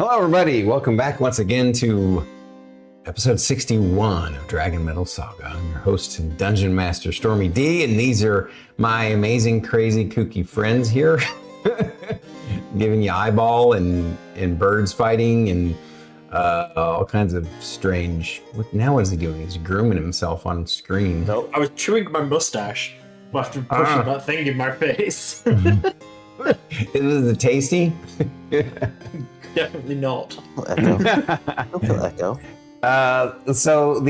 Hello, everybody. Welcome back once again to episode 61 of DragonMetal Saga. I'm your host and Dungeon Master, StormyD, and these are my amazing, crazy, kooky friends here, giving you eyeball and birds fighting and all kinds of strange. What is he doing? He's grooming himself on screen. No, I was chewing my mustache after pushing that thing in my face. Is it tasty? Definitely not. Echo. So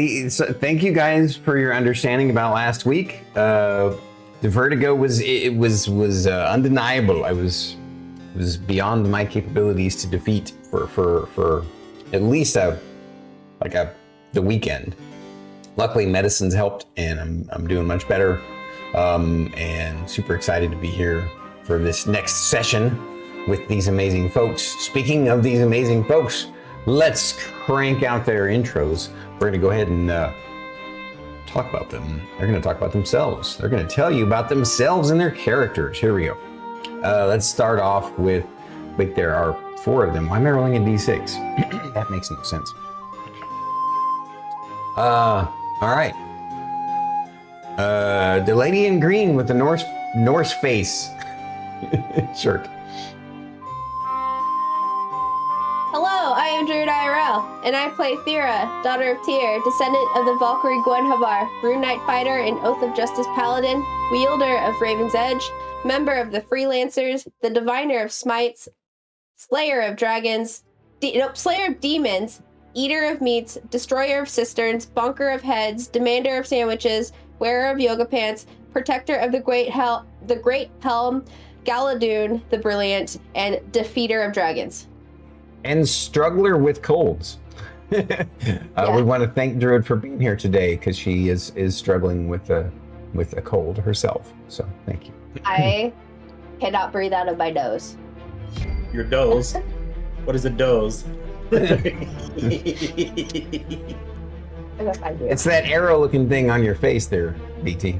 thank you guys for your understanding about last week. The vertigo was undeniable. It was beyond my capabilities to defeat for at least the weekend. Luckily, medicine's helped, and I'm doing much better. And super excited to be here for this next session with these amazing folks. Speaking of these amazing folks, let's crank out their intros. We're gonna go ahead and talk about them. They're gonna talk about themselves. They're gonna tell you about themselves and their characters. Here we go. Let's start off with, wait, there are 4 of them. Why am I rolling a D6? That makes no sense. All right. The lady in green with the Norse face shirt. Hello, I am Druid IRL, and I play Thyra, daughter of Tyr, descendant of the Valkyrie Gwenhavar, Rune Knight Fighter and Oath of Justice Paladin, wielder of Raven's Edge, member of the Freelancers, the Diviner of Smites, Slayer of Dragons, Slayer of Demons, Eater of Meats, Destroyer of Cisterns, Bonker of Heads, Demander of Sandwiches, Wearer of Yoga Pants, Protector of the Great Helm, Galadoon the Brilliant, and Defeater of Dragons. And struggler with colds. We want to thank Druid for being here today because she is struggling with a cold herself. So thank you. I cannot breathe out of my nose. Your doze? What is a doze? It's that arrow-looking thing on your face there, BT.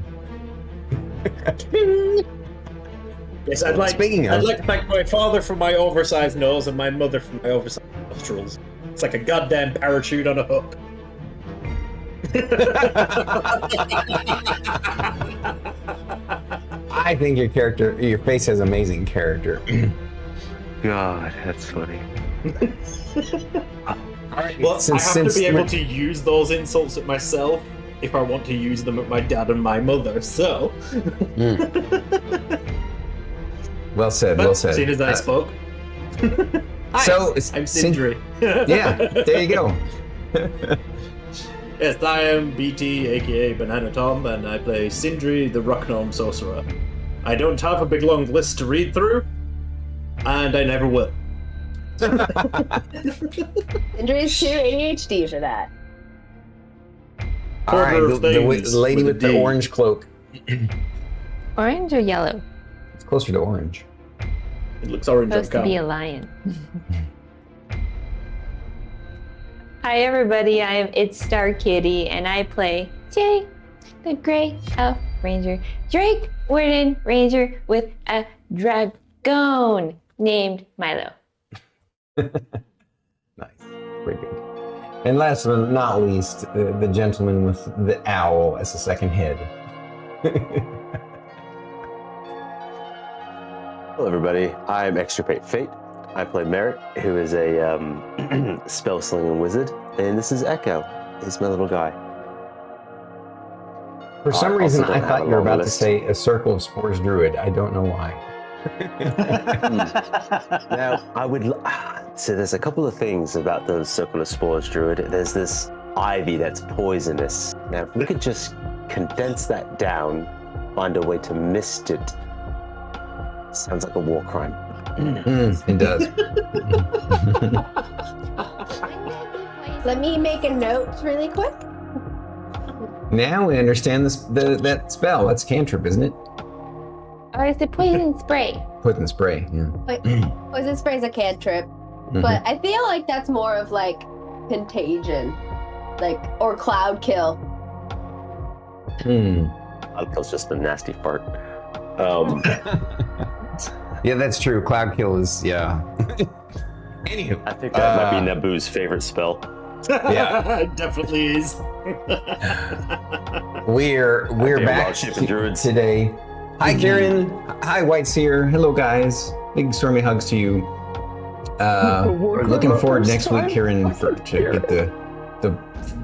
Yes, I'd like to thank my father for my oversized nose and my mother for my oversized nostrils. It's like a goddamn parachute on a hook. I think your face has amazing character. God, that's funny. All right. Well, I have to be able to use those insults at myself if I want to use them at my dad and my mother, so... Well said, well said. Seeing as I spoke. Hi, so I'm Sindri. Yeah, there you go. Yes, I am BT, aka BananaTom, and I play Sindri, the Rock Gnome Sorcerer. I don't have a big long list to read through, and I never will. Sindri's too ADHD for that. All right, the lady with the orange cloak. Orange or yellow? It's closer to orange. It looks orange on Supposed to be a camera. lion. Hi everybody, I am itsStarKitty and I play Jay, the Grey Elf Ranger, Drake Warden Ranger with a dragon named Milo. Nice, pretty good. And last but not least, the gentleman with the owl as a second head. Hello, everybody. I'm extirpatefate. I play Merrik, who is a spell-slinging wizard, and this is Echo. He's my little guy. For some reason, I thought you were about to say a Circle of Spores druid. I don't know why. Now, I would... So there's a couple of things about the Circle of Spores druid. There's this ivy that's poisonous. Now, if we could just condense that down, find a way to mist it. Sounds like a war crime. It does. Let me make a note really quick. Now we understand that spell. That's cantrip, isn't it? Or is it poison spray? Poison spray, yeah. Wait, poison spray's a cantrip, but I feel like that's more of like contagion, or cloud kill. Cloud kill's just a nasty fart. Yeah, that's true. Cloud kill is, yeah. Anywho, I think that might be Naboo's favorite spell. Yeah. It definitely is. we're back today. Hi, Kieran. Hi, White Seer. Hello, guys. Big stormy hugs to you. Looking forward next week, Kieran, to get the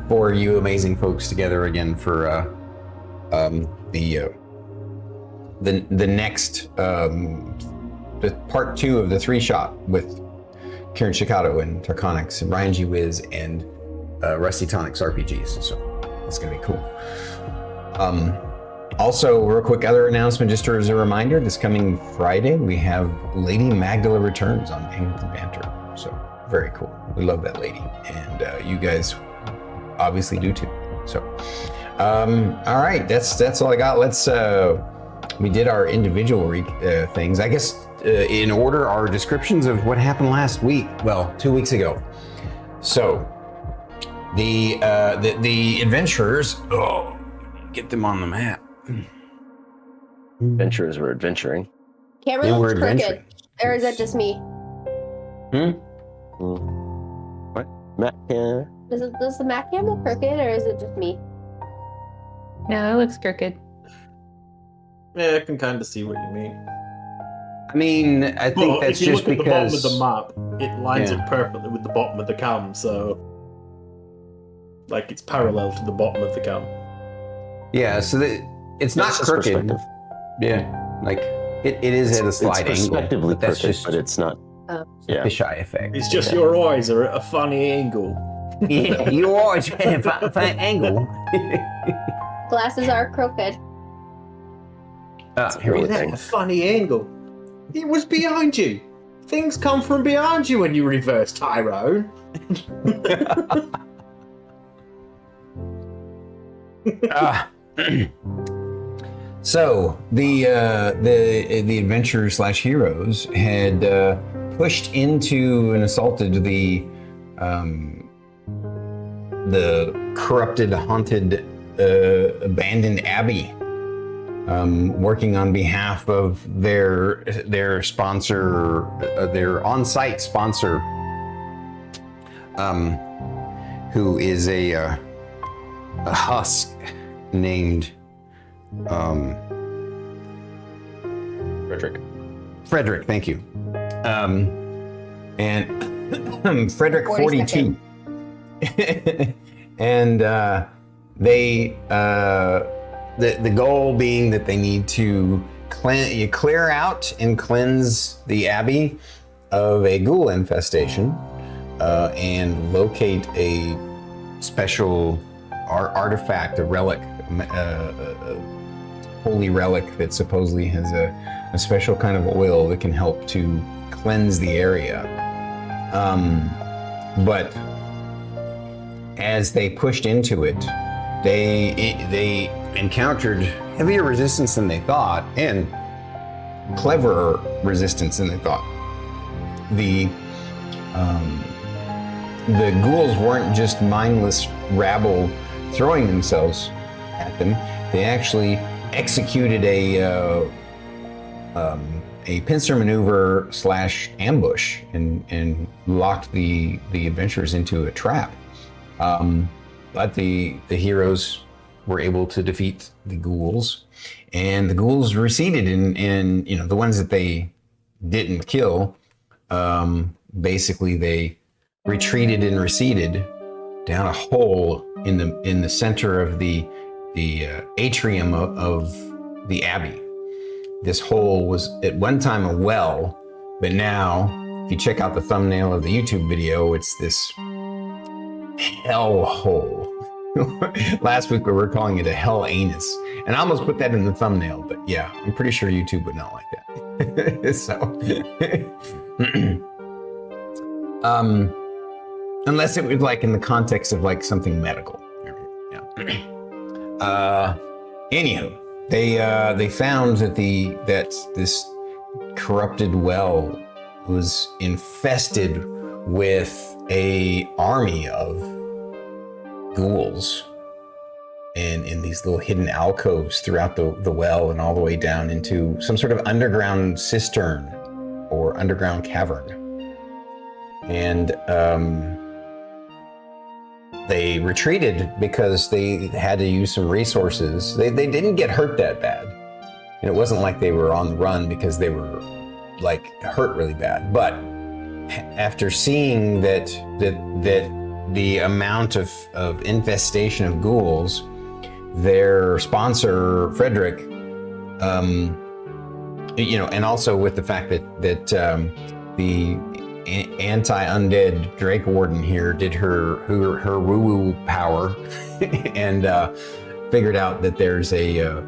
four of you amazing folks together again for the next the part 2 of the 3-shot with Kieran Shikato and Tarkonix and Ryan G. Wiz and Rusty Tonic's RPGs. So it's gonna be cool. Also, real quick other announcement, just as a reminder, this coming Friday, we have Lady Magdala returns on Anglican Banter. So very cool. We love that lady. And you guys obviously do too. So, all right, that's all I got. Let's, we did our individual things. I guess in order, our descriptions of what happened last week. Well, 2 weeks ago. So the adventurers, get them on the map. Adventurers were adventuring. Camera Yeah, we're looks crooked. adventuring. Or is that just me? What? Matt, yeah. Does the Mac cam look crooked, or is it just me? No, it looks crooked. Yeah, I can kind of see what you mean. I mean, I think But that's if you just look at the bottom of because the map, it lines Yeah. up perfectly with the bottom of the cam, so like it's parallel to the bottom of the cam. yeah, so it's not It's just crooked. perspective. Yeah, like it is at a slight it's angle. perspectively But that's crooked, just but it's not. Yeah. fisheye effect. It's just your eyes are at a funny angle. Yeah, you always have a fine angle. Glasses are crooked. Here we Look at go. that funny angle. It was behind you. Things come from behind you when you reverse Tyrone. So the adventurers / heroes had pushed into and assaulted the corrupted, haunted, abandoned abbey, working on behalf of their sponsor, their on-site sponsor, who is a husk named Frederick, thank you. And Frederick 42. And they the goal being that they need to clear out and cleanse the abbey of a ghoul infestation, and locate a special artifact, a relic, a holy relic that supposedly has a special kind of oil that can help to cleanse the area. But as they pushed into it, they encountered heavier resistance than they thought, and cleverer resistance than they thought. The ghouls weren't just mindless rabble throwing themselves at them. They actually executed a pincer maneuver / ambush and locked the adventurers into a trap. But the heroes were able to defeat the ghouls, and the ghouls receded, and you know, the ones that they didn't kill, basically they retreated and receded down a hole in the center of the atrium of the abbey. This hole was at one time a well, but now, if you check out the thumbnail of the YouTube video, it's this hell hole. Last week we were calling it a hell anus, and I almost put that in the thumbnail, but yeah, I'm pretty sure YouTube would not like that. So, unless it was like in the context of like something medical. Yeah. Anywho, they found that this corrupted well was infested with a army of ghouls, and in these little hidden alcoves throughout the well, and all the way down into some sort of underground cistern or underground cavern. and they retreated because they had to use some resources. They didn't get hurt that bad, and it wasn't like they were on the run because they were like hurt really bad. But after seeing that the amount of infestation of ghouls, their sponsor Frederick, and also with the fact that the anti-undead Drake Warden here did her woo-woo power and figured out that there's a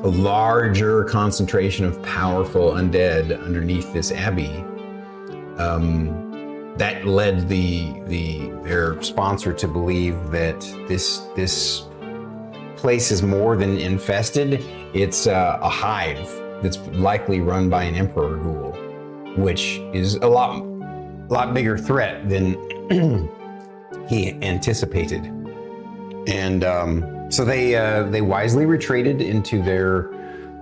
larger concentration of powerful undead underneath this abbey. That led their sponsor to believe that this place is more than infested. It's a hive that's likely run by an emperor ghoul, which is a lot bigger threat than he anticipated. And so they wisely retreated into their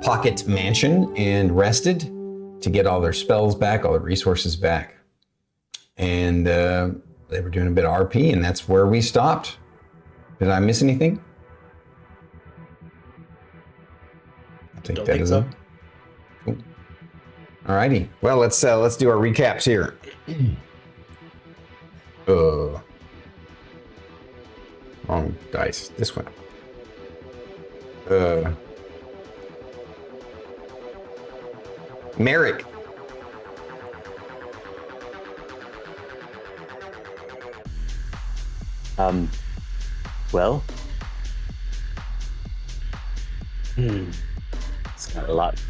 pocket mansion and rested to get all their spells back, all their resources back. And they were doing a bit of RP, and that's where we stopped. Did I miss anything? I think Don't that think is so. it. Cool. Alrighty. Well, let's do our recaps here. Wrong dice. This one. Merrik. Well, it's got a lot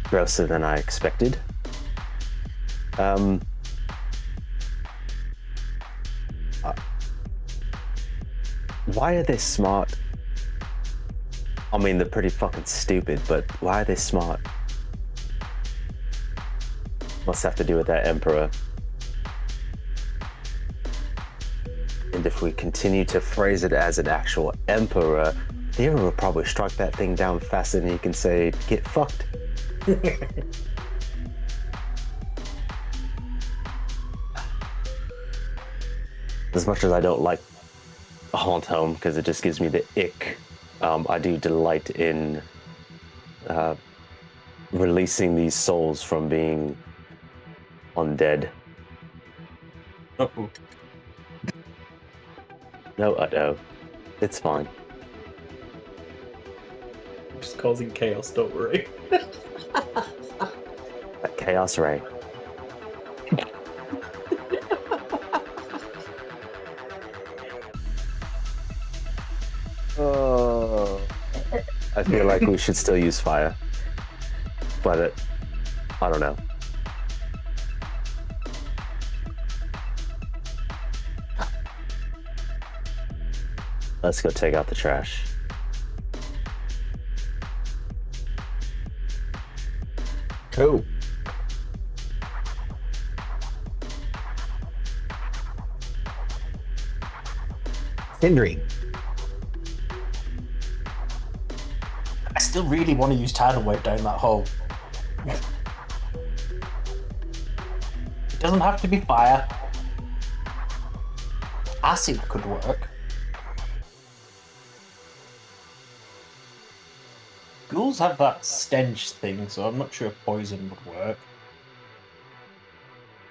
grosser than I expected. Why are they smart? I mean, they're pretty fucking stupid, but why are they smart? Must have to do with that emperor. And if we continue to phrase it as an actual emperor, Thyra will probably strike that thing down faster than he can say, get fucked. As much as I don't like Haunt Home, because it just gives me the ick, I do delight in releasing these souls from being undead. Uh-oh. No, Uddo. It's fine. Just causing chaos, don't worry. That Chaos Ray. Oh. I feel like we should still use fire. But I don't know. Let's go take out the trash. Cool. Sindri. I still really want to use tidal wave down that hole. It doesn't have to be fire. Acid could work. Ghouls have that stench thing, so I'm not sure if poison would work.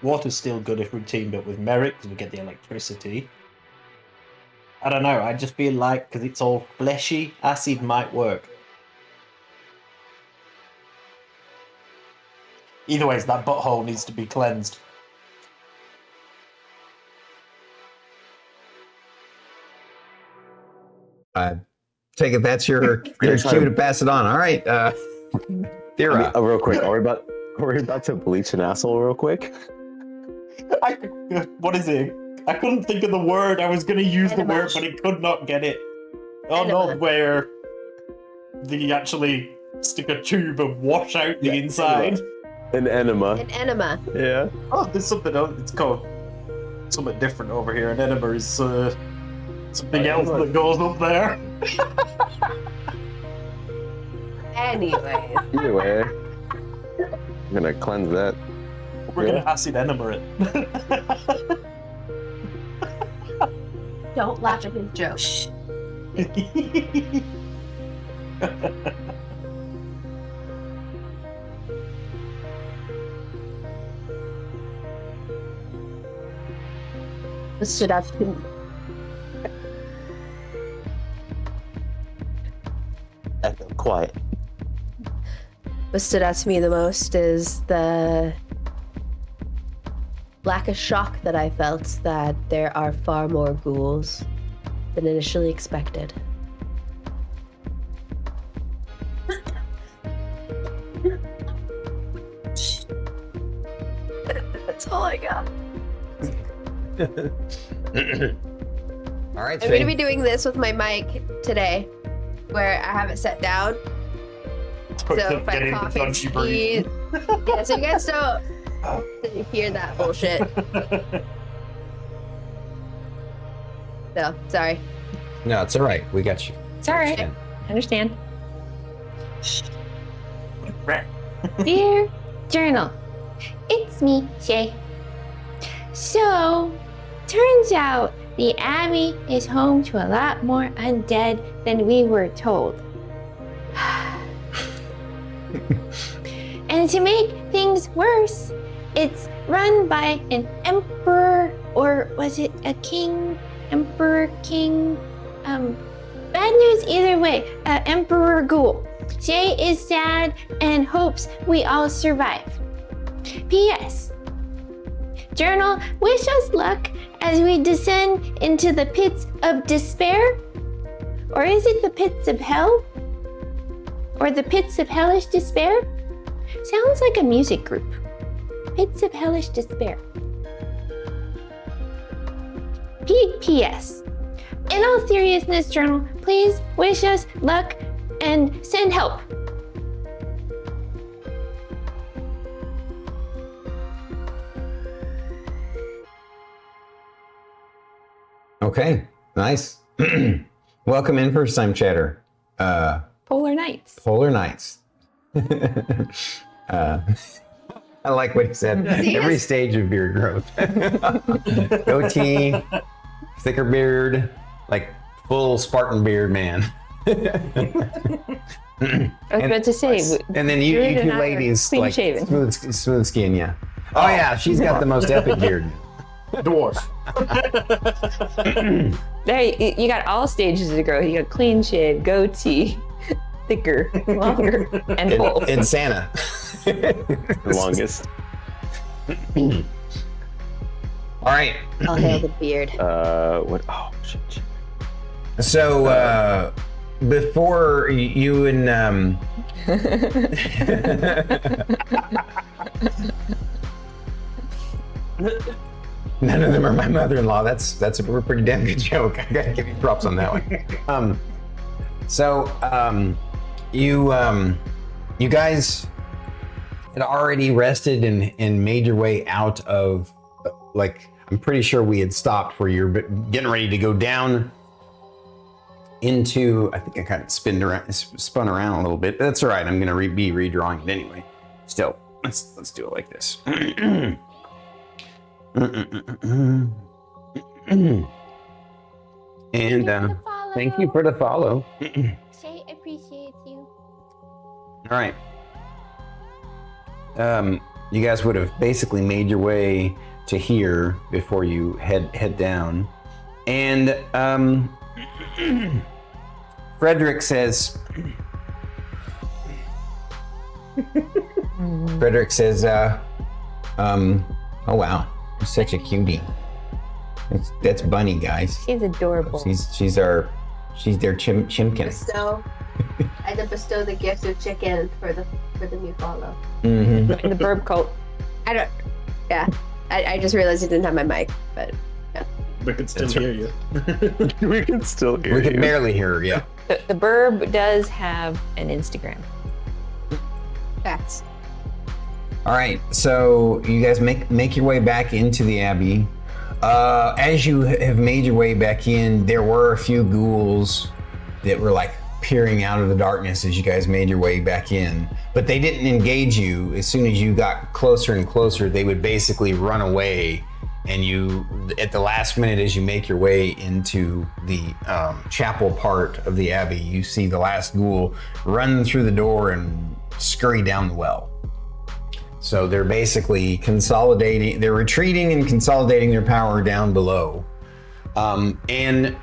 Water's still good if we teamed up with Merrik, because we get the electricity. I don't know, I just feel like, because it's all fleshy, acid might work. Either way, that butthole needs to be cleansed. I take it that's your cue to pass it on. All right, Thyra. Real quick, are we about to bleach an asshole real quick? What is it? I couldn't think of the word. I was going to use the word, but I could not get it. Oh no, where they actually stick a tube and wash out the inside. An enema. An enema. Yeah. Oh, there's something else. It's called something different over here. An enema is something else that goes up there. Anyways. Either way, I'm gonna cleanse that We're gonna acid enema it. Don't laugh at his joke. What stood out to me? Quiet. What stood out to me the most is the lack of shock that I felt that there are far more ghouls than initially expected. That's all I got. All right, I'm going to be doing this with my mic today, where I have it set down. So if I cough and sneeze, yeah, so you guys don't hear that bullshit. So, sorry. No, it's all right. We got you. It's all right. I understand. Dear Journal, it's me, Shae. So, turns out the Abbey is home to a lot more undead than we were told. And to make things worse, it's run by an emperor, or was it a king? Emperor, king? Bad news either way, Emperor Ghoul. Shae is sad and hopes we all survive. P.S. Journal, wish us luck as we descend into the pits of despair? Or is it the pits of hell? Or the pits of hellish despair? Sounds like a music group. Pits of hellish despair. P.S. In all seriousness, Journal, please wish us luck and send help. Okay, nice. Welcome in, first time chatter. Polar Nights. Polar Nights. I like what he said. Every stage of beard growth. Goatee, thicker beard, like full Spartan beard man. I was about to say. And then you Druid two and I are ladies, clean like shaven. smooth skin, yeah. Oh yeah, she's got the most epic beard. Dwarf. There, you got all stages of growth. You got clean shave, goatee, thicker, longer, and full. And Santa. The longest. All right. I'll hail the beard. What? Oh, shit. So, before you and none of them are my mother-in-law. That's a pretty damn good joke. I gotta give you props on that one. You guys had already rested and made your way out of, like, I'm pretty sure we had stopped where you're getting ready to go down into, I think I kind of spun around a little bit, but that's all right. I'm gonna be redrawing it anyway. Still, let's do it like this. And thank you for the follow. Shae appreciates you. All right. You guys would have basically made your way to here before you head down, and Frederick says. Oh wow, you're such a cutie. That's Bunny, guys. She's adorable. She's their chimkin. I had to bestow the gift of chicken for the new follow. Mm-hmm. In the burb cult. I just realized I didn't have my mic, but We can still hear you. We can still hear We you. can barely hear her, yeah. The burb does have an Instagram. facts. All right, so you guys make your way back into the Abbey. As you have made your way back in, there were a few ghouls that were like peering out of the darkness as you guys made your way back in. But they didn't engage you. As soon as you got closer and closer, they would basically run away. And you, at the last minute, as you make your way into the chapel part of the abbey, you see the last ghoul run through the door and scurry down the well. So they're basically consolidating, they're retreating and consolidating their power down below. And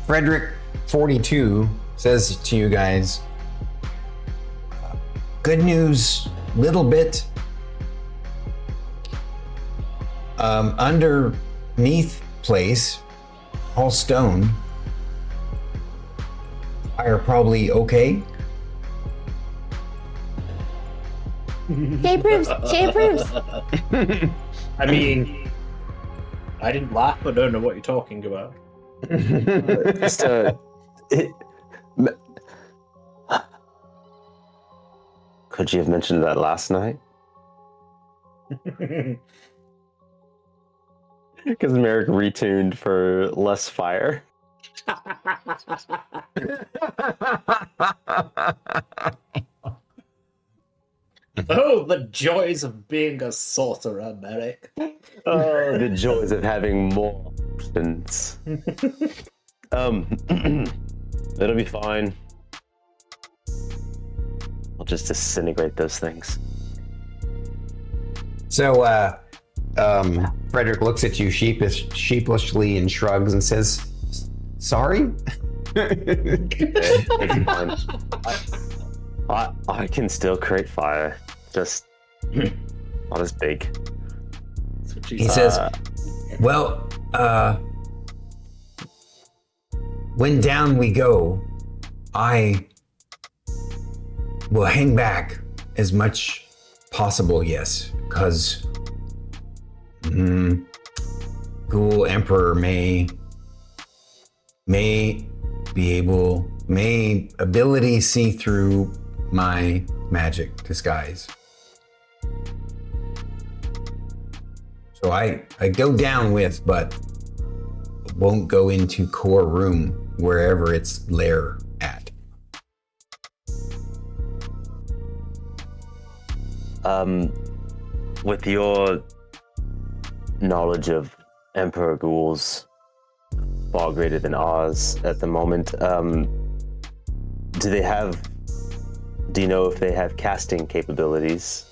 Frederick 42 says to you guys, good news, little bit. Underneath place, all stone, fire probably okay. Shape proofs. I mean, I didn't laugh. I don't know what you're talking about. Just, could you have mentioned that last night? Because Merrik retuned for less fire. Oh, the joys of being a sorcerer, Merrik. Oh, the joys of having more options. It'll be fine. I'll just disintegrate those things. So, Frederick looks at you sheepishly and shrugs and says, sorry? It's fine. I can still create fire, just not as big. That's what she He said. says, well, when down we go, I will hang back as much possible, yes, because Ghoul Emperor may ability see through my magic disguise. So I go down with, but won't go into core room wherever its lair at. With your knowledge of Emperor ghouls far greater than ours at the moment, do you know if they have casting capabilities?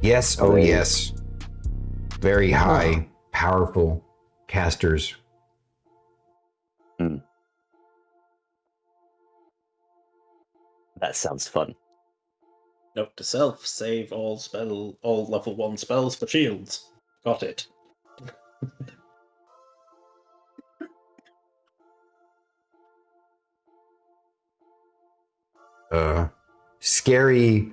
Yes, oh yes. Very high, powerful casters. That sounds fun. Note to self: save all level 1 spells for shields. Got it. Scary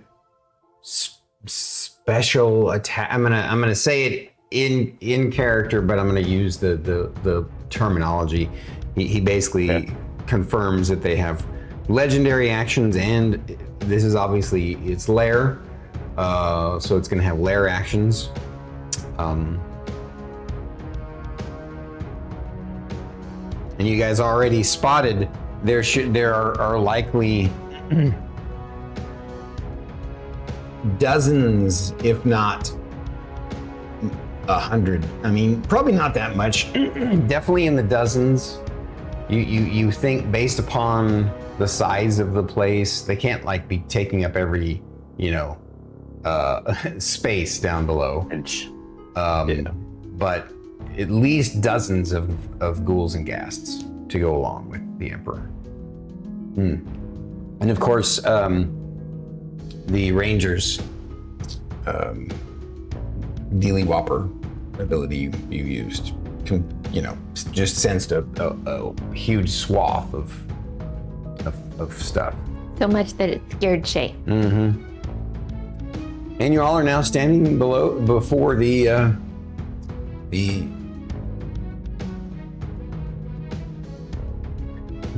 special attack. I'm gonna say it in character, but I'm gonna use the terminology. He basically confirms that they have legendary actions, and this is obviously its lair, so it's gonna have lair actions. And you guys already spotted there are likely dozens, if not 100. I mean, probably not that much. Definitely in the dozens. You think, based upon the size of the place, they can't like be taking up every space down below. Inch. But at least dozens of ghouls and ghasts to go along with the Emperor. And of course, the Ranger's Dealy Whopper ability you used, just sensed a huge swath of stuff. So much that it scared Shae. And you all are now standing before the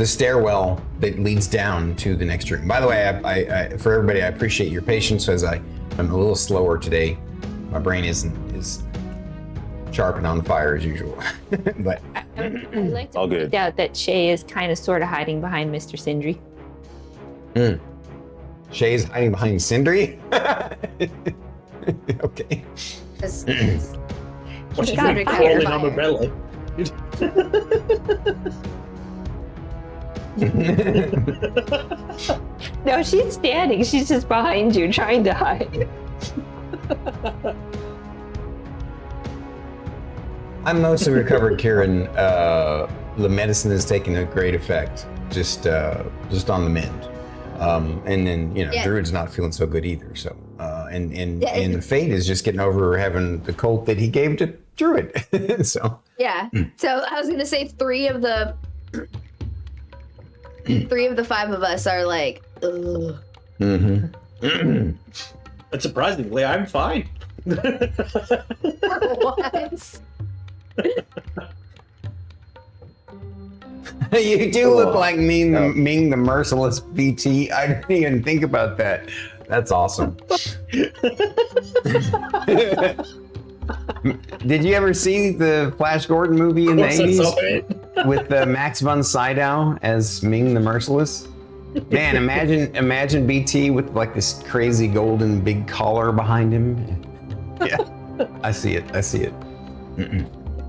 stairwell that leads down to the next room. By the way, I for everybody, I appreciate your patience as I'm a little slower today. My brain isn't as sharp and on fire as usual. But I'd like to All point good. out that Shae is kind of sort of hiding behind Mr. Sindri. Shae's hiding behind Sindri. Okay. Because What you got think? fire. Falling on a belly. No, she's standing. She's just behind you, trying to hide. I'm mostly recovered, Kieran. The medicine is taking a great effect, just on the mend. And then Yeah. Druid's not feeling so good either. So and Fate is just getting over having the colt that he gave to Druid. So yeah. So I was gonna say 3 of the 5 of us are like, ugh. mm-hmm. And surprisingly, I'm fine. What? You do look like Ming the Merciless BT. I didn't even think about that. That's awesome. Did you ever see the Flash Gordon movie in the 80s with Max von Sydow as Ming the Merciless? Man, imagine BT with like this crazy golden big collar behind him. Yeah, I see it.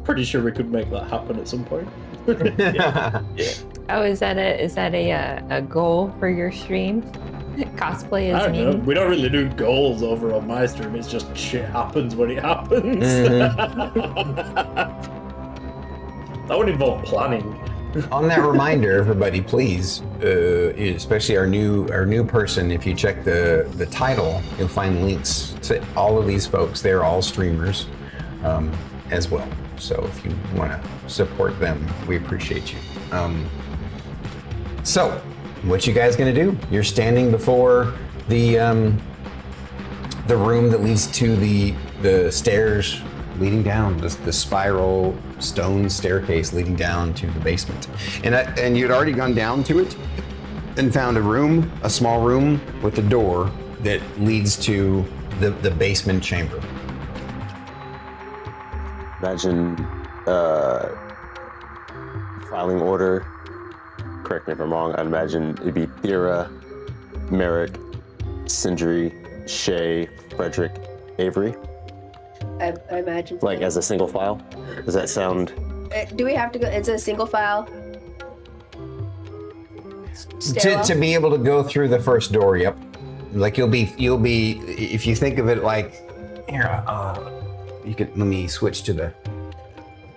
Pretty sure we could make that happen at some point. Oh, is that a goal for your stream? Cosplay I as don't know. Ming? We don't really do goals over on my stream. It's just shit happens when it happens. That would involve planning. On that reminder, everybody, please, especially our new person, if you check the title, you'll find links to all of these folks. They're all streamers as well. So if you want to support them, we appreciate you. So, what you guys gonna do? You're standing before the room that leads to the stairs leading down, the spiral stone staircase leading down to the basement. And you'd already gone down to it and found a small room with a door that leads to the basement chamber. Imagine filing order. Correct me if I'm wrong. I'd imagine it'd be Thyra, Merrik, Sindri, Shae, Frederick, Avery. I imagine. Like as a single file. Does that sound? Do we have to go? It's a single file. To be able to go through the first door. Yep. Like you'll be if you think of it like here. You could let me switch to the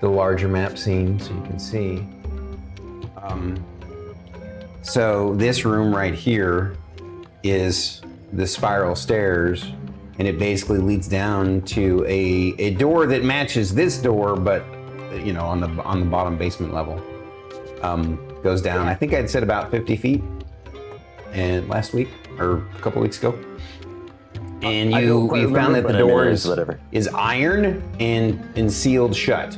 larger map scene so you can see. So this room right here is the spiral stairs, and it basically leads down to a door that matches this door, but on the bottom basement level. Goes down. I think I'd said about 50 feet, and last week or a couple weeks ago. And you found that the door is iron and sealed shut,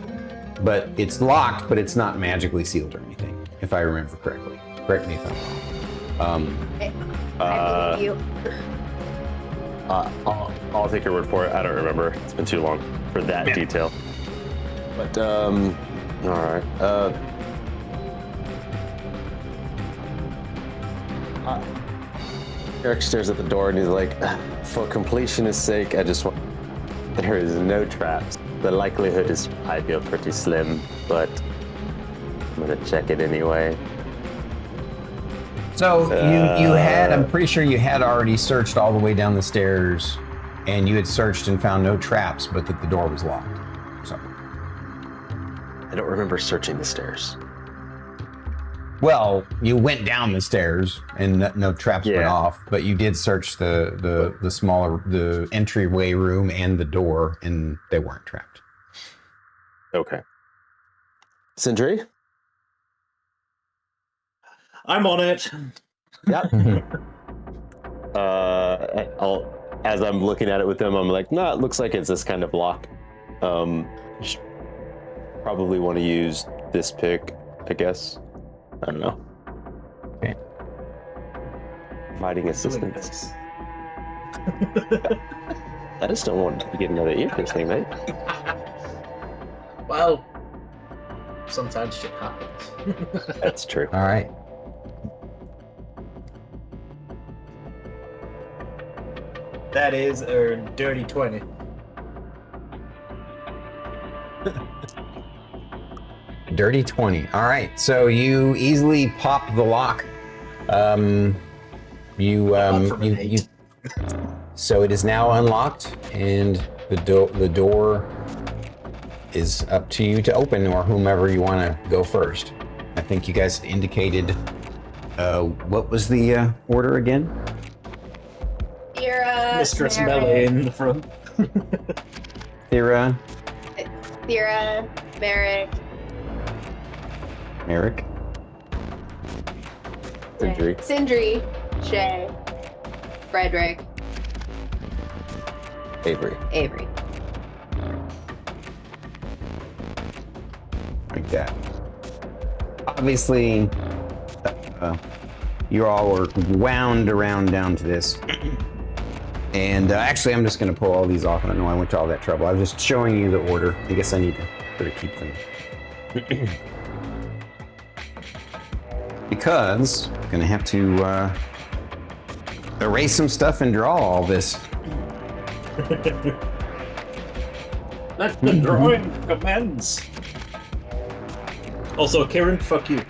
but it's locked, but it's not magically sealed or anything, if I remember correctly. Correct me if I'm wrong. I believe you. I'll take your word for it. I don't remember. It's been too long for that detail. But all right. Eric stares at the door and he's like, "For completionist sake, I just want. There is no traps. The likelihood is, I feel, pretty slim, but I'm gonna check it anyway." So you had, I'm pretty sure you had already searched all the way down the stairs, and you had searched and found no traps, but that the door was locked. So. I don't remember searching the stairs. Well, you went down the stairs and no traps went off, but you did search the entryway room and the door, and they weren't trapped. Okay. Sindri? I'm on it. Yep. As I'm looking at it with them, I'm like, nah, it looks like it's this kind of lock. Probably want to use this pick, I guess. I don't know. Okay. Providing assistance. I just don't want to get another ear piercing, mate. Well, sometimes shit happens. That's true. All right. That is a dirty 20. Dirty 20. All right. So you easily pop the lock. From an 8. So it is now unlocked, and the door is up to you to open, or whomever you want to go first. I think you guys indicated. What was the order again? Thyra, Mistress Merrik, Melee in the front. Thyra, Thyra, Merrik, Merrik. Sindri. Sindri, Shae, Frederick, Avery. Avery. Like that. Obviously, you all were wound around down to this. And actually, I'm just going to pull all these off. I don't know why I went to all that trouble. I was just showing you the order. I guess I need to sort of keep them. Because I'm going to have to erase some stuff and draw all this. Let the drawing commence. Also, Kieran, fuck you.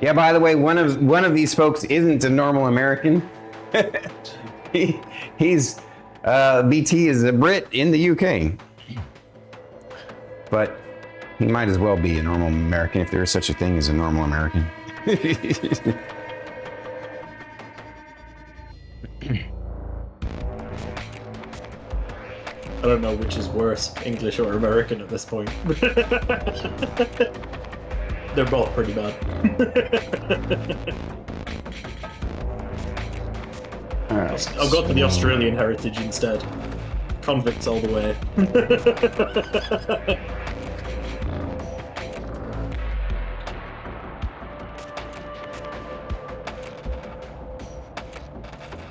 Yeah, by the way, one of these folks isn't a normal American. He's BT is a Brit in the UK. But he might as well be a normal American if there is such a thing as a normal American. I don't know which is worse, English or American at this point. They're both pretty bad. All right, I'll go for the Australian heritage instead. Convicts all the way.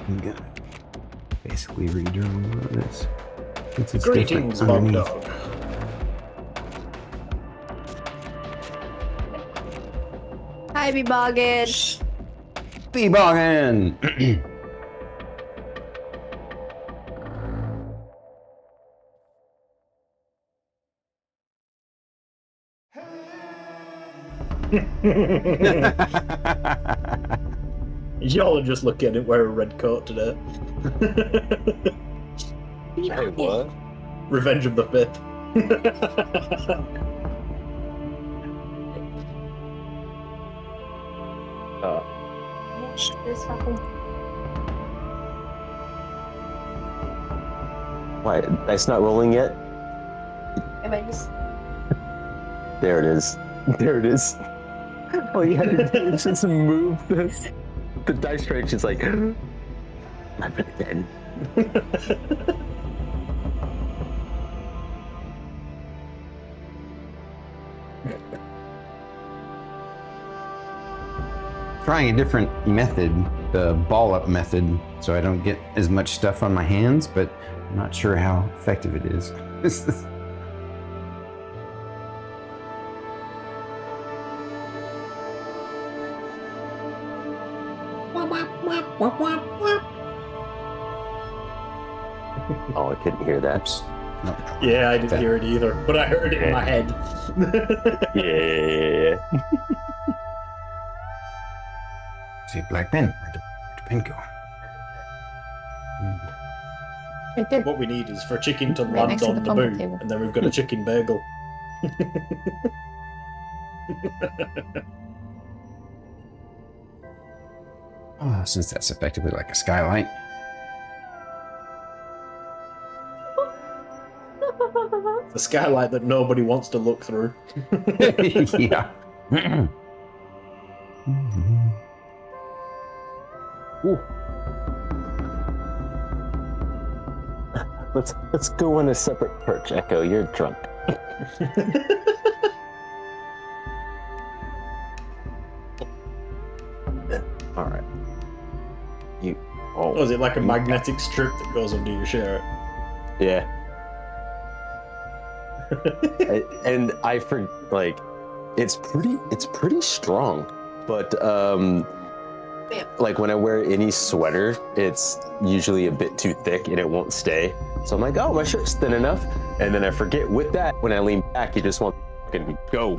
I'm gonna basically redraw all of this. It's Greetings, Bob Dog. Hi, Boggin. Boggin. Y'all are just looking at wear a red coat today. Hey, what? Revenge of the Fifth. This fucking. Why? Dice not rolling yet? Am I just? There it is. There it is. All you had to do is just move this. The dice tray. She's like, not really then. Trying a different method, the ball up method, so I don't get as much stuff on my hands, but I'm not sure how effective it is. Oh, I couldn't hear that. Oops. Nope. Yeah, I didn't hear it either, but I heard it in my head. Yeah. See, black pen. Where'd the pen go? Right there. What we need is for chicken to Right land next to on the the fumble boom, table. and then we've got a chicken bagel. Oh, since that's effectively like a skylight. The skylight that nobody wants to look through. Yeah. Ooh. Let's go on a separate perch. Echo, you're drunk. All right. You. Oh. Was it like a magnetic strip that goes under your shirt? Yeah. And it's pretty strong, but like when I wear any sweater, it's usually a bit too thick and it won't stay. So I'm like, oh, my shirt's thin enough, and then I forget with that. When I lean back, you just want to fucking go.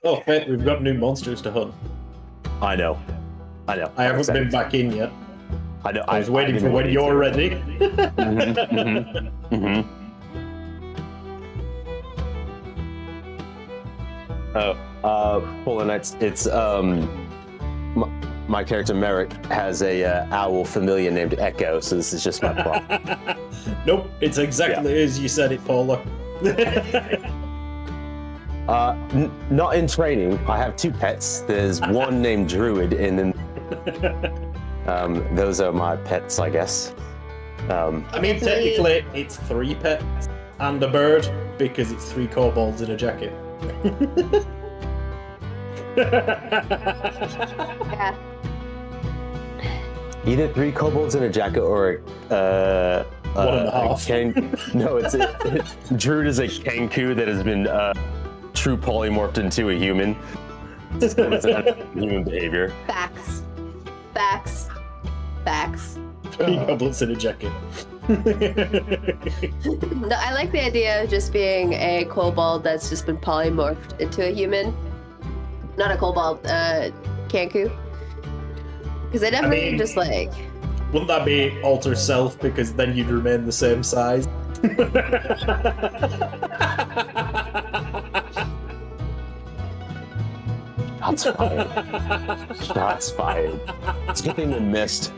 Oh, Fate, we've got new monsters to hunt. I know. I haven't been back in yet. I know. I was waiting for when you're ready. Polar Knights. It's my character Merrik has a owl familiar named Echo, so this is just my prop. Nope, it's exactly as you said it, Paula. Not in training. I have 2 pets. There's one named Druid, and then those are my pets, I guess. I mean, technically, it's 3 pets and a bird because it's 3 kobolds in a jacket. Yeah. Either 3 kobolds in a jacket or 1.5. No, Druid is a Kenku that has been true polymorphed into a human. It's human behavior. Facts. 3 kobolds in a jacket. No, I like the idea of just being a kobold that's just been polymorphed into a human. Not a kobold, Kanku. Because I definitely just like... Wouldn't that be alter self, because then you'd remain the same size? Shots fired. Shots fired. It's a good thing they missed.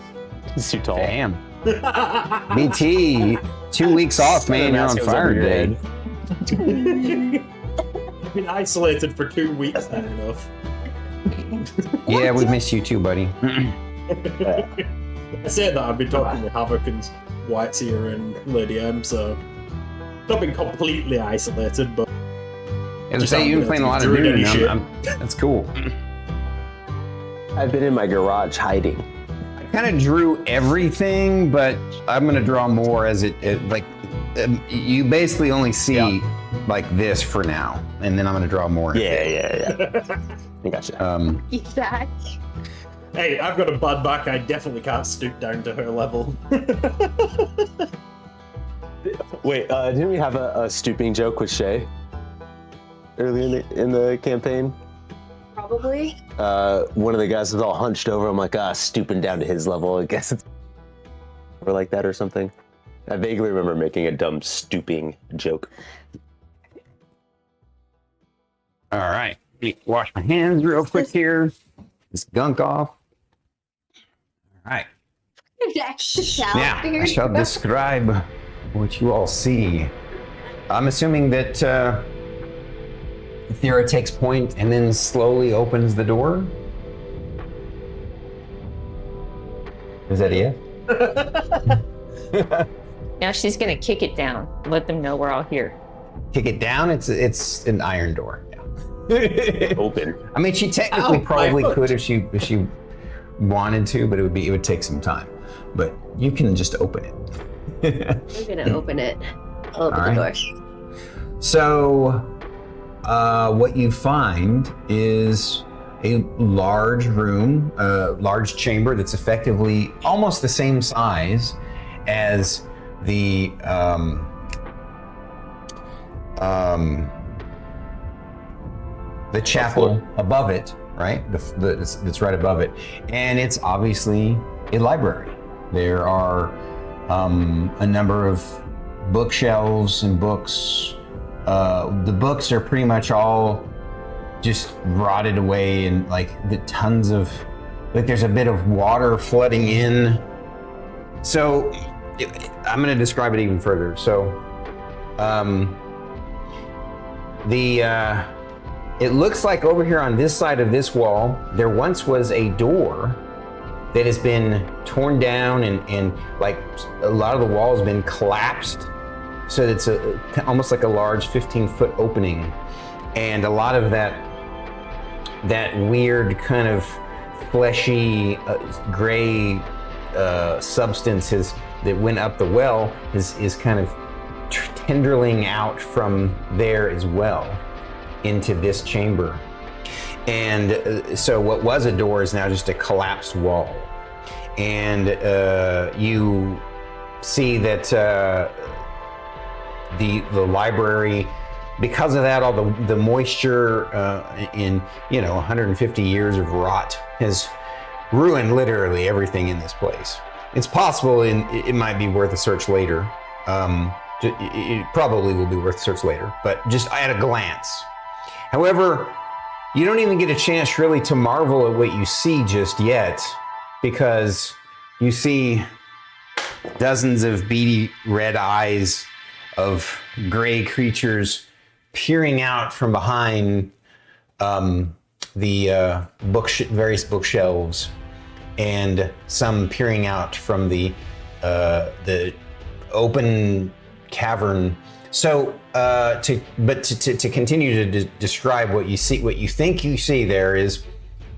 He's too tall. Damn. BT, 2 weeks off, man. You're on fire, dude. Been isolated for 2 weeks now enough. Yeah, we miss you too, buddy. I say that I've been talking with Havoc and Whiteseer and Lady M, so not been completely isolated, but As I say, you've been playing a lot of Dune. That's cool. I've been in my garage hiding. I kind of drew everything, but I'm gonna draw more as you basically only see like this for now, and then I'm gonna draw more. Yeah. I gotcha. Zach. Hey, I've got a bad back. I definitely can't stoop down to her level. Wait, didn't we have a stooping joke with Shae earlier in the campaign? Probably. One of the guys was all hunched over. I'm like, stooping down to his level. I guess it's or like that or something. I vaguely remember making a dumb stooping joke. All right, let me wash my hands real quick here. This gunk off. All right. Now, I shall describe what you all see. I'm assuming that Thyra takes point and then slowly opens the door. Is that it? Now she's gonna kick it down. Let them know we're all here. Kick it down? It's an iron door. Open. I mean, she technically probably could if she wanted to, but it would take some time. But you can just open it. I'm gonna open it. I'll open the door. So, what you find is a large room, a large chamber that's effectively almost the same size as the chapel above it, right? That's right above it, and it's obviously a library. There are a number of bookshelves and books. The books are pretty much all just rotted away, and tons of there's a bit of water flooding in. So I'm going to describe it even further. So it looks like over here on this side of this wall, there once was a door that has been torn down, and like a lot of the wall has been collapsed. So it's almost like a large 15-foot opening. And a lot of that that weird kind of fleshy gray substance that went up the well is kind of tendriling out from there as well into this chamber. And so what was a door is now just a collapsed wall. And you see that the library, because of that, all the moisture in 150 years of rot has ruined literally everything in this place. It's possible it might be worth a search later. It probably will be worth a search later, but just at a glance. However, you don't even get a chance really to marvel at what you see just yet, because you see dozens of beady red eyes of gray creatures peering out from behind the various bookshelves, and some peering out from the open cavern. So, to continue to describe what you see, what you think you see there is,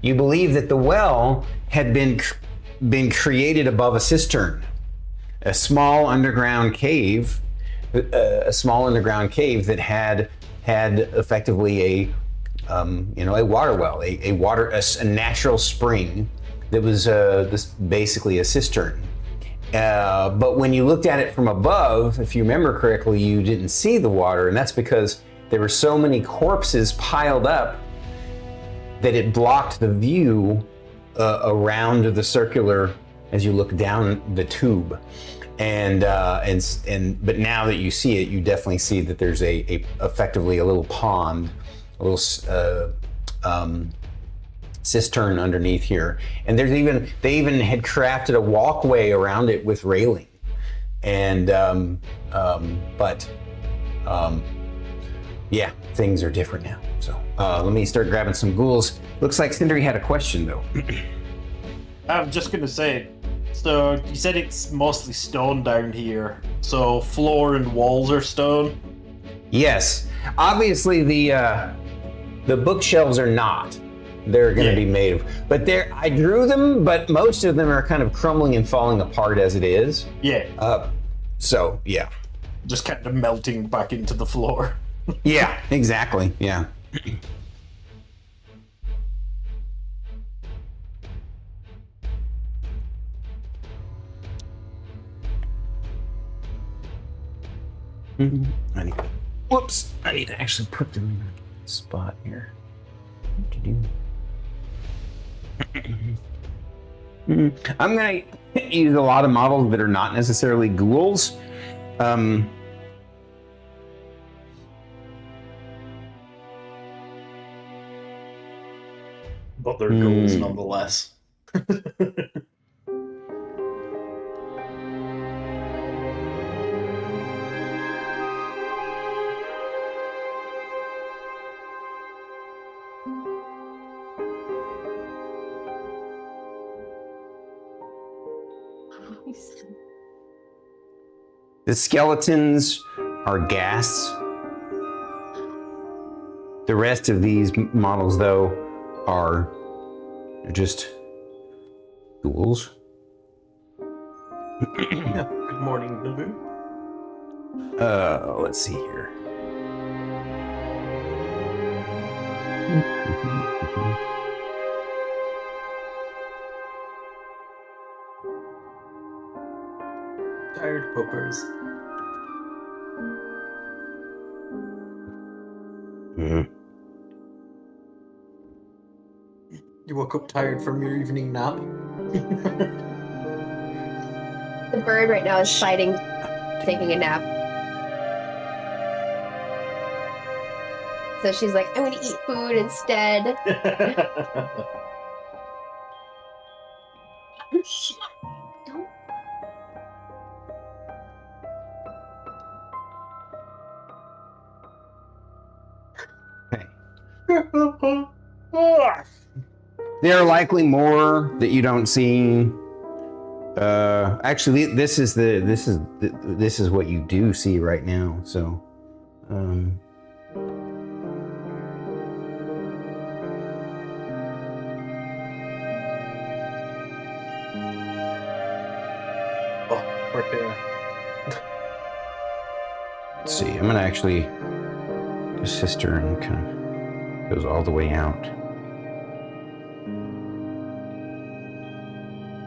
you believe that the well had been created above a cistern, a small underground cave, that had effectively a water well, a natural spring that was basically a cistern. But when you looked at it from above, if you remember correctly, you didn't see the water, and that's because there were so many corpses piled up that it blocked the view around the circular as you look down the tube. But now that you see it, you definitely see that there's effectively a little pond, a little cistern underneath here, and they even had crafted a walkway around it with railing, and yeah, things are different now. So let me start grabbing some ghouls. Looks like Sindri had a question though. I'm just gonna say, so you said it's mostly stone down here, so floor and walls are stone? Yes, obviously the bookshelves are not. They're going to be made of, but I drew them, but most of them are kind of crumbling and falling apart as it is. Yeah. So yeah. Just kind of melting back into the floor. Yeah, exactly. Yeah. I need to actually put them in a spot here. What to do? I'm going to use a lot of models that are not necessarily ghouls. But they're ghouls nonetheless. The skeletons are ghasts. The rest of these models, though, are just ghouls. Good morning, Babu. Let's see here. Tired poopers. You woke up tired from your evening nap? The bird right now is fighting, taking a nap. So she's like, I'm gonna eat food instead. Don't. There are likely more that you don't see. Actually, this is what you do see right now. So, Oh, poor Thyra. Let's see. I'm gonna actually assist her and kind of goes all the way out.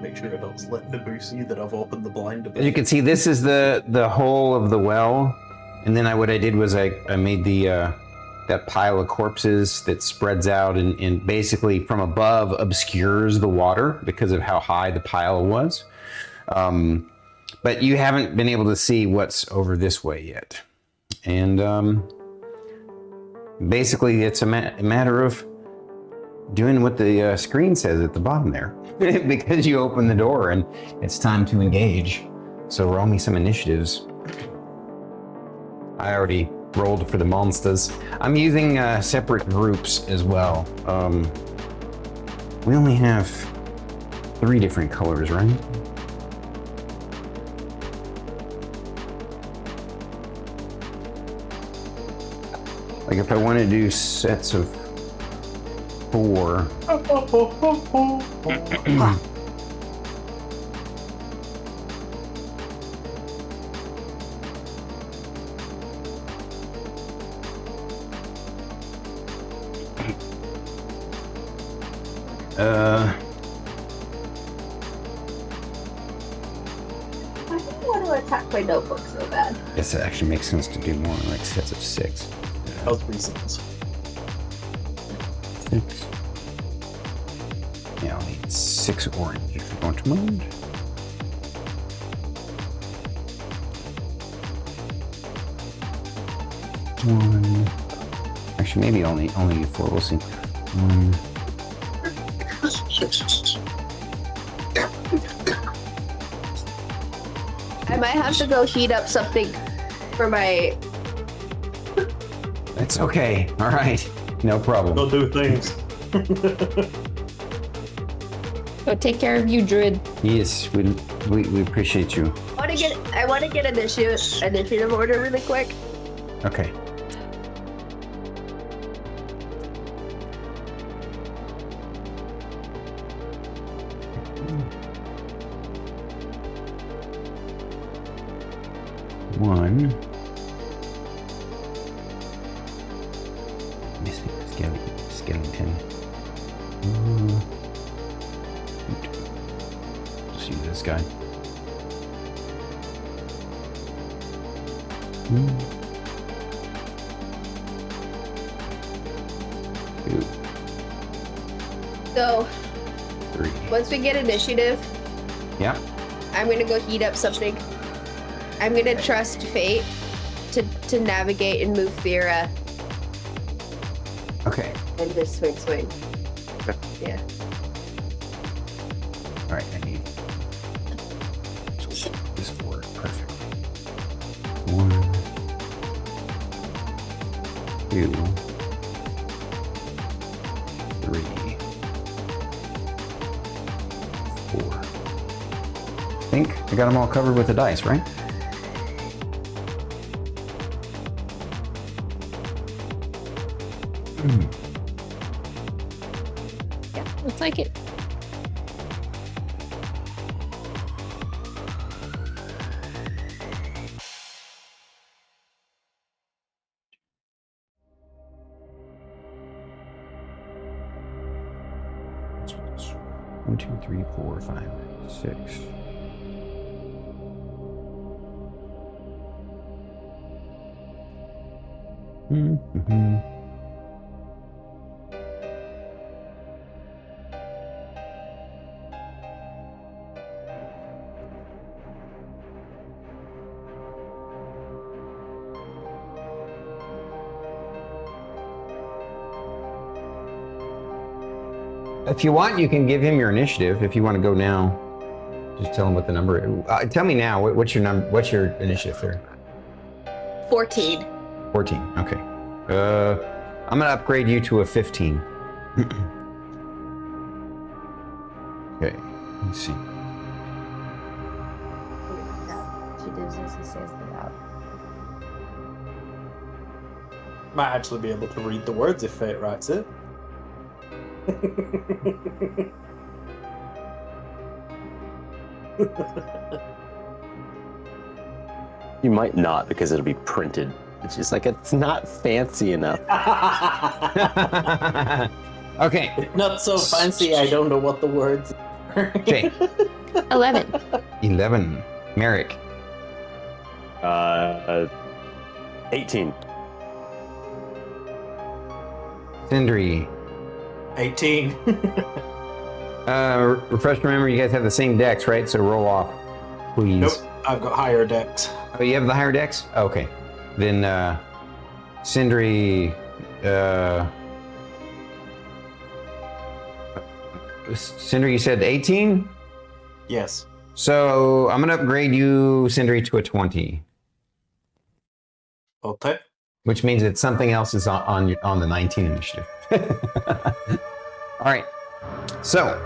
Make sure I don't let Naboo see that I've opened the blind a bit. As you can see, this is the hole of the well, and then what I did was I made the that pile of corpses that spreads out and basically from above obscures the water because of how high the pile was. But you haven't been able to see what's over this way yet. And basically it's a matter of doing what the screen says at the bottom there. Because you open the door and it's time to engage. So roll me some initiatives. I already rolled for the monsters. I'm using separate groups as well. We only have 3 different colors, right? Like if I want to do sets of 4. I don't want to attack my notebook so bad. Guess it actually makes sense to do more like sets of 6. Health reasons. 6. Yeah, I'll need 6 orange if you don't mind. One. Actually, maybe only 4. We'll see. 1. I might have to go heat up something for my. It's okay. All right. No problem. Go do things. Go take care of you, Druid. Yes, we appreciate you. I want to get initiative order really quick. Okay. One. Missing skeleton. Just use this guy. Two. So 3. once we get initiative, Yeah. I'm gonna go heat up something. I'm gonna trust fate to navigate and move Thyra Okay. and just swing. Yeah. All right. I need this 4. Perfect. 1, 2, 3, 4. I think I got them all covered with the dice, right? Yeah, looks like it. One, 2, 3, 4, 5, 6. Mm-hmm. If you want, you can give him your initiative. If you want to go now, just tell him what the number is. Tell me now. What's your number? What's your initiative there? 14. 14. Okay. I'm gonna upgrade you to a 15. Okay. Let's see. She does as he says that out. Might actually be able to read the words if fate writes it. You might not because it'll be printed. It's just like it's not fancy enough. Okay. Not so fancy, I don't know what the words are. Okay. 11. 11. Merrik. 18. Sindri. 18. Refresh my memory, you guys have the same decks, right? So roll off, please. Nope, I've got higher decks. Oh, you have the higher decks? Okay. Then, Sindri, Sindri, you said 18? Yes. So I'm gonna upgrade you, Sindri, to a 20, Okay. which means that something else is on the 19 initiative. All right. So.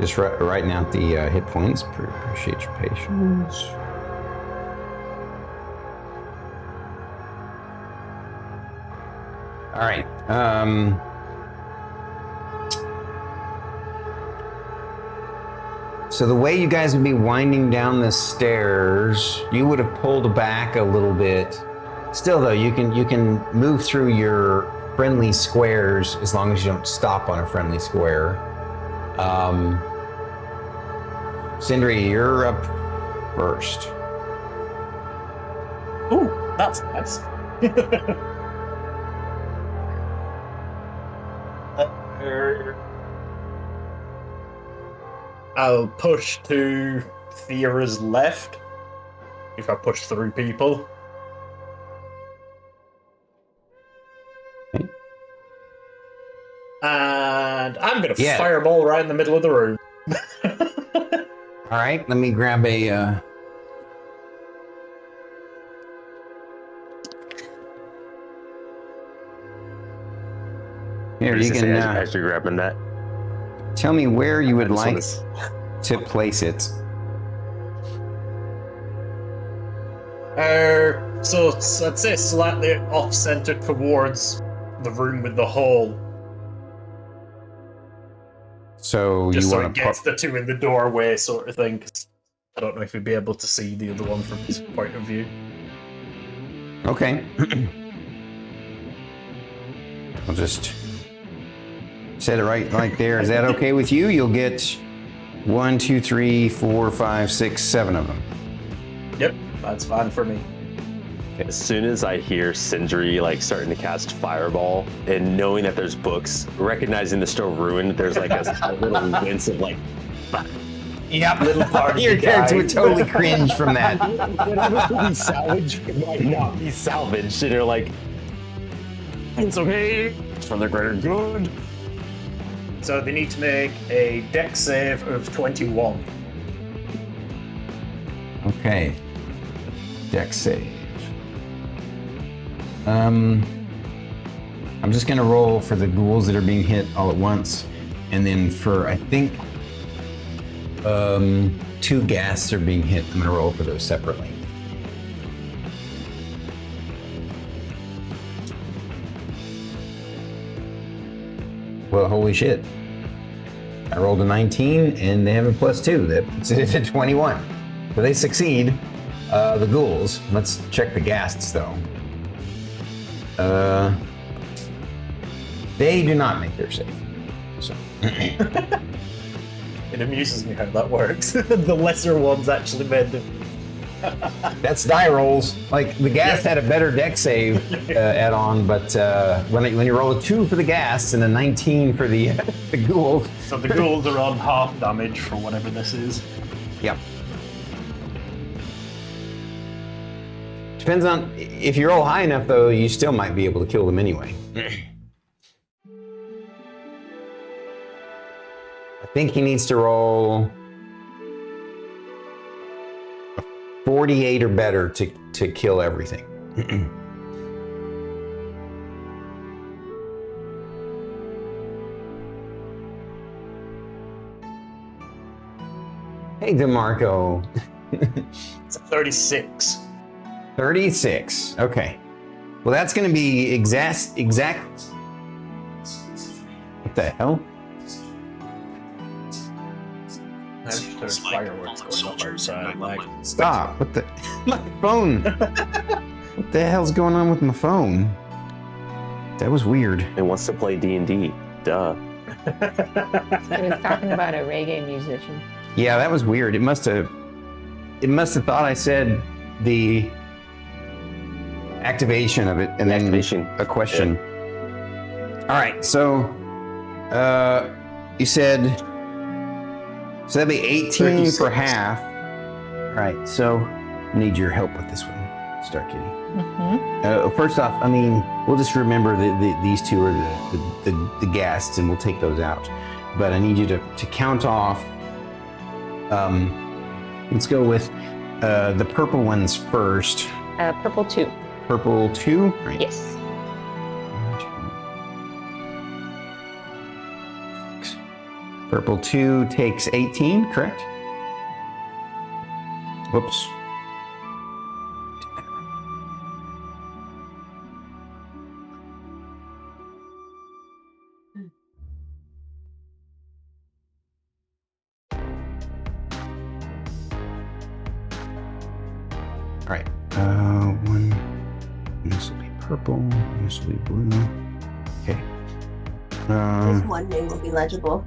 Just writing out the hit points. Appreciate your patience. All right. So the way you guys would be winding down the stairs, you would have pulled back a little bit. Still, though, you can move through your friendly squares as long as you don't stop on a friendly square. Sindri, you're up first. Ooh, that's nice. I'll push to Thyra's left. If I push through people. Okay. And I'm gonna Yeah. fireball right in the middle of the room. All right, let me grab a. Here, you can as you're grabbing that. tell me where you would I like just to place it. So I'd say slightly off center towards the room with the hole. So Just you so want it to gets the two in the doorway sort of thing. 'Cause I don't know if you'd be able to see the other one from his point of view. Okay. I'll just set it right there. Is that okay with you? You'll get 1, 2, 3, 4, 5, 6, 7 of them. Yep, that's fine for me. As soon as I hear Sindri like starting to cast fireball and knowing that there's books, recognizing the store ruined, there's like a little wince of like, fuck. Yep. Little part of Your the character guy. would totally cringe from that. Whatever could be salvaged might not be salvaged, and you're like, it's okay, it's for the greater good. So they need to make a dex save of 21. Okay. Dex save. I'm just gonna roll for the ghouls that are being hit all at once, and then for I think 2 ghasts are being hit. I'm gonna roll for those separately. Well, holy shit! I rolled a 19, and they have a +2. That puts it at 21. So they succeed. The ghouls. Let's check the ghasts though. They do not make their save. So. It amuses me how that works. The lesser ones actually made them. That's die rolls. Like the ghast had a better deck save add-on, but when you roll a 2 for the ghast and a 19 for the ghouls. So the ghouls are on half damage for whatever this is. Yep. Depends on if you roll high enough, though. You still might be able to kill them anyway. I think he needs to roll 48 or better to kill everything. Hey, DeMarco. It's a 36. 36. Okay. Well, that's going to be exact. What the hell? There's fireworks going off outside. Like, Stop. What the? My phone. What the hell's going on with my phone? That was weird. It wants to play D&D. Duh. He was talking about a reggae musician. Yeah, that was weird. It must have thought I said the activation of it and then a question. Yeah. All right, so you said so that'd be 18 36. for half. All right, so I need your help with this one, StarKitty. First off, I mean, we'll just remember that these two are the guests, and we'll take those out. But I need you to count off. Let's go with the purple ones first. Purple 2. Purple 2? Right. Yes. Purple 2 takes 18, correct? Whoops. All right, one, this will be purple, this will be blue. Okay. This one name will be legible.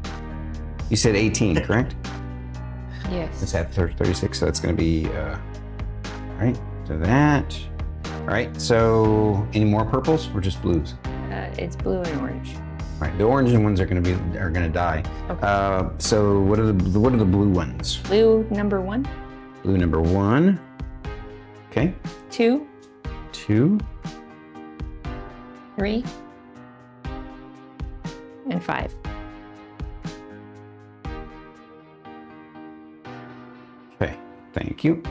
You said 18, correct? Yes. Let's have 36, so it's going to be, all right, so that. All right, so any more purples or just blues? It's blue and orange. All right, the orange ones are going to die. Okay. So what are the blue ones? Blue number 1. Blue number 1. Okay. 2. 2. 3. And 5. Okay, thank you.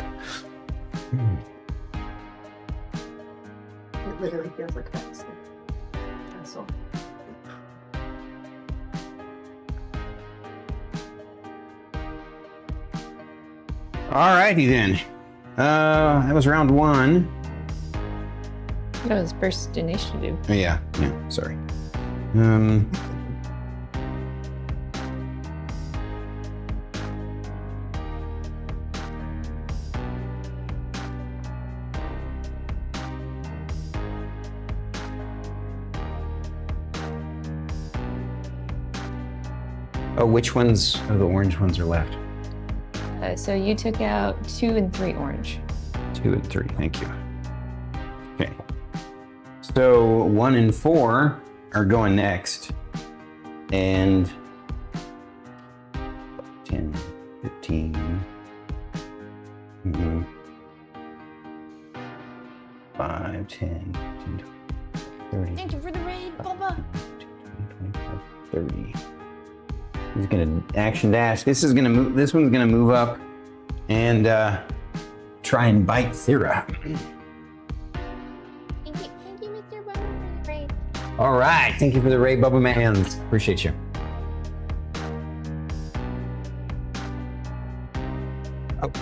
It literally feels like that's the castle. Alrighty then. That was round 1. That was first initiative. Oh, yeah, sorry. Oh, which ones of the orange ones are left? So you took out 2 and 3 orange. 2 and 3, thank you. Okay. So 1 and 4 are going next. And 10, 15, 5, 10, 15, 30. Thank you for the raid, Bubba. 25, 30. He's gonna action dash. This one's gonna move up and try and bite Thyra. Thank you, Mr. Bubba, for the raid. All right, thank you for the raid, Bubba Mans. Appreciate you. Oh,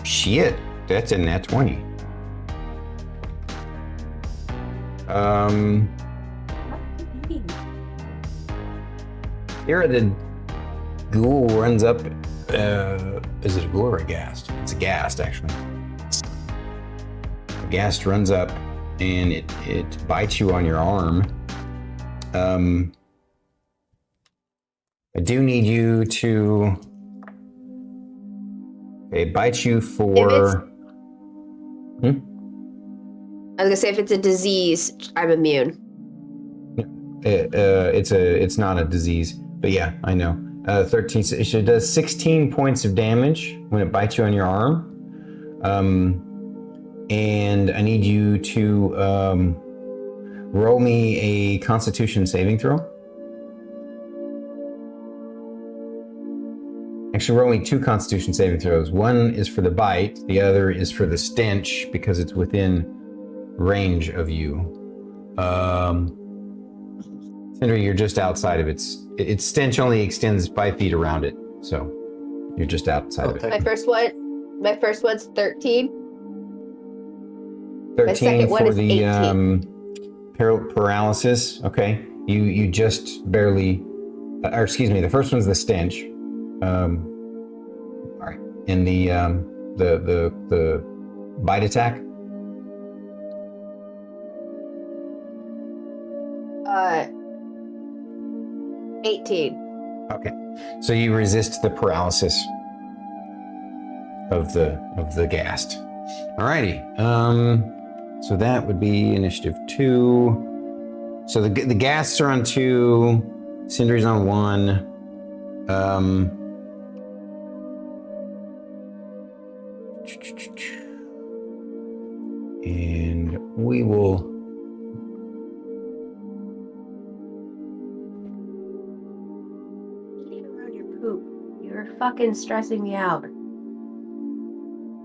shit, that's a nat 20. Here the ghoul runs up. Is it a ghoul or a ghast? It's a ghast, actually. The ghast runs up and it bites you on your arm. I do need you to. It bites you for. I was gonna say if it's a disease, I'm immune. It's not a disease, but yeah, I know. 13. It does 16 points of damage when it bites you on your arm. And I need you to roll me a Constitution saving throw. Actually, roll me 2 Constitution saving throws. One is for the bite, the other is for the stench because it's within range of you. Sindri, you're just outside of its stench only extends 5 feet around it, so You're just outside of it. My first one's 13. 13 second one for is the 18. Paralysis. Okay. You just barely, or excuse me, the first one's the stench. All right. And the bite attack. 18. Okay. So you resist the paralysis of the ghast. Alrighty. So that would be initiative 2. So the ghasts are on 2. Sindri's on 1. And we will. Eating around your poop. You're fucking stressing me out.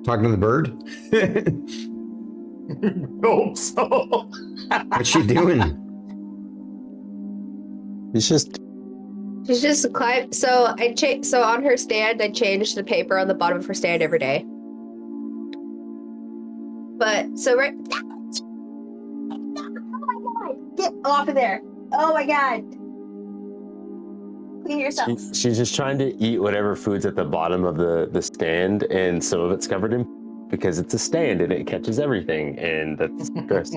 Talking to the bird? Hope so. What's she doing? She's just climbed. So so on her stand, I changed the paper on the bottom of her stand every day. But so right. Oh my god! Get off of there! Oh my god! Clean yourself. she's just trying to eat whatever food's at the bottom of the stand, and some of it's covered in because it's a stand and it catches everything, and that's gross.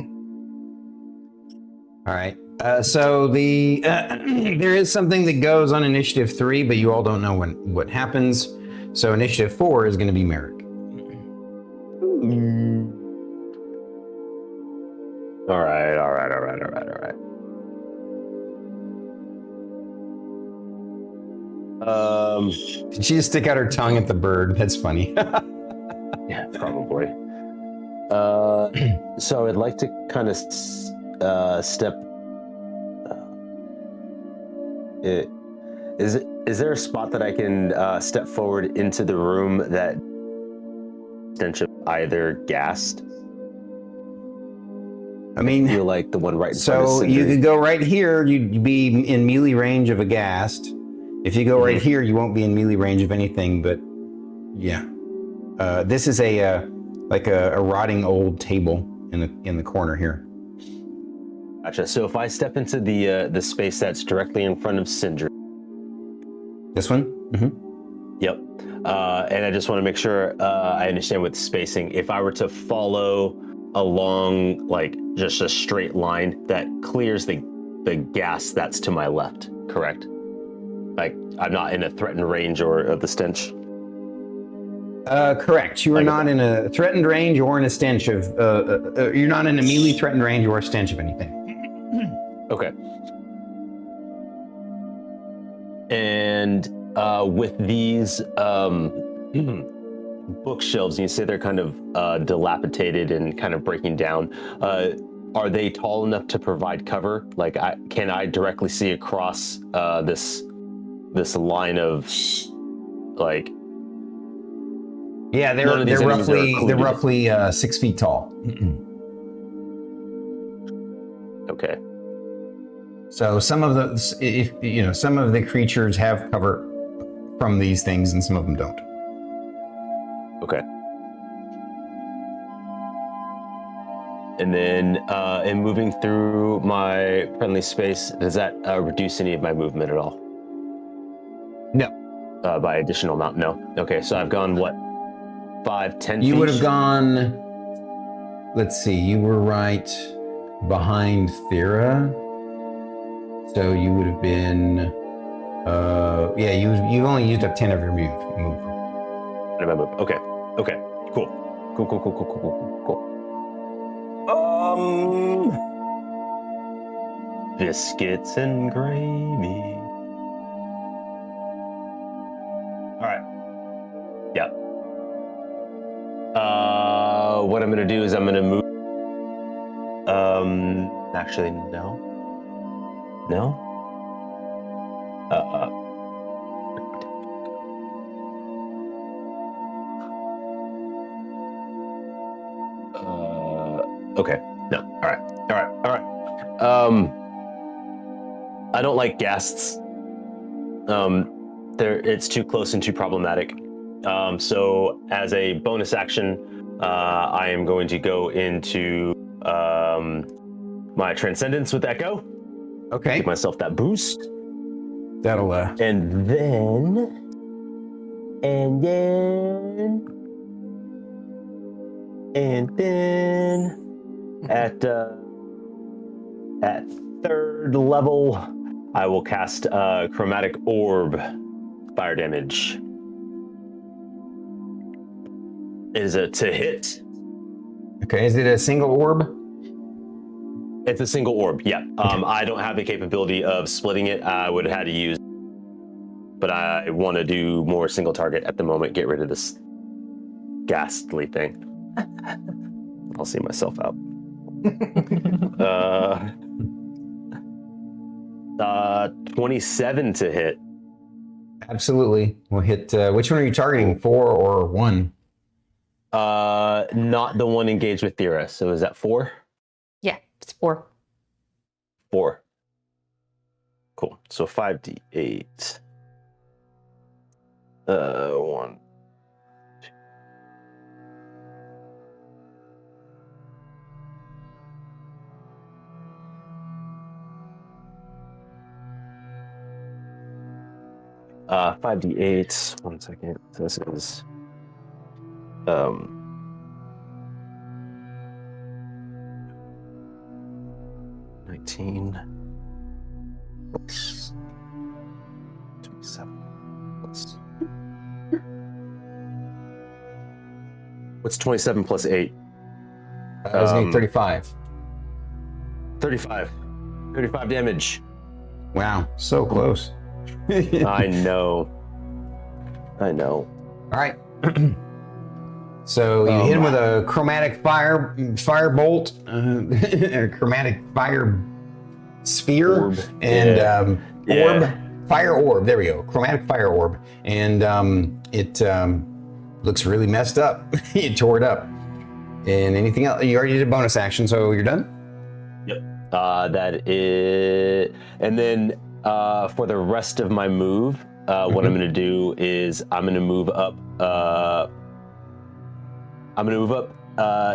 All right. So the there is something that goes on initiative 3, but you all don't know what happens. So initiative 4 is going to be Merrik. All right. Did she just stick out her tongue at the bird? That's funny. Yeah, probably. So I'd like to kind of step. Is there a spot that I can step forward into the room that stench of either gassed? I mean, I feel like the one right in front of so Sindri. you could go right here. You'd be in melee range of a ghast. If you go right here, you won't be in melee range of anything. But yeah, this is a rotting old table in the corner here. Gotcha. So if I step into the space that's directly in front of Sindri. This one? Mm-hmm. Yep. And I just want to make sure I understand with spacing. If I were to follow along like just a straight line that clears the gas that's to my left, correct? Like I'm not in a threatened range or of the stench. Correct. You are not in a threatened range or in a stench of. You're not in a melee threatened range or a stench of anything. Okay. And with these bookshelves, you say they're kind of dilapidated and kind of breaking down. Are they tall enough to provide cover? Like, can I directly see across this line of like? Yeah, they're roughly 6 feet tall. Okay. So some of the creatures have cover from these things, and some of them don't. Okay. And then, in moving through my friendly space, does that reduce any of my movement at all? No. By additional amount? No. Okay, so I've gone what? 5, 10 feet? You would have gone. Let's see. You were right behind Thyra. So you would have been, you've only used up 10 of your move. Okay. Cool. Biscuits and gravy. All right. Yeah. What I'm gonna do is I'm gonna move. Actually, no. Okay. No. All right. I don't like ghasts. It's too close and too problematic. So as a bonus action, I am going to go into my Transcendence with Echo. Okay. Give myself that boost. That'll And then at third level, I will cast Chromatic Orb fire damage. It is a to hit. Okay, is it a single orb? It's a single orb, yeah. I don't have the capability of splitting it. I would have had to use, but I want to do more single target at the moment. Get rid of this ghastly thing. I'll see myself out. 27 to hit. Absolutely. We'll hit, which one are you targeting, 4 or 1? Not the one engaged with Thyra. So is that 4? Yeah, it's 4. 4. Cool. So 5d8. 1. 5d8. 1 second. So this is 19 plus 27 plus. What's 27 plus 8? I was getting 35. 35. 35 damage. Wow, so close. I know. All right. So you hit him with a chromatic fire bolt, a chromatic fire sphere, Orb. and Yeah. fire orb. There we go, chromatic fire orb, and it looks really messed up. You tore it up. And anything else? You already did a bonus action, so you're done. Yep. That is, and then for the rest of my move, what I'm going to do is I'm going to move up.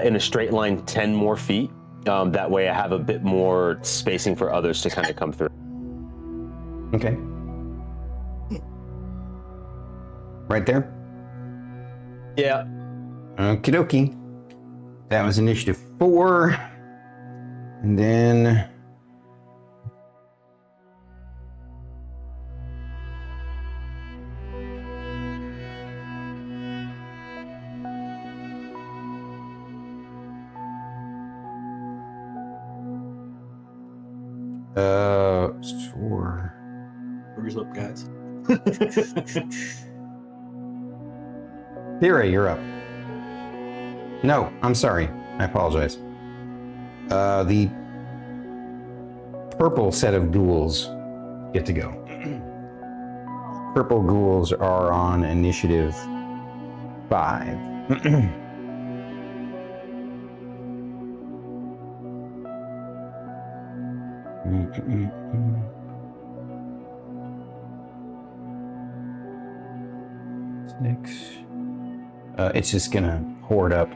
In a straight line 10 more feet. That way I have a bit more spacing for others to kind of come through. Okay. Right there? Yeah. Okie dokie. That was initiative 4. And then... Sure. Burgers up, guys. Thyra, you're up. No, I'm sorry. I apologize. The purple set of ghouls get to go. Purple ghouls are on initiative 5. Six. It's just gonna hoard up.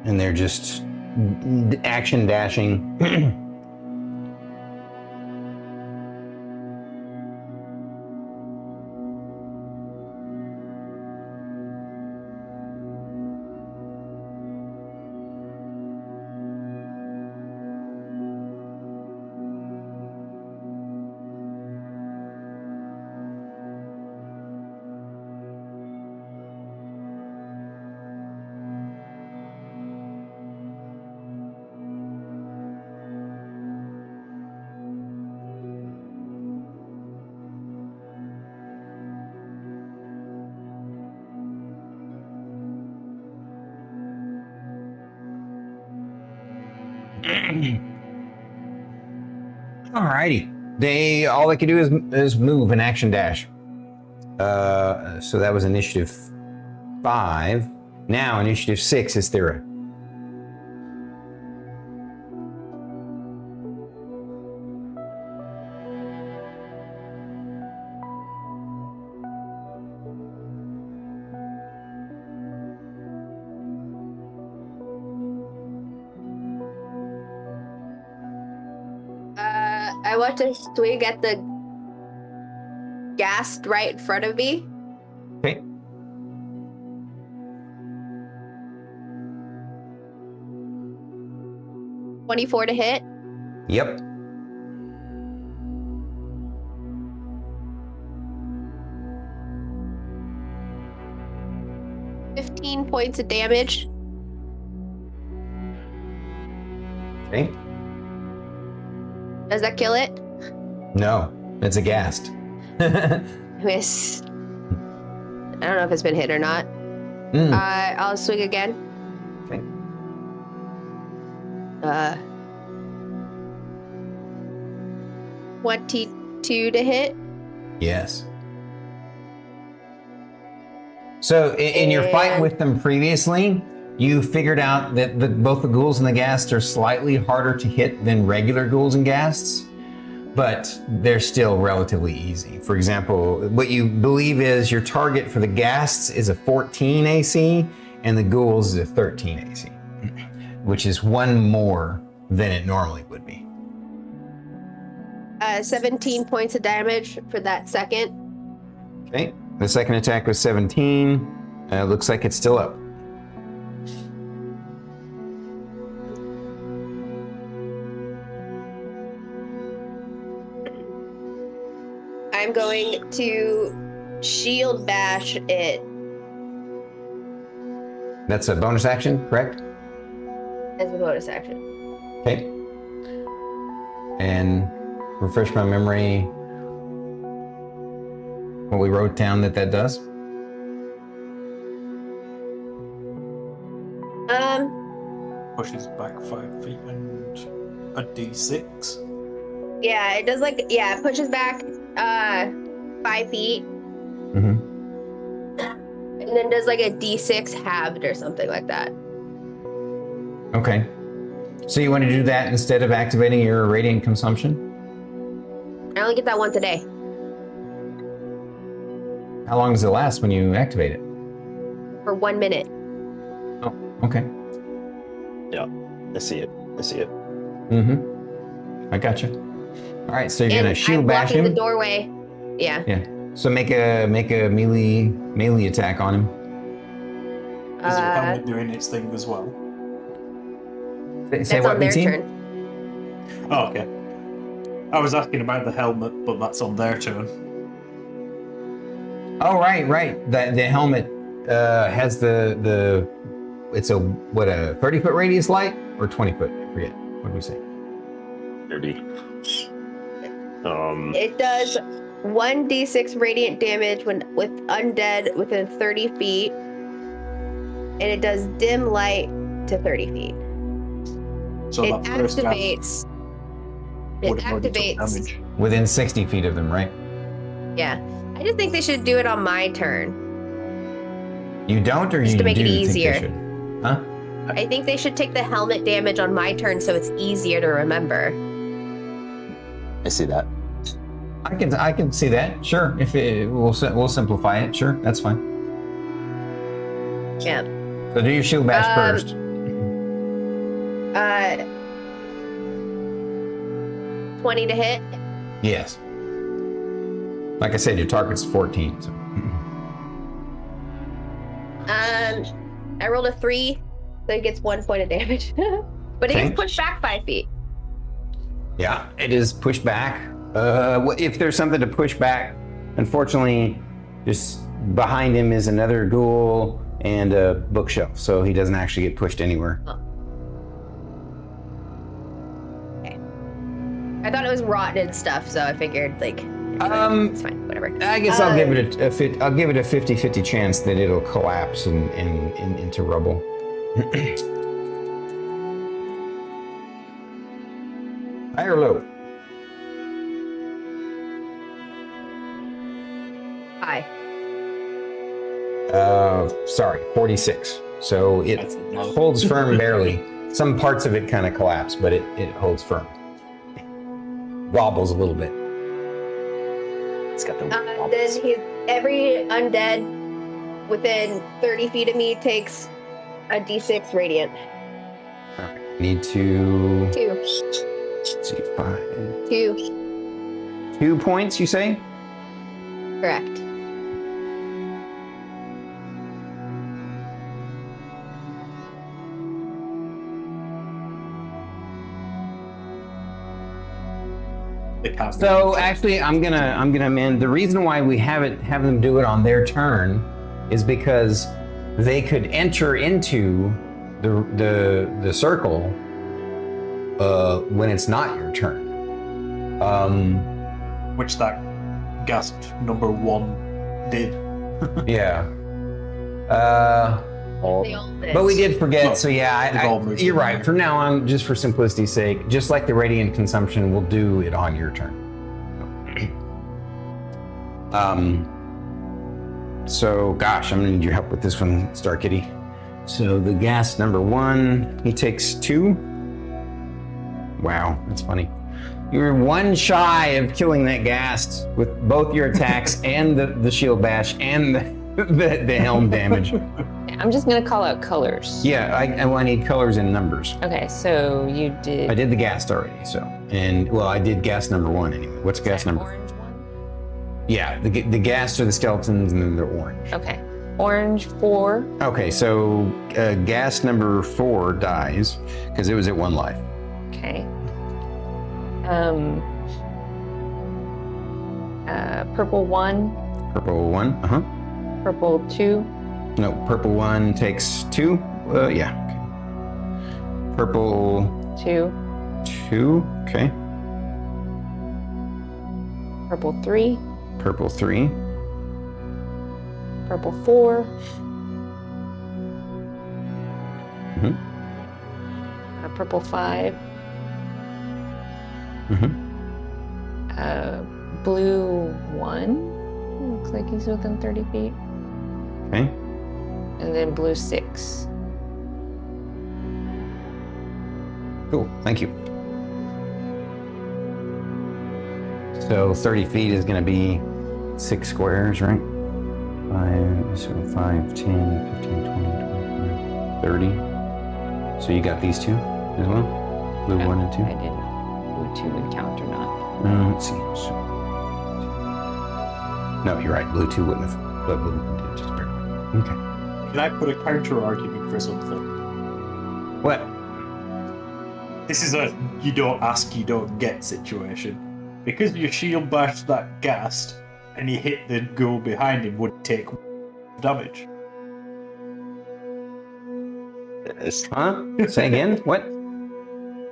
And they're just action dashing. Alrighty. All they can do is move and action dash. So that was initiative 5. Now initiative 6 is Thyra. I want to swing at the ghast right in front of me. Okay. $24 to hit. Yep. $15 points of damage. Okay. Does that kill it? No, it's a ghast. Miss. I don't know if it's been hit or not. I'll swing again. Okay. 22 to hit. Yes. So in your fight with them previously, you figured out that both the ghouls and the ghasts are slightly harder to hit than regular ghouls and ghasts, but they're still relatively easy. For example, what you believe is your target for the ghasts is a 14 AC and the ghouls is a 13 AC, which is one more than it normally would be. 17 points of damage for that second. Okay, the second attack was 17. Looks like it's still up. I'm going to shield bash it. That's a bonus action, correct? As a bonus action. Okay. And refresh my memory what we wrote down that does. Pushes back 5 feet and a d6. Yeah, it does it pushes back 5 feet. Mm-hmm. And then does like a d6 halved or something like that. Okay. So you want to do that instead of activating your radiant consumption? I only get that once a day. How long does it last when you activate it? For 1 minute. Oh, okay. Yeah, I see it. Mm-hmm. I gotcha. All right, so you're gonna shield bash him. The doorway. Yeah. Yeah. So make a melee attack on him. Is your helmet doing its thing as well? Say that's what, on their BT? turn. Oh, okay. I was asking about the helmet, but that's on their turn. Oh, right. The helmet has the it's a 30-foot radius light or 20-foot? I forget. What did we say? 30. It does 1d6 radiant damage with undead within 30 feet. And it does dim light to 30 feet. So It that first cast activates. It would have already took activates. damage. Within 60 feet of them, right? Yeah. I just think they should do it on my turn. You don't, or Just you to make do it think easier. they should? Huh? I think they should take the helmet damage on my turn so it's easier to remember. I see that. I can see that. Sure. If we'll simplify it. Sure, that's fine. Yeah. So do your shield bash first. 20 to hit. Yes. Like I said, your target's 14. So. I rolled a 3, so it gets 1 point of damage. But it Okay. is pushed back 5 feet. Yeah, it is pushed back. If there's something to push back, unfortunately, just behind him is another ghoul and a bookshelf, so he doesn't actually get pushed anywhere. Oh. Okay. I thought it was rotten and stuff, so I figured it's fine, whatever. I guess I'll give it a 50-50 chance that it'll collapse and into rubble. High or low? high? Sorry, 46. So it That's enough. holds firm barely. Some parts of it kind of collapse, but it holds firm. Wobbles a little bit. It's got the Then every undead within 30 feet of me takes a d6 radiant. Okay. Need to 2. let's see, 5. 2. 2 points, you say? Correct. So actually, I'm gonna amend. The reason why we have them do it on their turn is because they could enter into the circle when it's not your turn. Which that gasp number 1 did. Yeah. They all did. But we did forget, Well, so yeah, you're right. From now on, just for simplicity's sake, just like the radiant consumption, we'll do it on your turn. So gosh, I'm gonna need your help with this one, StarKitty. So the gas number 1, he takes 2. Wow, that's funny. You're 1 shy of killing that ghast with both your attacks and the shield bash and the helm damage. I'm just gonna call out colors. Yeah, I need colors and numbers. Okay, so you did. I did the ghast already, so. And, well, I did gas number 1 anyway. What's gas number? Orange one. Yeah, the ghast are the skeletons and then they're orange. Okay, orange 4. Okay, so gas number 4 dies because it was at 1 life. Okay. Purple 1. Purple 1, Purple 2. No, purple 1 takes 2. Yeah. Okay. Purple 2. 2, okay. Purple 3. Purple 3. Purple 4. Purple 5. Blue 1. Looks like he's within 30 feet. Okay. And then blue 6. Cool, thank you. So 30 feet is going to be 6 squares, right? 5, so 5, 10, 15, 20, 25, 30. So you got these 2 as well? Blue 1 and 2? I didn't know blue 2 would count or not. Let's see. So, no, you're right. Blue 2 wouldn't have. But blue did just barely. Okay. Can I put a counter argument for something? What? This is a you don't ask, you don't get situation. Because you shield bash that ghast and you hit the ghoul behind him would take damage. Huh? Say again? What?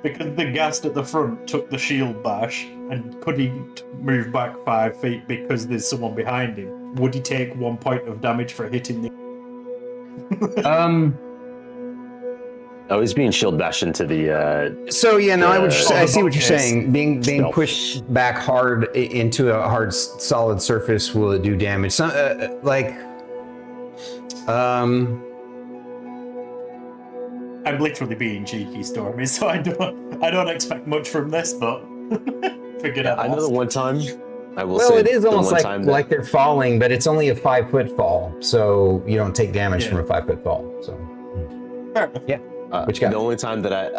Because the ghast at the front took the shield bash and couldn't move back 5 feet because there's someone behind him, would he take 1 point of damage for hitting the... Oh, he's being shield bashed into the. So yeah, no, I see what you're Yes. saying. Being Stealth. pushed back hard into a hard, solid surface, will it do damage? Some I'm literally being cheeky, Stormy, so I don't expect much from this, but figured out. I know the one time. I will well, say it is the almost one time that- like they're falling, but it's only a 5-foot fall, so you don't take damage from a 5-foot fall. So Fair enough. yeah. What you got? The only time that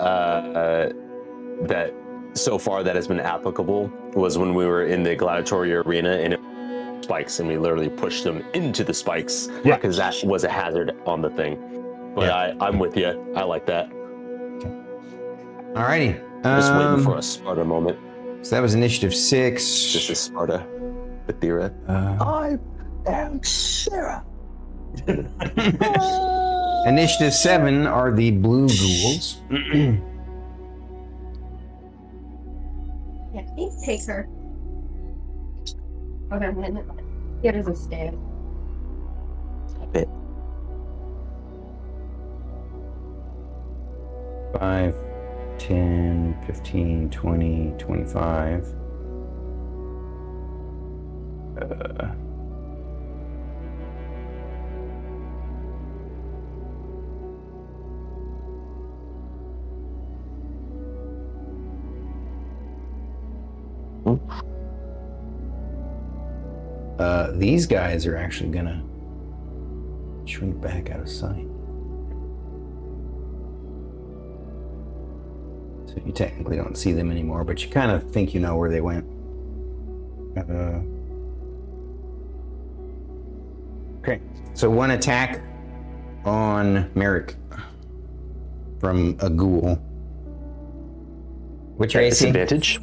that so far that has been applicable was when we were in the gladiatory arena and it was spikes, and we literally pushed them into the spikes because that was a hazard on the thing. But I'm with you. I like that. Alrighty. Just waiting for a Sparta moment. So that was initiative 6. This is Sparta with Thyra. I am Sarah. Initiative 7 are the blue ghouls. Yeah, he takes her. Okay, here is a stand. Stop it. 5, 10, 15, 20, 25. these guys are actually gonna shrink back out of sight. So you technically don't see them anymore, but you kind of think you know where they went. Okay, so one attack on Merrik from a ghoul. What's your AC? Disadvantage.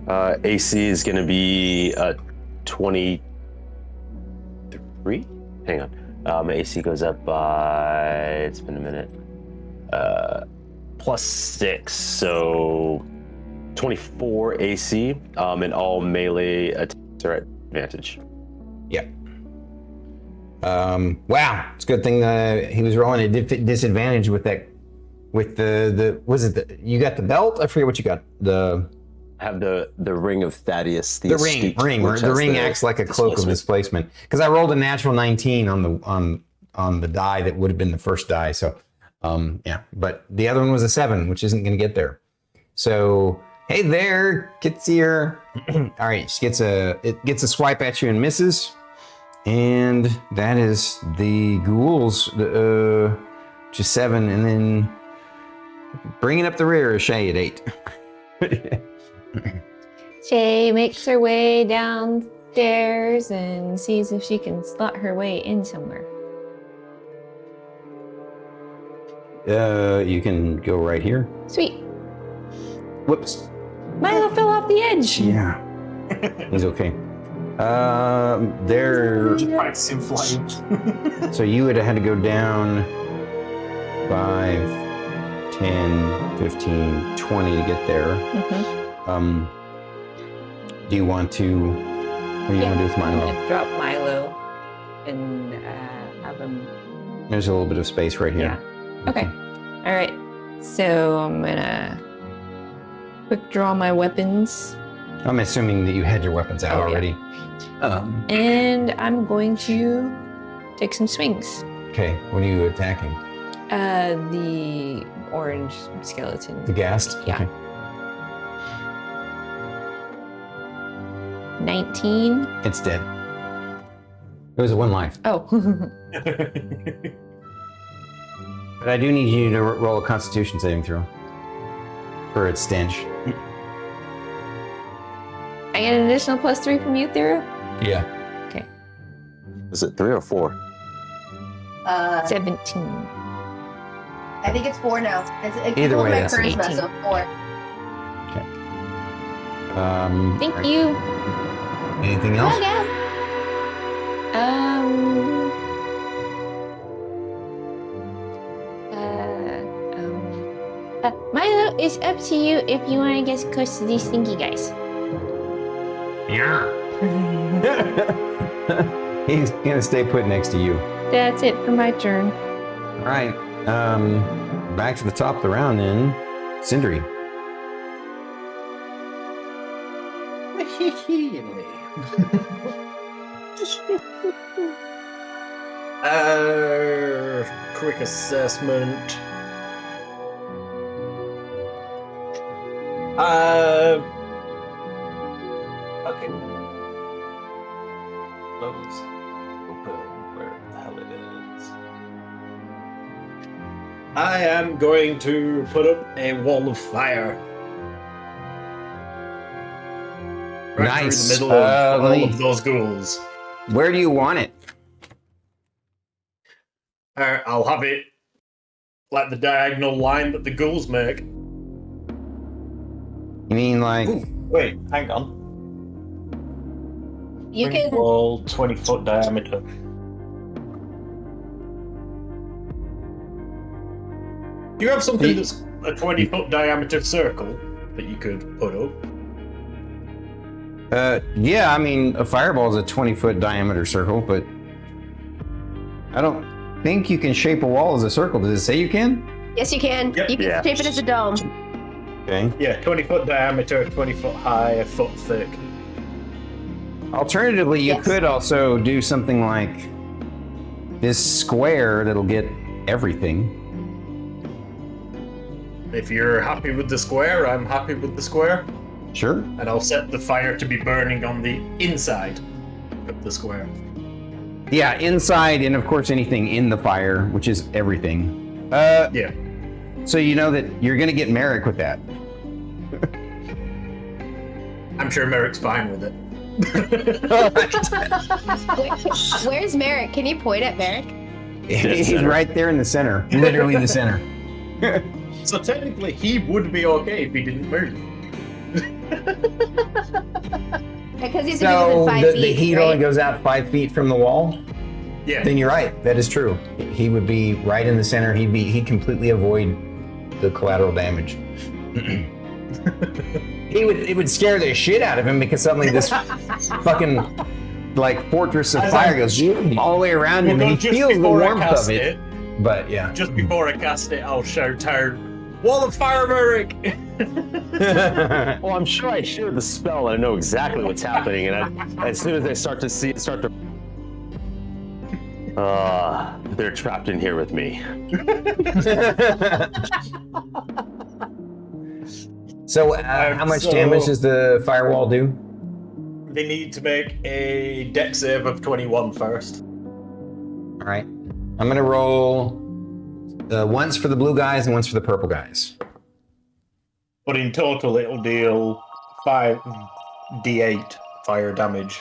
AC is going to be 23. Hang on. AC goes up by, it's been a minute, +6, so 24 AC, and all melee attacks are at advantage. Yeah. Wow, it's a good thing he was rolling a disadvantage with that. With the was it the, you got the belt? I forget what you got. I have the ring of Thaddeus. The ring acts like a cloak of displacement. Because I rolled a natural 19 on the die that would have been the first die. So yeah, but the other one was a 7, which isn't going to get there. So hey there, gets here. All right, it gets a swipe at you and misses. And that is the ghouls, which is 7, and then bringing up the rear is Shae at 8. Shae makes her way downstairs and sees if she can slot her way in somewhere. You can go right here. Sweet. Whoops. Milo fell off the edge. Yeah. He's okay. There. Practicing flying. So you would have had to go down 5, 10, 15, 20 to get there. Mm-hmm. Do you want to? What do you want to do with Milo? I'm gonna drop Milo and have him. There's a little bit of space right here. Yeah. Okay. All right. So I'm gonna quick draw my weapons. I'm assuming that you had your weapons out already. And I'm going to take some swings. Okay, what are you attacking? The orange skeleton. The ghast? Yeah. Okay. 19. It's dead. It was 1 life. Oh. But I do need you to roll a Constitution saving throw for its stench. I get an additional +3 from you, Thyra? Yeah. Okay. Is it 3 or 4? 17. I think it's 4 now. Either way, my that's charisma, 18. so 4. Thank right. you. Anything else? Oh, yeah. Milo, it's up to you if you want to get close to these stinky guys. Yeah. He's gonna stay put next to you. That's it for my turn. All right. Back to the top of the round then. Sindri. Quick assessment. Okay. Close. Open. Where the hell it is. I am going to put up a wall of fire. Right Nice. through the middle of let all me- of those ghouls. Where do you want it? I'll have it like the diagonal line that the ghouls make. You mean like? Ooh, wait, hang on. You can. Wall 20-foot diameter. Do you have something that's a 20-foot diameter circle that you could put up? Yeah, I mean, a fireball is a 20-foot diameter circle, but I don't think you can shape a wall as a circle. Does it say you can? Yes, you can. Yep. You can Yeah. shape it as a dome. Okay. Yeah, 20-foot diameter, 20-foot high, a foot thick. Alternatively, you Yes. could also do something like this square that'll get everything. If you're happy with the square, I'm happy with the square. Sure. And I'll set the fire to be burning on the inside of the square. Yeah, inside, and of course anything in the fire, which is everything. Yeah. So you know that you're gonna get Merrik with that. I'm sure Merrick's fine with it. Where's Merrik? Can you point at Merrik? He's right there in the center, literally the center. So technically, he would be okay if he didn't move. Because he's So within 5 the feet, heat right? only goes out 5 feet from the wall. Yeah. Then you're right. That is true. He would be right in the center. He'd completely avoid the collateral damage. It would scare the shit out of him because suddenly this fucking like fortress of fire goes all the way around him, and he just feels the before I warmth cast of it. But yeah. Just before I cast it, I'll shout out, "Wall of fire, Merrick!" Well, I'm sure I hear the spell and I know exactly what's happening, and as soon as I start to see it start to... they're trapped in here with me. So how much damage does the firewall do? They need to make a dex save of 21 first. All right. I'm going to roll once for the blue guys and once for the purple guys. But in total, it'll deal 5d8 fire damage.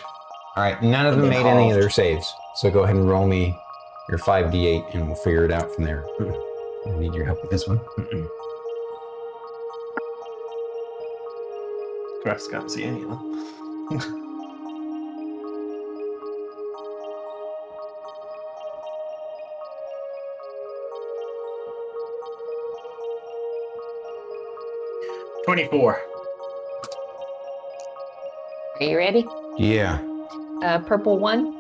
All right. None of them And made then any of halved. their saves. So go ahead and roll me your 5d8 and we'll figure it out from there. I need your help with this one. Christ, can't see any of them. 24. Are you ready? Yeah. Purple 1.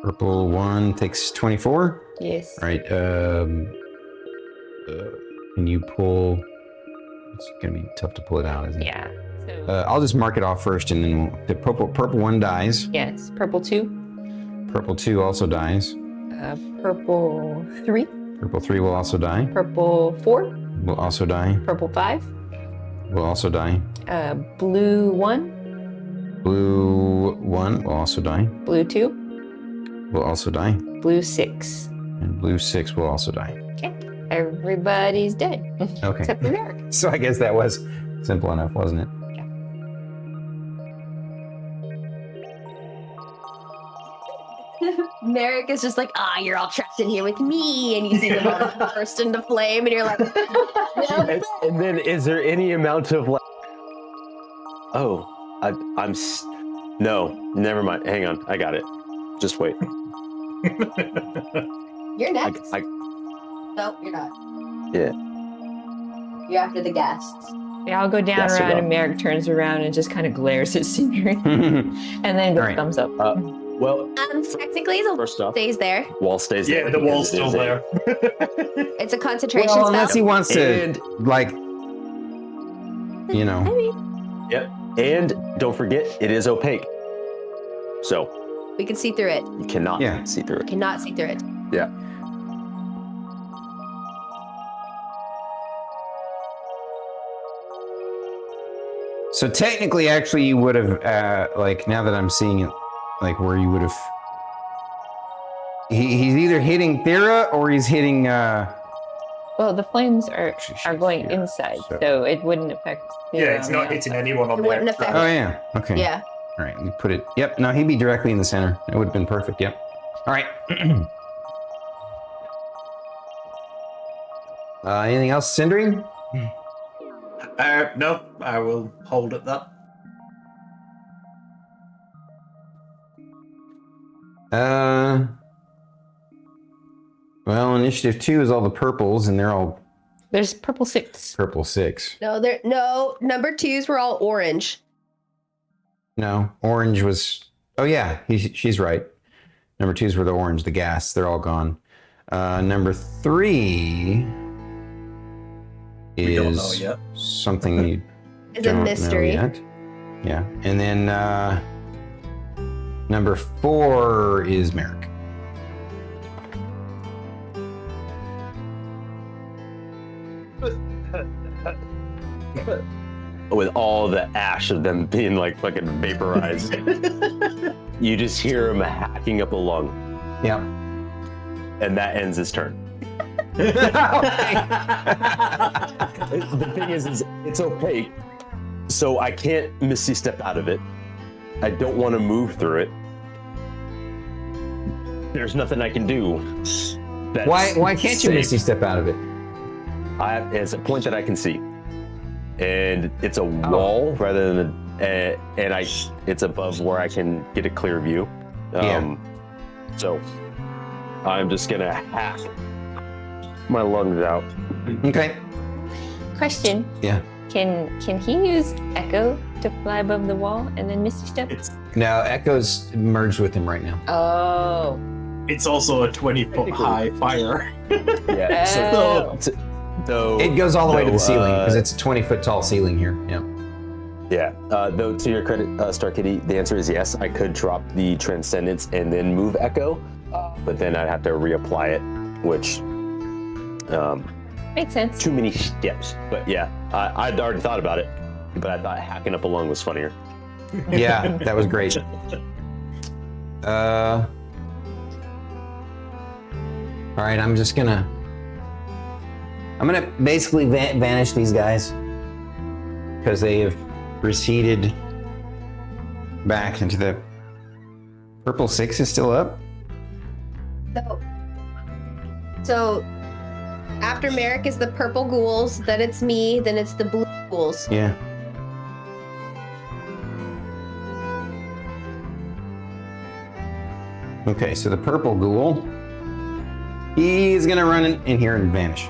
Purple 1 takes 24. Yes. All right. Can you pull? It's gonna be tough to pull it out, isn't it? Yeah. So I'll just mark it off first, and then the purple 1 dies. yes, purple 2. Purple 2 also dies. Purple 3. Purple 3 will also die. Purple 4. Will also die. Purple 5. Will also die. Blue 1. Blue 1 will also die. Blue 2. Will also die. Blue 6. And blue 6 will also die. Okay. Everybody's dead. Okay. Except for Merrick. So I guess that was simple enough, wasn't it? Merrick is just like, you're all trapped in here with me, and you see them all burst into flame, and you're like, And then is there any amount of like... Oh, no, never mind. Hang on, I got it. Just wait. you're next. No, you're not. Yeah. You're after the guests. Yeah, I'll go down Yes, around, you and Merrick turns around and just kind of glares at Sindri, and then goes All right. thumbs up. Well, Technically, the first off, stays there. wall stays there. Yeah, the wall's because still it is there. It's a concentration Well, spell. unless he wants to, And- like, you know. I mean, And don't forget, it is opaque. So we can see through it. you cannot Yeah. see through it. Cannot see through it. Yeah. So technically, actually, you would have, like, now that I'm seeing it, like, where you would have. He's either hitting Thyra or he's hitting. Well, the flames are going here, inside, so- so it wouldn't affect. Yeah, it's not hitting anyone on It the wouldn't outside. affect- Oh, yeah. Okay. Yeah. All right. We put it. Yep. No, he'd be directly in the center. It would have been perfect. Yep. All right. Anything else, Sindri? No, I will hold at that. Well, initiative 2 is all the purples, and they're all There's purple 6. purple 6. No, number 2s were all orange. No, orange was. Oh yeah, she's right. Number 2s were the orange, the gas. They're all gone. Number 3 We don't know is yet. something you It's a don't mystery. know yet. Yeah, and then number 4 is Merrik. with all the ash of them being like fucking vaporized. You just hear him hacking up a lung, Yeah. and that ends his turn. The thing is it's opaque, so I can't misty step out of it. I don't want to move through it. There's nothing I can do. Why can't you misty step out of it? It's a point that I can see, and it's a wall rather than it's above where I can get a clear view. So I'm just gonna hack my lungs out. Okay. Question. Yeah. Can he use Echo to fly above the wall and then Misty Step? Now Echo's merged with him right now. Oh. It's also a 20-foot high fire. Yeah. So It goes all the way to the ceiling because it's a 20-foot tall ceiling here. Yeah. Yeah. Though to your credit, StarKitty, the answer is yes. I could drop the Transcendence and then move Echo, but then I'd have to reapply it, which Makes sense. too many steps. But yeah, I'd already thought about it, but I thought hacking up a lung was funnier. Yeah, that was great. All right, I'm gonna basically vanish these guys because they have receded back into the purple 6 is still up. So after Merrik is the purple ghouls, then it's me, then it's the blue ghouls. Yeah. Okay, so the purple ghoul, he's gonna run in here and vanish.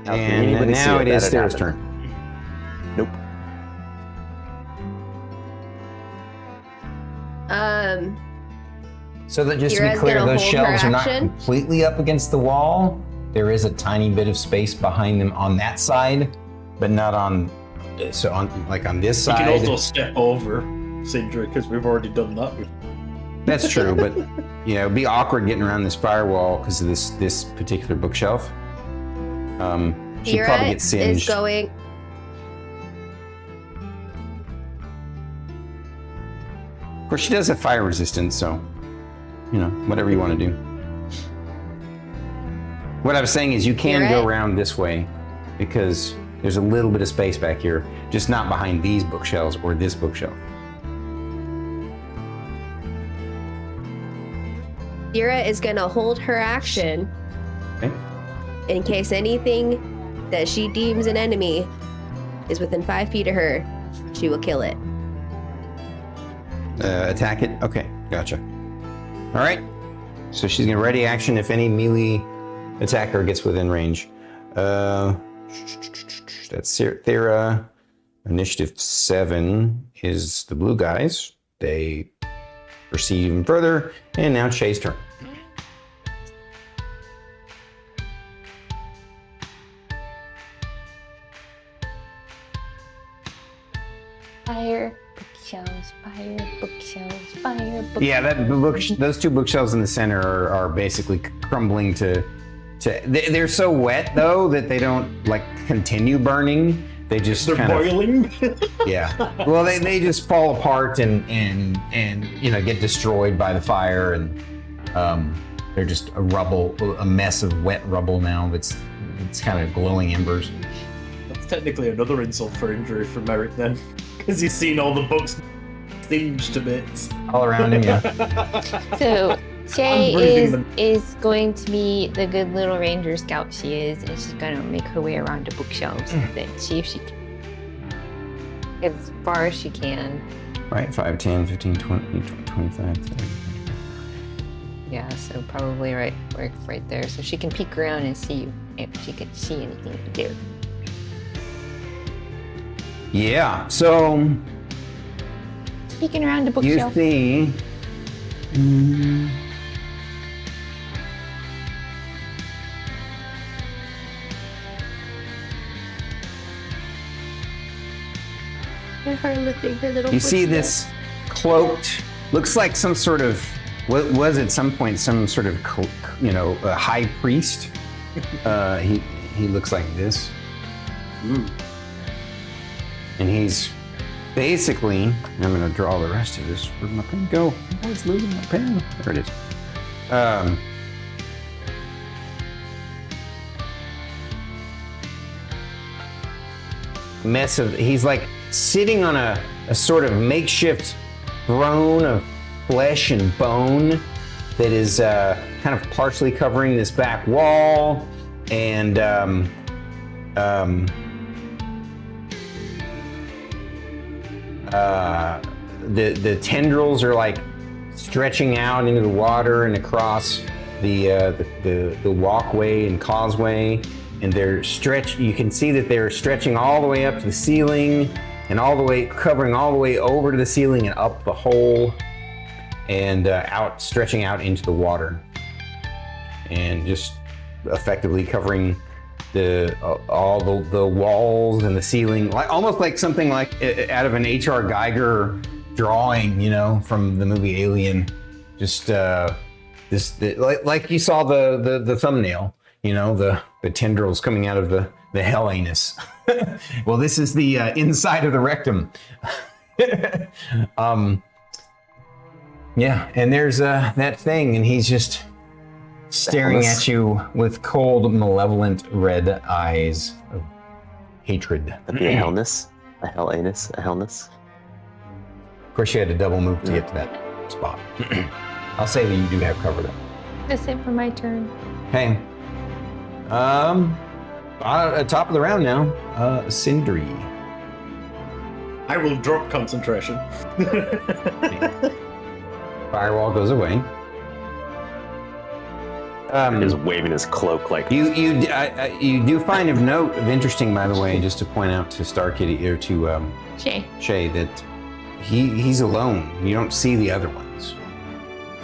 And now it is Thyra's turn. Nope. So that just to be Thyra's clear, gonna those hold shelves her are not action. completely up against the wall. There is a tiny bit of space behind them on that side, but not on. So on this You side. can also step over Sindri because we've already done that. That's true, but it'd be awkward getting around this firewall because of this particular bookshelf. She'd probably get Thyra singed. is going. Of course, she does have fire resistance, so whatever you want to do. What I was saying is you can go around this way because there's a little bit of space back here, just not behind these bookshelves or this bookshelf. Thyra is gonna hold her action Okay. in case anything that she deems an enemy is within 5 feet of her. She will kill it. Attack it? Okay, gotcha. All right. So she's going to ready action if any melee attacker gets within range. That's Thyra. Initiative 7 is the blue guys. They proceed even further. And now Shae's turn. Fire, bookshelves, fire, bookshelves, fire, bookshelves. Yeah, those two bookshelves in the center are basically crumbling to. They're so wet though that they don't continue burning. They just They're kind of boiling. yeah. Well, they just fall apart and get destroyed by the fire and they're just a mess of wet rubble now. It's kind of glowing embers. That's technically another insult for injury for Merrik then, because he's seen all the books singed to bits. All around him, yeah. So Shae breathing them. is going to be the good little ranger scout she is, and she's gonna make her way around the bookshelves and see if she can get as far as she can. Right, 5, 10, 15, 20, 25, 30. Yeah, so probably right there. So she can peek around and see if she can see anything to do. Yeah, so Peeking around the you bookshelf. see. Her lifting her little. You see footstep. this cloaked, looks like some sort of, what was at some point some sort of, a high priest. he looks like this. Ooh. And he's basically, I'm going to draw the rest of this. Where'd my pen go? I'm always losing my pen. There it is. He's like sitting on a sort of makeshift throne of flesh and bone that is kind of partially covering this back wall, and the tendrils are like stretching out into the water and across the walkway and causeway, and they're you can see that they're stretching all the way up to the ceiling and all the way covering all the way over to the ceiling and up the hole and stretching out into the water, and just effectively covering all the walls and the ceiling, like almost like something like out of an H.R. Geiger drawing, from the movie Alien. Just like you saw the thumbnail, the tendrils coming out of the hell anus. Well, this is the inside of the rectum. Yeah, and there's that thing, and he's just staring at you with cold, malevolent red eyes of hatred. That'd be a hellness, a hell anus, a hellness. Of course, you had to double move to get to that spot. I'll say that you do have cover though. That's it for my turn. Okay. Top of the round now, Sindri. I will drop concentration. Firewall goes away. Just waving his cloak like you do find of note of interesting, by the way, just to point out to StarKitty or to Shae that he's alone. You don't see the other ones. So.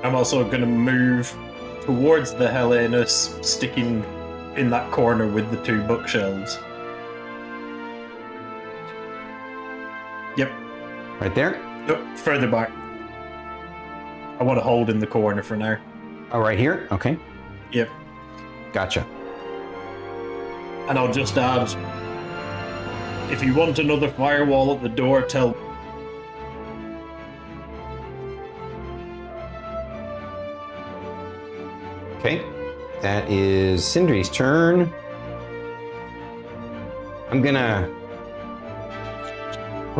I'm also going to move towards the hell anus, sticking in that corner with the 2 bookshelves. Yep. Right there? Nope, further back. I want to hold in the corner for now. Oh, right here? Okay. Yep. Gotcha. And I'll just add, if you want another firewall at the door, tell... Okay. That is Sindri's turn. We're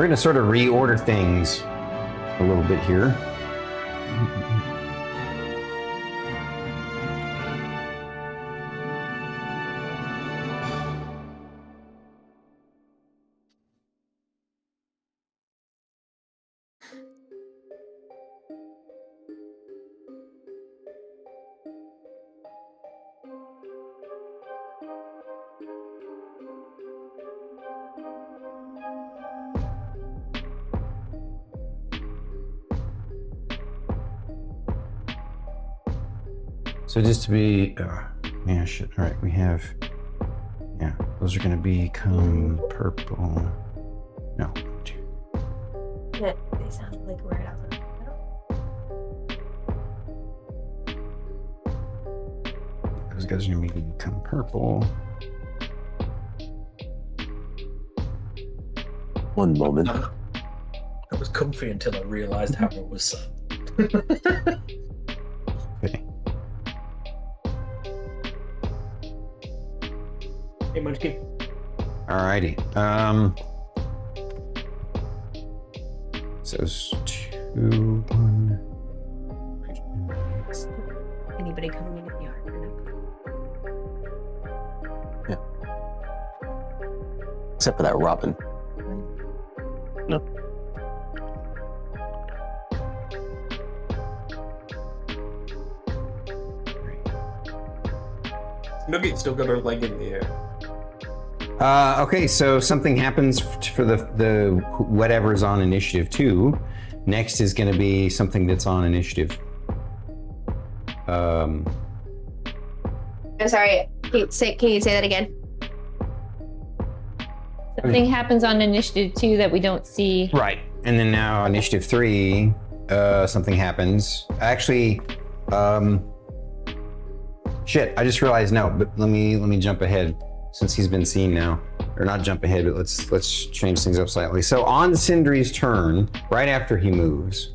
gonna sort of reorder things a little bit here. So just to be, yeah, shit. All right, we have, yeah, those are gonna become purple. No. Yeah, they sound like we're out of Those guys are gonna become purple. one moment. That was comfy until I realised how it was set. Okay. Hey, Munchkin. Alrighty. So it's 2, 1. anybody coming into the arc or not. Yeah. Except for that Robin. No. Nugget's still got her leg in the air. Okay, so something happens for the whatever's on initiative 2. Next is going to be something that's on initiative. I'm sorry. Can you say that again? Something happens on initiative 2 that we don't see. Right, and then now initiative 3, something happens. Actually, shit, I just realized no, but let me jump ahead since he's been seen now. Or not jump ahead, but let's change things up slightly. So on Sindri's turn, right after he moves,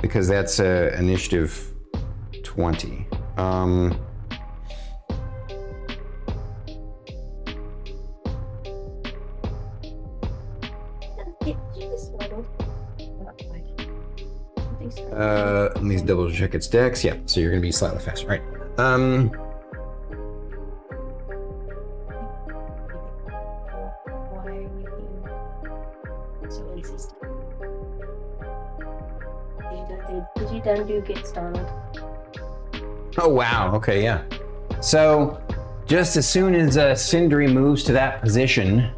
because that's initiative 20. Let me double check its dex. Yeah, so you're gonna be slightly faster, right? Why are you being so insistent? Did you done do get startled? Oh wow, okay, yeah. So just as soon as Sindri moves to that position,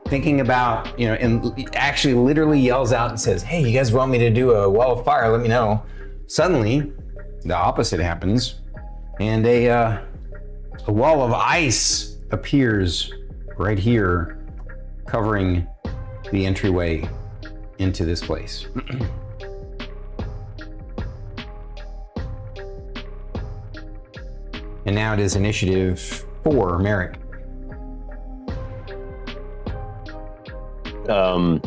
thinking about, and actually literally yells out and says, hey, you guys want me to do a wall of fire, let me know. Suddenly, the opposite happens, and a wall of ice appears right here, covering the entryway into this place. And now it is initiative 4, Merrik. Am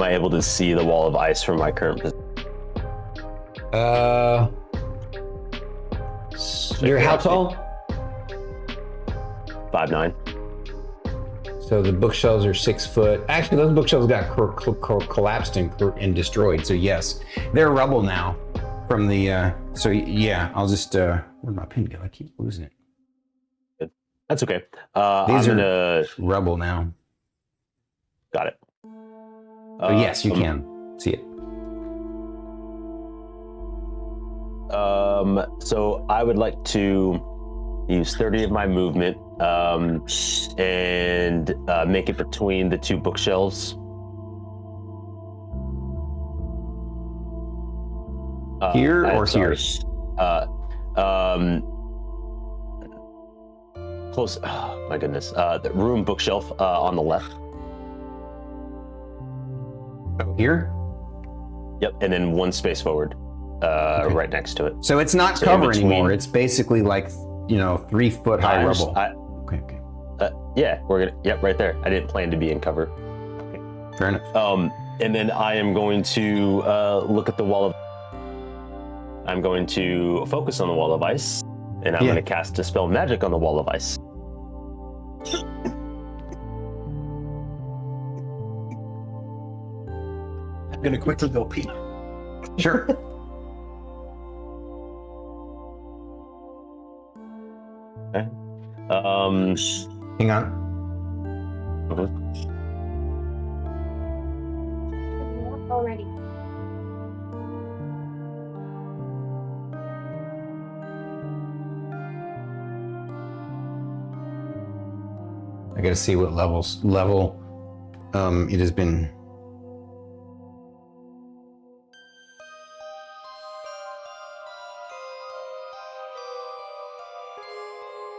I able to see the wall of ice from my current position? You're how tall? 5'9". So the bookshelves are 6 foot. Actually, those bookshelves got collapsed and destroyed. So yes, they're rubble now from the. So yeah, I'll just. Where'd my pen go? I keep losing it. Good. That's okay. These are rubble now. Got it. But yes, you can see it. So I would like to use 30 of my movement and make it between the two bookshelves. Here or here? Close. Oh, my goodness. The room bookshelf on the left. Here? Yep, and then one space forward, Okay. right next to it. So it's not cover anymore. It's basically like 3 foot high rubble. Okay. Yeah, Yep, right there. I didn't plan to be in cover. Okay. Fair enough. And then I am going to look at the wall of. I'm going to focus on the wall of ice, and I'm going to cast Dispel Magic on the wall of ice. I'm gonna quickly go pee. Sure. Okay. Hang on. Already. I gotta see what level it has been.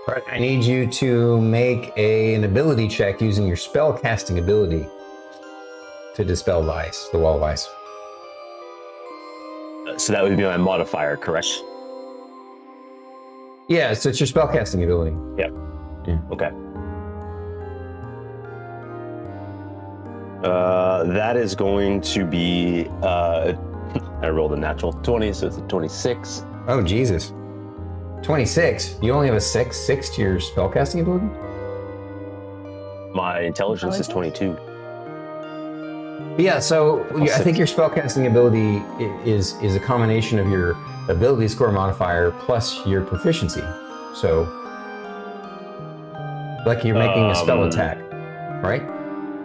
All right, I need you to make an ability check using your spell casting ability to dispel the ice, the wall of ice. So that would be my modifier, correct? Yeah, so it's your spell casting ability. Yep. Yeah. Okay. That is going to be. I rolled a natural 20, so it's a 26. Oh Jesus. 26. You only have a 6 to your spellcasting ability? My intelligence is 22. Yeah, so I think your spellcasting ability is a combination of your ability score modifier plus your proficiency. So, like you're making a spell attack, right?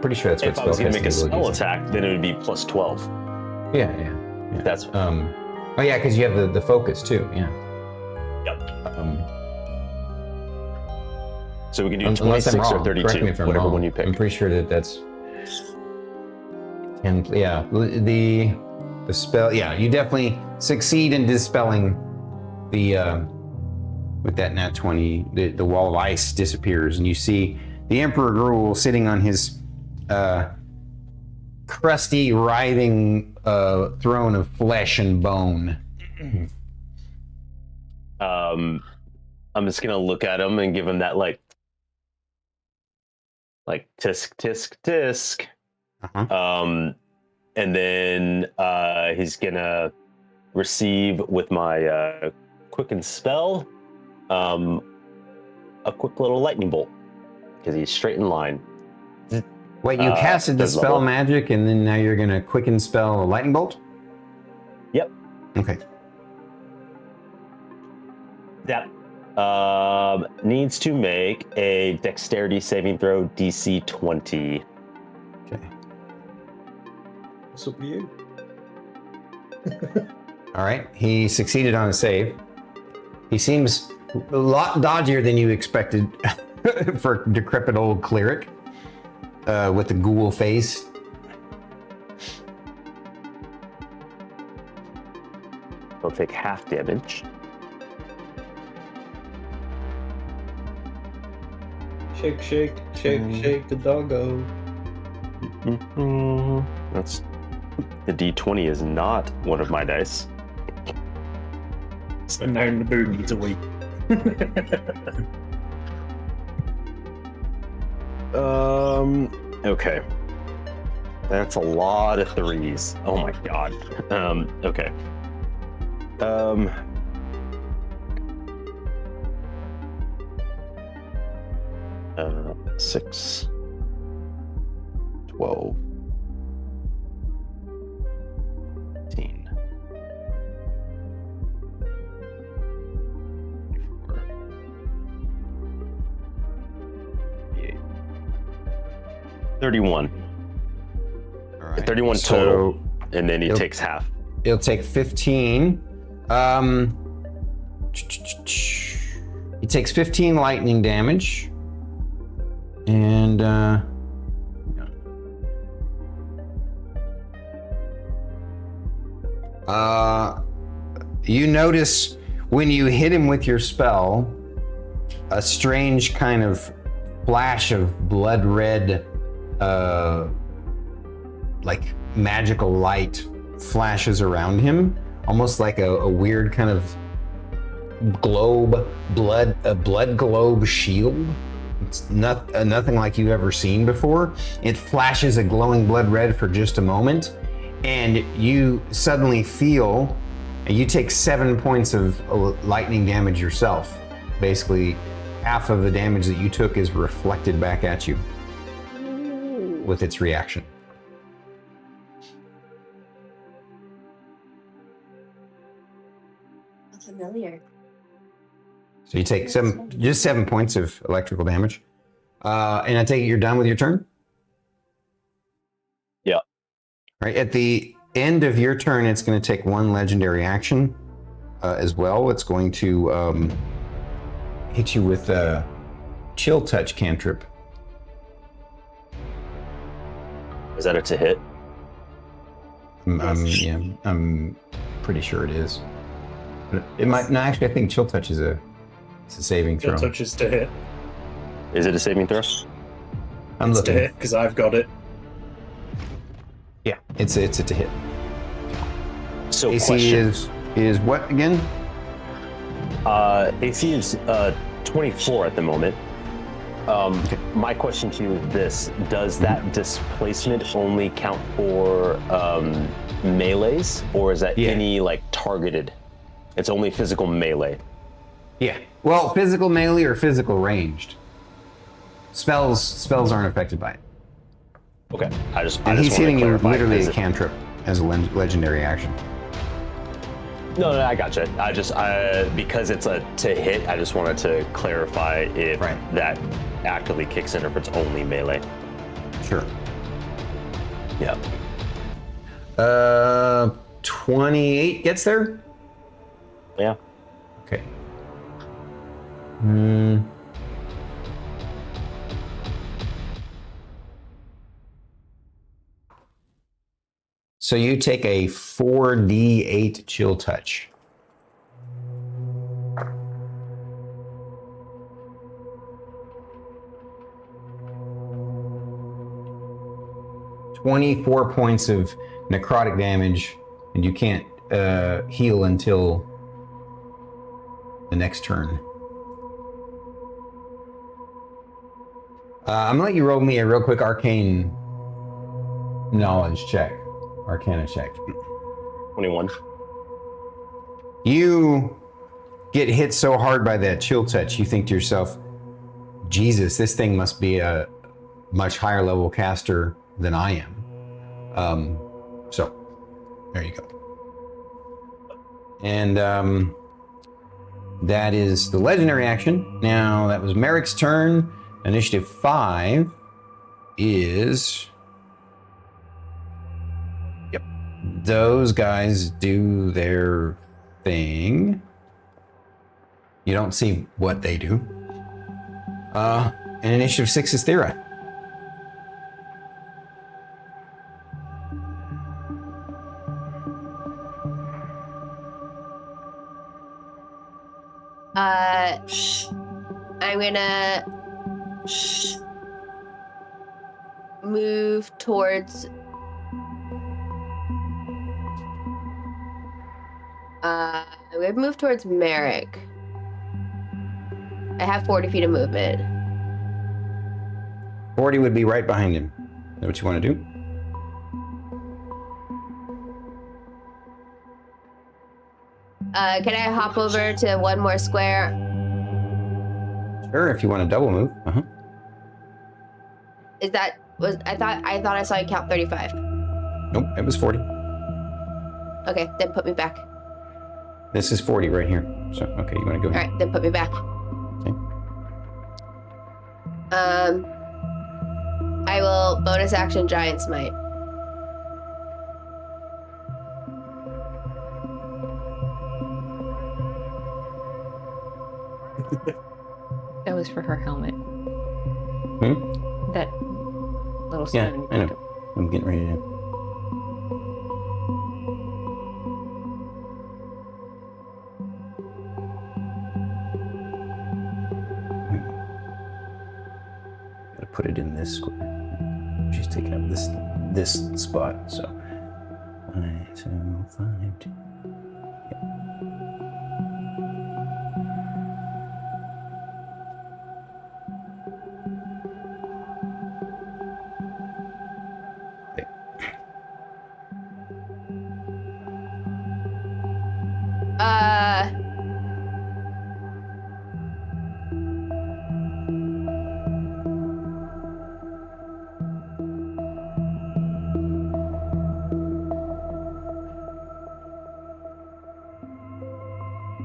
Pretty sure that's what If I was going to make a spellcasting spell ability is. attack, then it would be plus 12. Yeah. That's Oh yeah, because you have the focus too. Yeah. Yep. So we can do Unless 26 I'm wrong. or 32, Correct me if I'm whatever wrong. one you pick. I'm pretty sure that's. And yeah, the spell. Yeah, you definitely succeed in dispelling the with that nat 20. The wall of ice disappears, and you see the Emperor Gruul sitting on his crusty, writhing throne of flesh and bone. I'm just gonna look at him and give him that like tisk tisk tisk. And then he's gonna receive with my quicken spell a quick little lightning bolt because he's straight in line. Wait, you casted the spell magic and then now you're gonna quicken spell a lightning bolt? Yep. Okay. Yep. Needs to make a dexterity saving throw DC 20. Okay. What's up with you? All right. He succeeded on a save. He seems a lot dodgier than you expected for decrepit old cleric with the ghoul face. He'll take half damage. Shake, shake, shake, shake the doggo. That's the D20 is not one of my dice. So now the boom needs a week. Okay. That's a lot of threes. Oh my god. Okay. 6, 12, 18, 31. All right. 31 total, and then he takes half. He'll take 15. He takes 15 lightning damage. And you notice when you hit him with your spell, a strange kind of flash of blood red, like magical light flashes around him, almost like a weird kind of blood globe shield. It's nothing like you've ever seen before. It flashes a glowing blood red for just a moment, and you suddenly feel, you take 7 points of lightning damage yourself. Basically, half of the damage that you took is reflected back at you with its reaction. Familiar. So you take just 7 points of electrical damage. And I take it you're done with your turn? Yeah. Right. At the end of your turn, it's going to take one legendary action as well. It's going to hit you with a chill touch cantrip. Is that a to hit? I'm pretty sure it is. But it might. No, actually, I think chill touch is a saving throw. Chill touch is to hit. Is it a saving throw? I'm It's looking. to hit because I've got it. Yeah, it's a to hit. So AC question. is what again? AC is 24 at the moment. My question to you is this: does that displacement only count for melees, or is that any like targeted? It's only physical melee. Yeah. Well, physical melee or physical ranged. Spells aren't affected by it. Okay. I just He's hitting you with literally a because cantrip as a legendary action. No, I gotcha. Because it's a to hit, I just wanted to clarify if that actively kicks in or if it's only melee. Sure. Yeah. 28 gets there? Yeah. Okay. So you take a 4d8 chill touch. "24 points of necrotic damage, and you can't heal until the next turn. I'm gonna let you roll me a real quick arcane knowledge check, arcana check. 21. You get hit so hard by that chill touch, you think to yourself, Jesus, this thing must be a much higher level caster than I am. So, there you go. And that is the legendary action. Now, that was Merrik's turn. Initiative 5 is... Yep. Those guys do their thing. You don't see what they do. And initiative 6 is Thyra. I'm gonna move towards I'm gonna move towards Merrik. I have 40 feet of movement. 40 would be right behind him. Is that what you want to do? Can I hop over to one more square? Sure, if you want to double move. Is that I thought I saw you count 35. Nope, it was 40. Okay, then put me back. This is 40 right here. So, okay, you want to go ahead? All right, then put me back. Okay. I will bonus action Giant Smite. That was for her helmet. That little Yeah, stone. I know. I'm getting ready to... Gotta put it in this square. She's taking up this spot, so... 5, 7, 5, 2...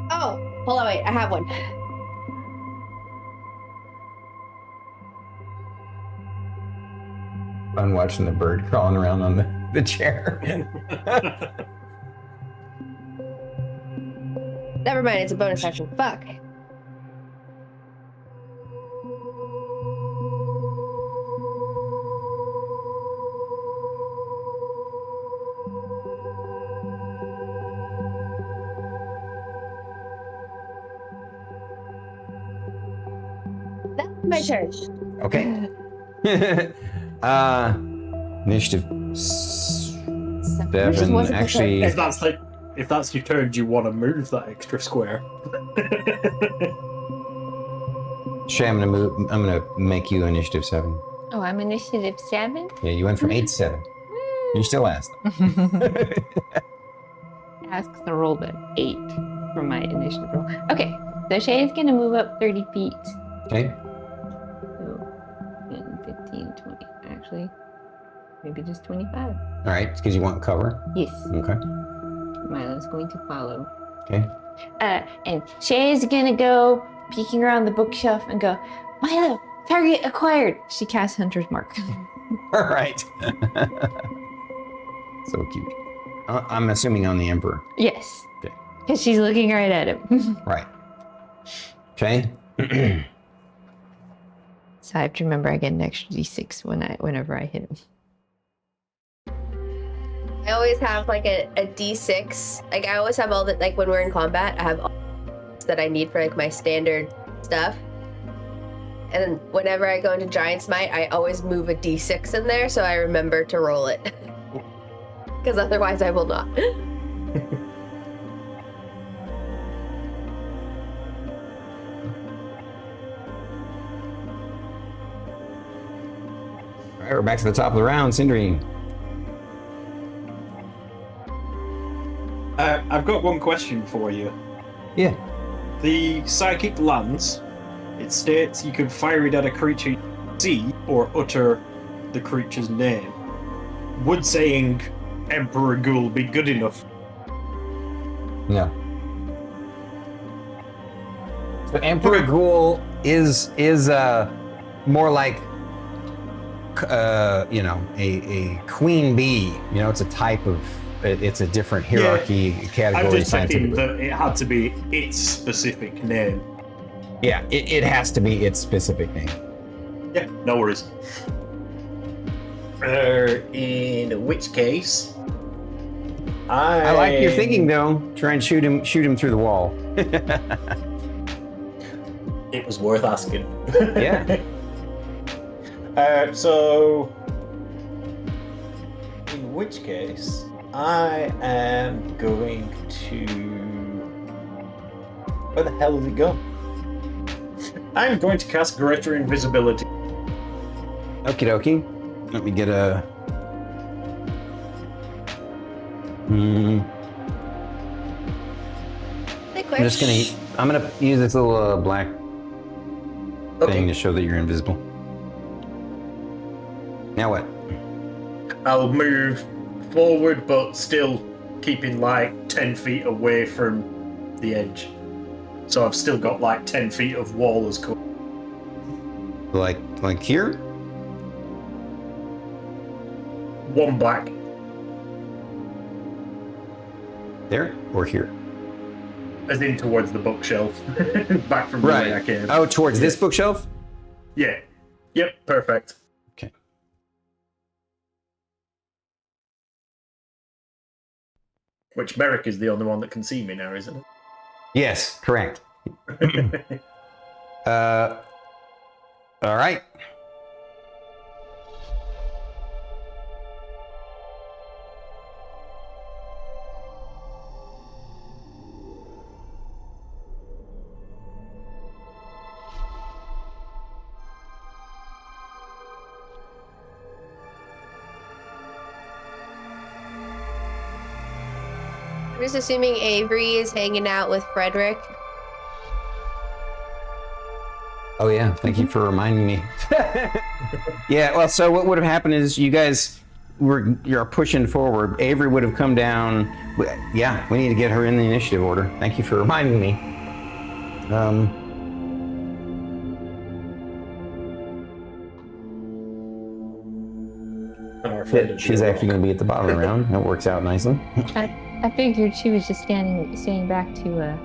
Oh, hold on, wait, I have one. I'm watching the bird crawling around on the chair. Never mind, it's a bonus action. Fuck. That's my turn. Okay. Initiative 7. Actually, If that's your turn, do you want to move that extra square? Shae, I'm gonna make you initiative 7. Oh, I'm initiative 7? Yeah, you went from 8 to 7. You still asked. Asks to roll the 8 for my initiative roll. Okay, so Shae is gonna move up 30 feet. Okay. So, 10, 15, 20, actually, maybe just 25. All right, because you want cover. Yes. Okay. Milo's going to follow. Okay. And Shae is gonna go peeking around the bookshelf and go, Milo, target acquired. She casts Hunter's Mark. All right. So cute. I'm assuming on the Emperor. Yes. Okay. Because she's looking right at him. Right. Okay. So I have to remember I get an extra d6 whenever I hit him. I always have like a D6. Like I always have all that, like when we're in combat, I have all that I need for like my standard stuff. And then whenever I go into Giant Smite, I always move a D6 in there so I remember to roll it. Because otherwise I will not. right, we're back to the top of the round. Sindri. I've got one question for you. Yeah. The psychic lance, it states you can fire it at a creature you see or utter the creature's name. Would saying Emperor Ghoul be good enough? No. So Emperor Ghoul is more like a queen bee. You know, it's a type of it's a different hierarchy category. I'm just thinking scientifically. that it had to be its specific name. Yeah, it has to be its specific name. Yeah, no worries. In which case, I like your thinking though. Try and shoot him through the wall. It was worth asking. Yeah. So, in which case, I am going to. Where the hell did it go? I'm going to cast Greater Invisibility. Okie dokie. Let me get a. I'm gonna use this little black thing to show that you're invisible. Now what? I'll move forward, but still keeping like 10 feet away from the edge. So I've still got like 10 feet of wall as cover. Like here? One back. There or here? As in towards the bookshelf. Back from the way I came. Oh, towards this bookshelf? Yeah. Yep, perfect. Okay. Which Merrik is the only one that can see me now, isn't it? Yes, correct. All right. I'm just assuming Avery is hanging out with Frederick. Oh yeah, thank you for reminding me. Yeah, well, so what would have happened is you guys you're pushing forward. Avery would have come down. Yeah, we need to get her in the initiative order. Thank you for reminding me. She's actually going to be at the bottom of the round. That works out nicely. I figured she was just standing back to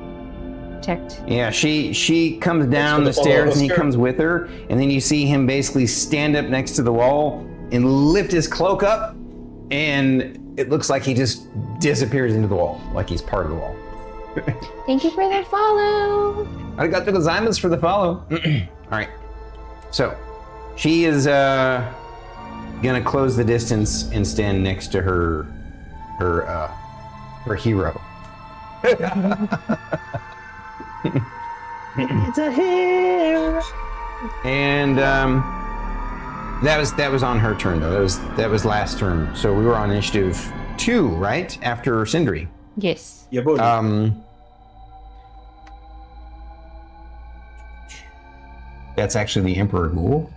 protect. Yeah, she comes down the stairs and he comes with her, and then you see him basically stand up next to the wall and lift his cloak up, and it looks like he just disappears into the wall, like he's part of the wall. Thank you for the follow. Arigato gozaimasu for the follow. All right, so she is gonna close the distance and stand next to her hero. It's a hero. And that was on her turn though. That was last turn. So we were on initiative 2, right? After Sindri. Yes. Yeah, buddy. That's actually the Emperor Ghoul.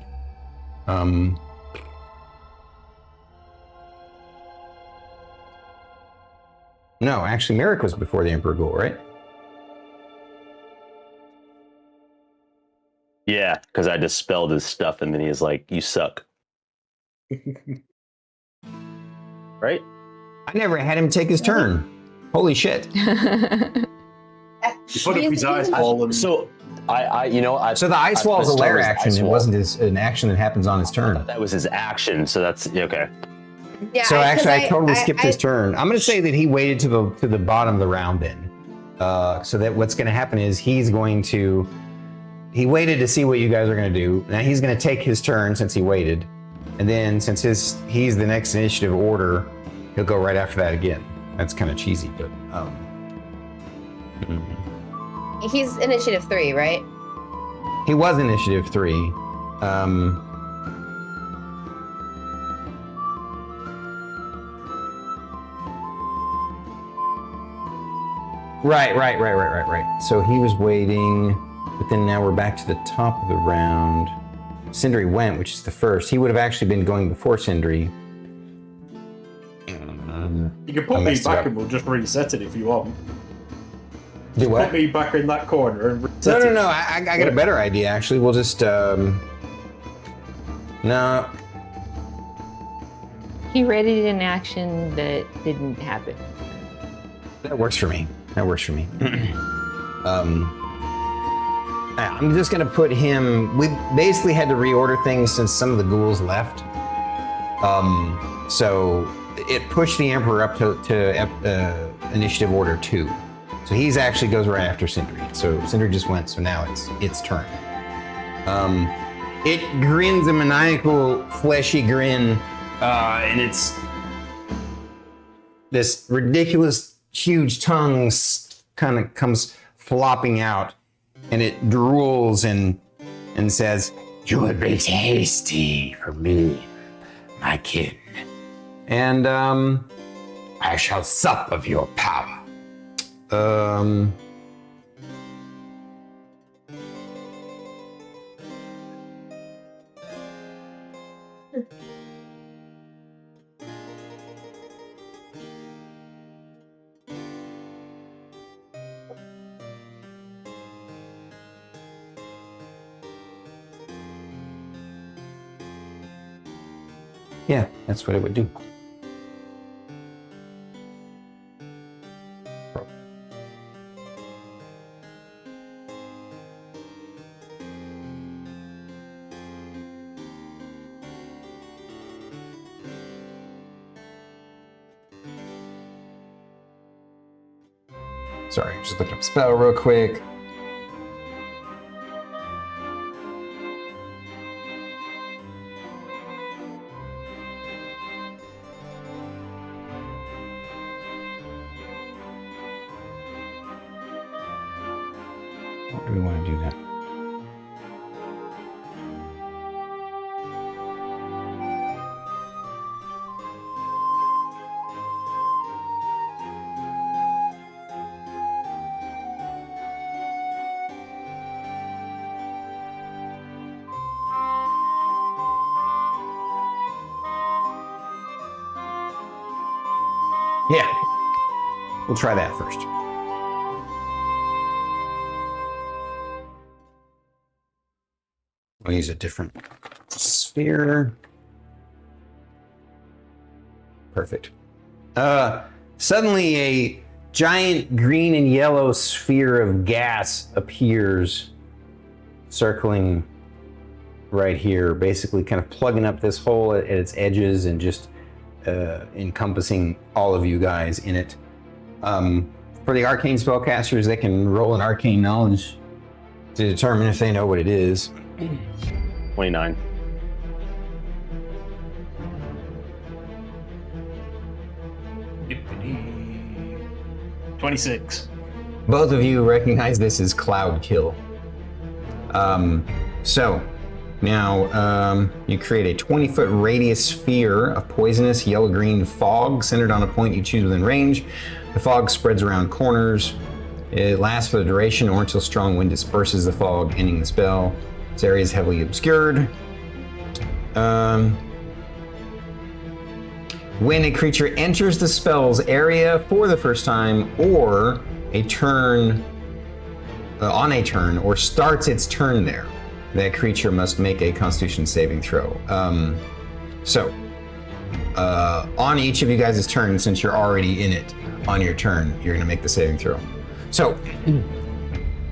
No, actually Merrik was before the Emperor Ghoul, right? Yeah, because I dispelled his stuff and then he was like, "You suck." Right? I never had him take his turn. Holy shit. He put up his ice wall and So So the ice wall is a lair action. It wasn't an action that happens on his turn. That was his action, so that's okay. Yeah. So actually, I totally skipped his turn. I'm going to say that he waited to the bottom of the round then. So that what's going to happen is he waited to see what you guys are going to do. Now he's going to take his turn since he waited. And then since he's the next initiative order, he'll go right after that again. That's kind of cheesy, but He's initiative 3, right? he was initiative 3. Right. So he was waiting, but then now we're back to the top of the round. Sindri went, which is the first. He would have actually been going before Sindri. You can put me back and we'll just reset it if you want. Do what? Put me back in that corner and reset it. No. I got a better idea, actually. We'll just, no. He readied an action that didn't happen. That works for me. I'm just gonna put him. We basically had to reorder things since some of the ghouls left. So it pushed the Emperor up to initiative order 2. So he's actually goes right after Sindri. So Sindri just went. So now it's turn. It grins a maniacal, fleshy grin, and it's this ridiculous, huge tongue kind of comes flopping out, and it drools and says, "You would be tasty for me, my kin, and I shall sup of your power." Yeah, that's what it would do. Sorry, just looking up spell real quick. What do we want to do that? Yeah, we'll try that first. I'll use a different sphere. Perfect. Suddenly a giant green and yellow sphere of gas appears, circling right here, basically kind of plugging up this hole at its edges and just encompassing all of you guys in it. For the arcane spellcasters, they can roll an arcane knowledge to determine if they know what it is. 29. Yippee. 26. Both of you recognize this as Cloud Kill. So now you create a 20-foot radius sphere of poisonous yellow-green fog centered on a point you choose within range. The fog spreads around corners. It lasts for the duration or until strong wind disperses the fog, ending the spell. This area is heavily obscured. When a creature enters the spell's area for the first time, or a turn, on a turn, or starts its turn there, that creature must make a Constitution saving throw. On each of you guys' turn, since you're already in it on your turn, you're going to make the saving throw. So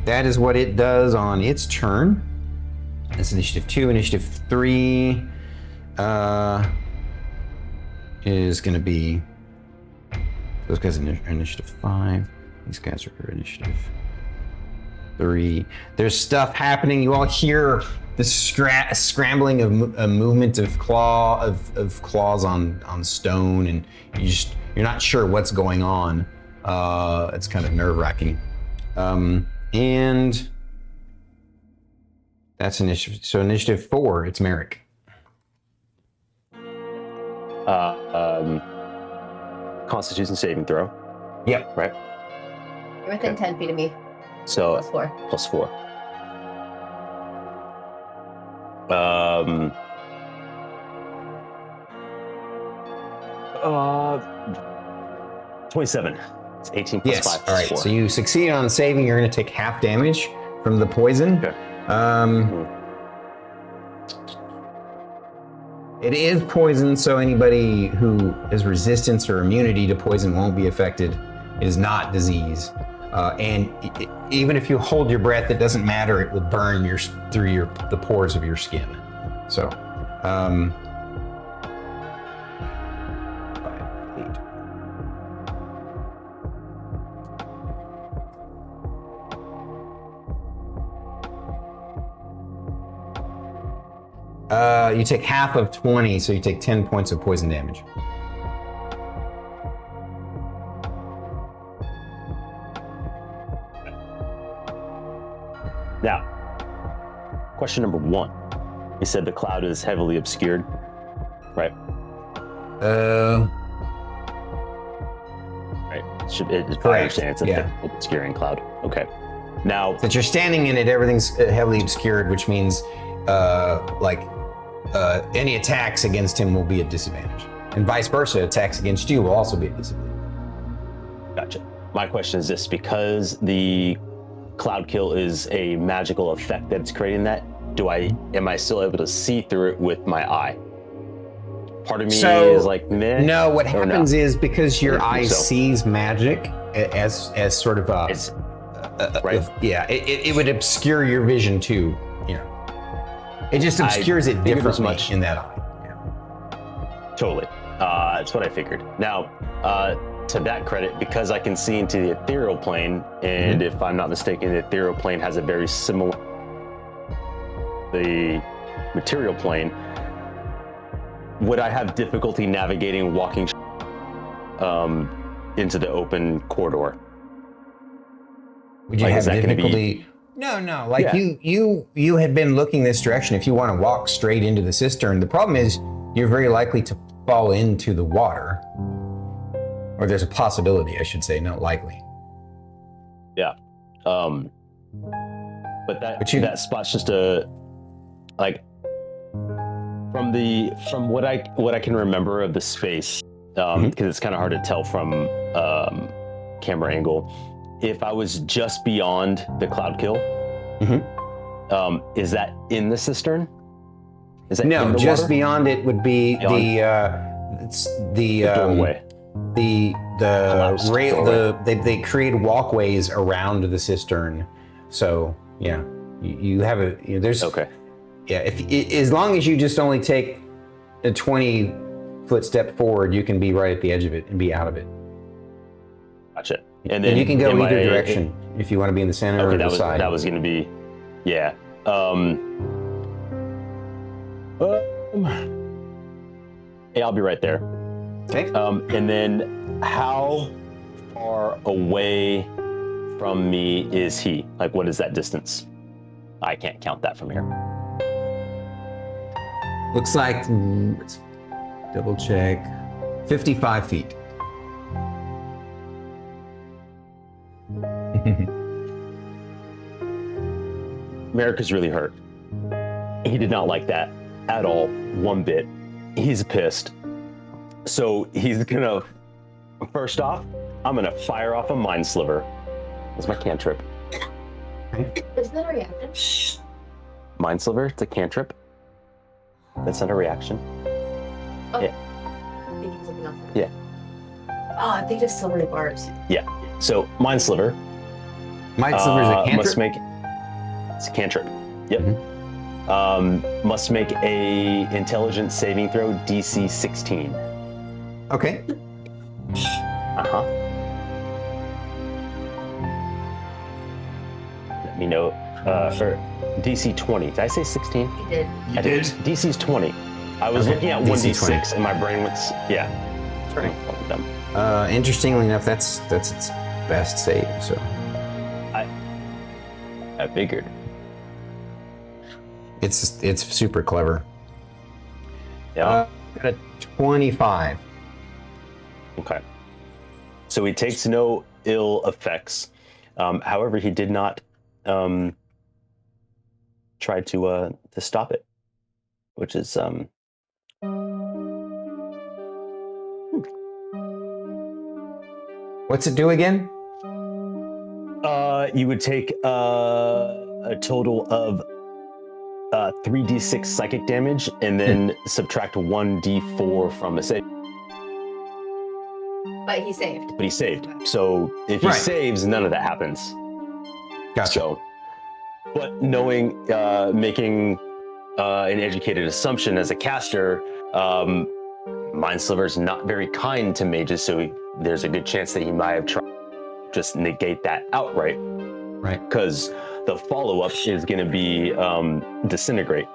that is what it does on its turn. That's initiative 2. Initiative 3 is going to be, those guys are initiative 5. These guys are initiative 3. There's stuff happening. You all hear the scrambling of movement of claws on stone, and you're not sure what's going on. It's kind of nerve-wracking. And that's initiative. So initiative 4, it's Merrik. Constitution saving throw. Yep. Right. You're within 10 feet of me. So +4. +4. 27. It's 18 plus Yes. 5 All right. plus 4. So you succeed on saving. You're going to take half damage from the poison. Okay. It is poison, so anybody who has resistance or immunity to poison won't be affected. It is not disease. Even if you hold your breath, it doesn't matter. It will burn through the pores of your skin. So, 5, 8. You take half of 20, so you take 10 points of poison damage. Now, question number 1. You said the cloud is heavily obscured, right? Right. It's Correct. I understand it's a Yeah. heavily obscuring cloud. Okay. Now, Since you're standing in it, everything's heavily obscured, which means any attacks against him will be at disadvantage. And vice versa, attacks against you will also be at disadvantage. gotcha. My question is this: because the cloud kill is a magical effect that's creating that, am I still able to see through it with my eye? Part of me is like, meh. No, what or happens no? is because your I eye think so. sees magic as sort of a... It's right. Yeah, it would obscure your vision too. You know, it just obscures it figured as differently much. in that eye. Yeah. Totally. That's what I figured. Now, to that credit, because I can see into the ethereal plane, and if I'm not mistaken, the ethereal plane has a very similar the material plane. Would I have difficulty navigating walking into the open corridor? Would you Like, have is that gonna be- difficulty? No. Like Yeah. you had been looking this direction. If you want to walk straight into the cistern, the problem is you're very likely to fall into the water. Or there's a possibility, I should say, not likely. Yeah. But that spot's just from what I can remember of the space, because it's kind of hard to tell from camera angle. If I was just beyond the cloud kill, is that in the cistern? Is that No, in the just water? beyond it would be Beyond? the doorway. the Collapsed rail. doorway. They create walkways around the cistern. So yeah, you have there's Okay. Yeah, as long as you just only take a 20-foot step forward, you can be right at the edge of it and be out of it. Gotcha. And you can go am either I- direction if you want to be in the center or the side. That was going to be, yeah. Yeah, I'll be right there. Okay. And then how far away from me is he? Like, what is that distance? I can't count that from here. Looks like, let's double check, 55 feet. Merrik is really hurt. He did not like that at all, one bit. He's pissed. So he's gonna, first off, I'm gonna fire off a Mind Sliver. That's my cantrip. Isn't that a reaction? Mind Sliver, it's a cantrip. That's not a reaction. Oh. Yeah. I'm thinking something else. Yeah. Oh, I'm thinking of silvery bars. Yeah. So Mind Sliver Mind Sliver's a cantrip? must make, it's a cantrip. Yep. Must make a intelligence saving throw DC 16. Okay. Uh-huh. Let me know. For DC 20. Did I say 16? You did. I did. DC's 20. I was Okay. looking at DC 1d6 and my brain went, yeah. Turning fucking dumb. Interestingly enough, that's its best save, so. I figured. It's super clever. Yeah. Got a 25. Okay. So he takes no ill effects. However, he did not try to stop it, which is What's it do again? you would take a total of 3d6 psychic damage, and then subtract 1d4 from a save. But he saved. But he saved. So if he Right. saves, none of that happens. Gotcha. So, but knowing, making an educated assumption as a caster, Mind Sliver's not very kind to mages, so there's a good chance that he might have tried to just negate that outright. Right. Because the follow-up is going to be Disintegrate.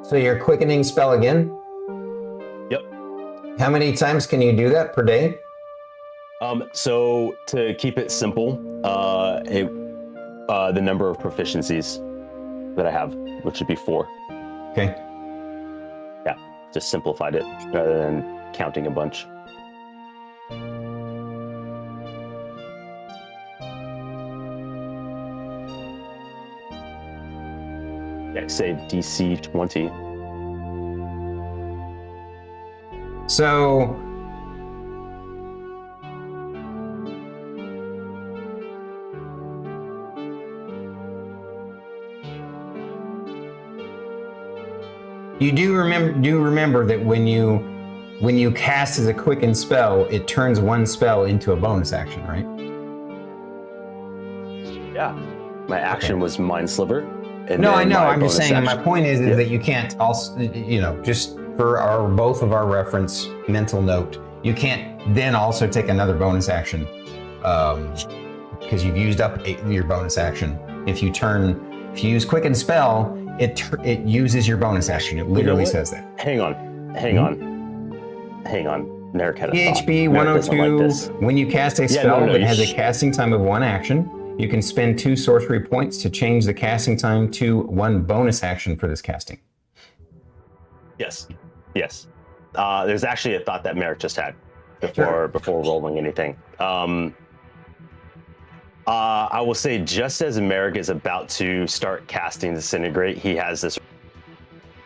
So your quickening spell again? Yep. How many times can you do that per day? So to keep it simple, the number of proficiencies that I have, which would be 4. Okay. Yeah, just simplified it rather than counting a bunch. Yeah, say DC 20. So you do remember that when you cast as a quicken spell, it turns one spell into a bonus action, right? Yeah, my action was Mind Sliver. And No, then I know. my I'm just bonus saying. My action- point is Yeah. that you can't also, just for both of our reference mental note, you can't then also take another bonus action because you've used up your bonus action. If you use quicken spell, it uses your bonus action. It literally what? says that. Hang on. Merrik had a PHB thought. Merrik doesn't 102. like this. When you cast a Yeah, spell no, that you has a sh- casting time of 1 action, you can spend 2 sorcery points to change the casting time to 1 bonus action for this casting. Yes. There's actually a thought that Merrik just had before rolling anything. I will say, just as Merrik is about to start casting Disintegrate, he has this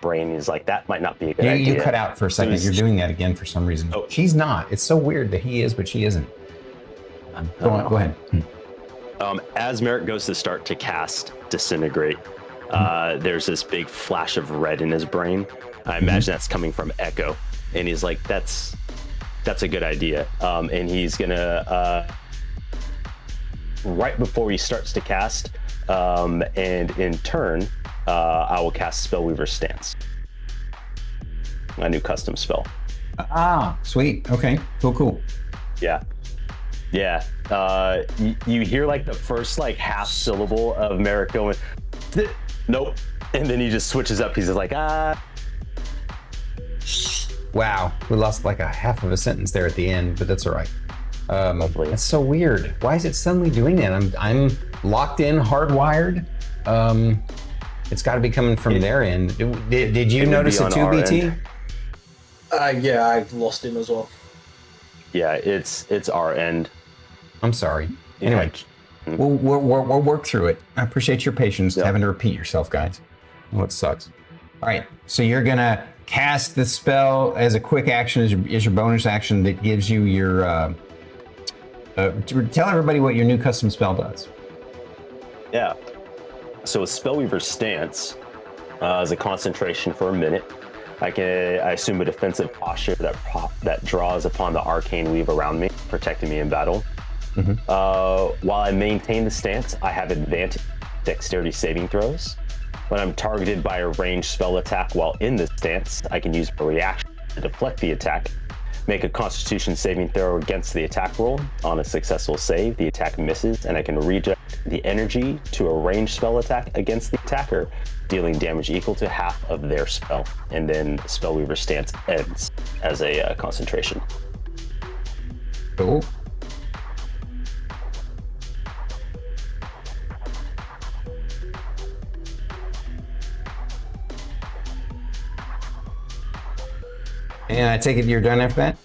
brain. He's like, that might not be a good idea. You cut out for a second. You're doing that again for some reason. Oh. She's not. It's so weird that he is, but she isn't. Go ahead. As Merrik goes to start to cast Disintegrate, there's this big flash of red in his brain. I imagine that's coming from Echo, and he's like, "That's a good idea." And he's gonna right before he starts to cast, and in turn, I will cast Spellweaver Stance, my new custom spell. Ah, sweet. Okay, cool. Yeah. You hear like the first like half syllable of Merrik going, nope, and then he just switches up. He's just like, Wow, we lost like a half of a sentence there at the end, but that's all right. Lovely. That's so weird. Why is it suddenly doing that? I'm locked in, hardwired. It's got to be coming from their end. Did you It would notice be it on too, our BT? end. Yeah, I've lost him as well. Yeah, it's our end. I'm sorry. Anyway, we'll work through it. I appreciate your patience having to repeat yourself, guys. What sucks. All right, so you're gonna cast the spell as a quick action, as your bonus action that gives you your. Tell everybody what your new custom spell does. Yeah. So with Spellweaver Stance, as a concentration for a minute, I assume a defensive posture that draws upon the arcane weave around me, protecting me in battle. While I maintain the stance, I have advantage dexterity saving throws. When I'm targeted by a ranged spell attack while in this stance, I can use a reaction to deflect the attack. Make a Constitution saving throw against the attack roll. On a successful save, the attack misses, and I can redirect the energy to a ranged spell attack against the attacker, dealing damage equal to half of their spell. And then Spellweaver Stance ends as a concentration. Cool. And I take it you're done after that?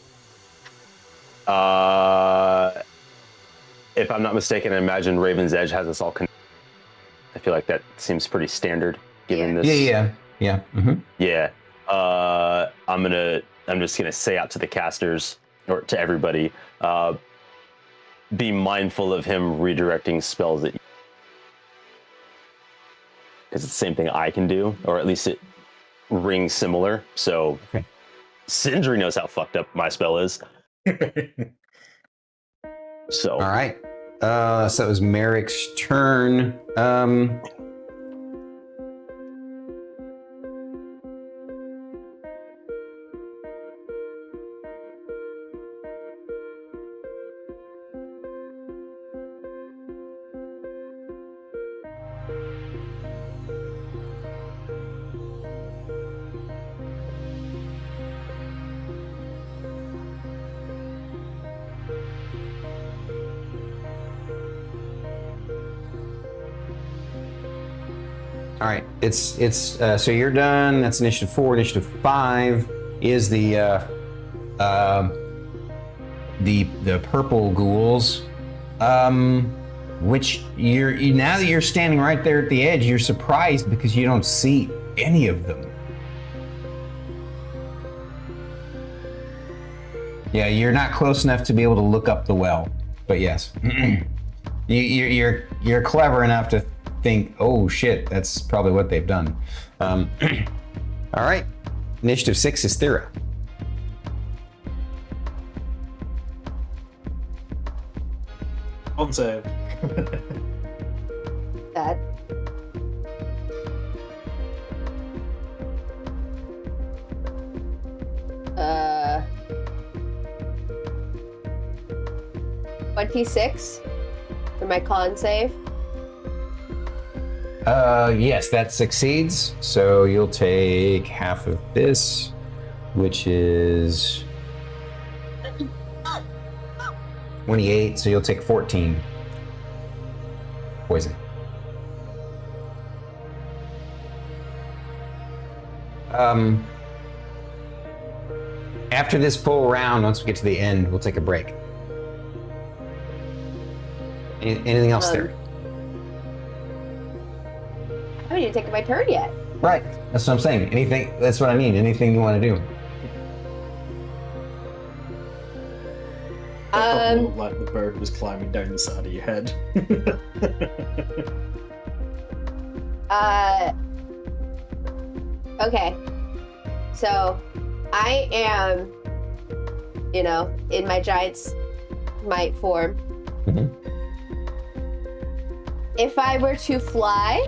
if I'm not mistaken, I imagine Raven's Edge has us all connected. I feel like that seems pretty standard given this. Yeah. Mm-hmm. Yeah. I'm just gonna say out to the casters or to everybody, be mindful of him redirecting spells that, because it's the same thing I can do, or at least it rings similar. So Okay. Sindri knows how fucked up my spell is. So All right. So it was Merrik's turn. All right, it's so you're done. That's initiative 4. Initiative 5 is the purple ghouls, which now that you're standing right there at the edge, you're surprised because you don't see any of them. Yeah, you're not close enough to be able to look up the well, but yes, you're clever enough to think, oh shit, that's probably what they've done. All right, initiative 6 is Thyra. On save. That. Uh. 26 for my con save. Yes, that succeeds. So you'll take half of this, which is 28. So you'll take 14 poison. After this full round, once we get to the end, we'll take a break. Anything else there? I haven't even taken my turn yet. Right. That's what I'm saying. Anything. That's what I mean. Anything you want to do. Like the bird was climbing down the side of your head. Okay. So, I am, in my giant's might form. Mm-hmm. If I were to fly,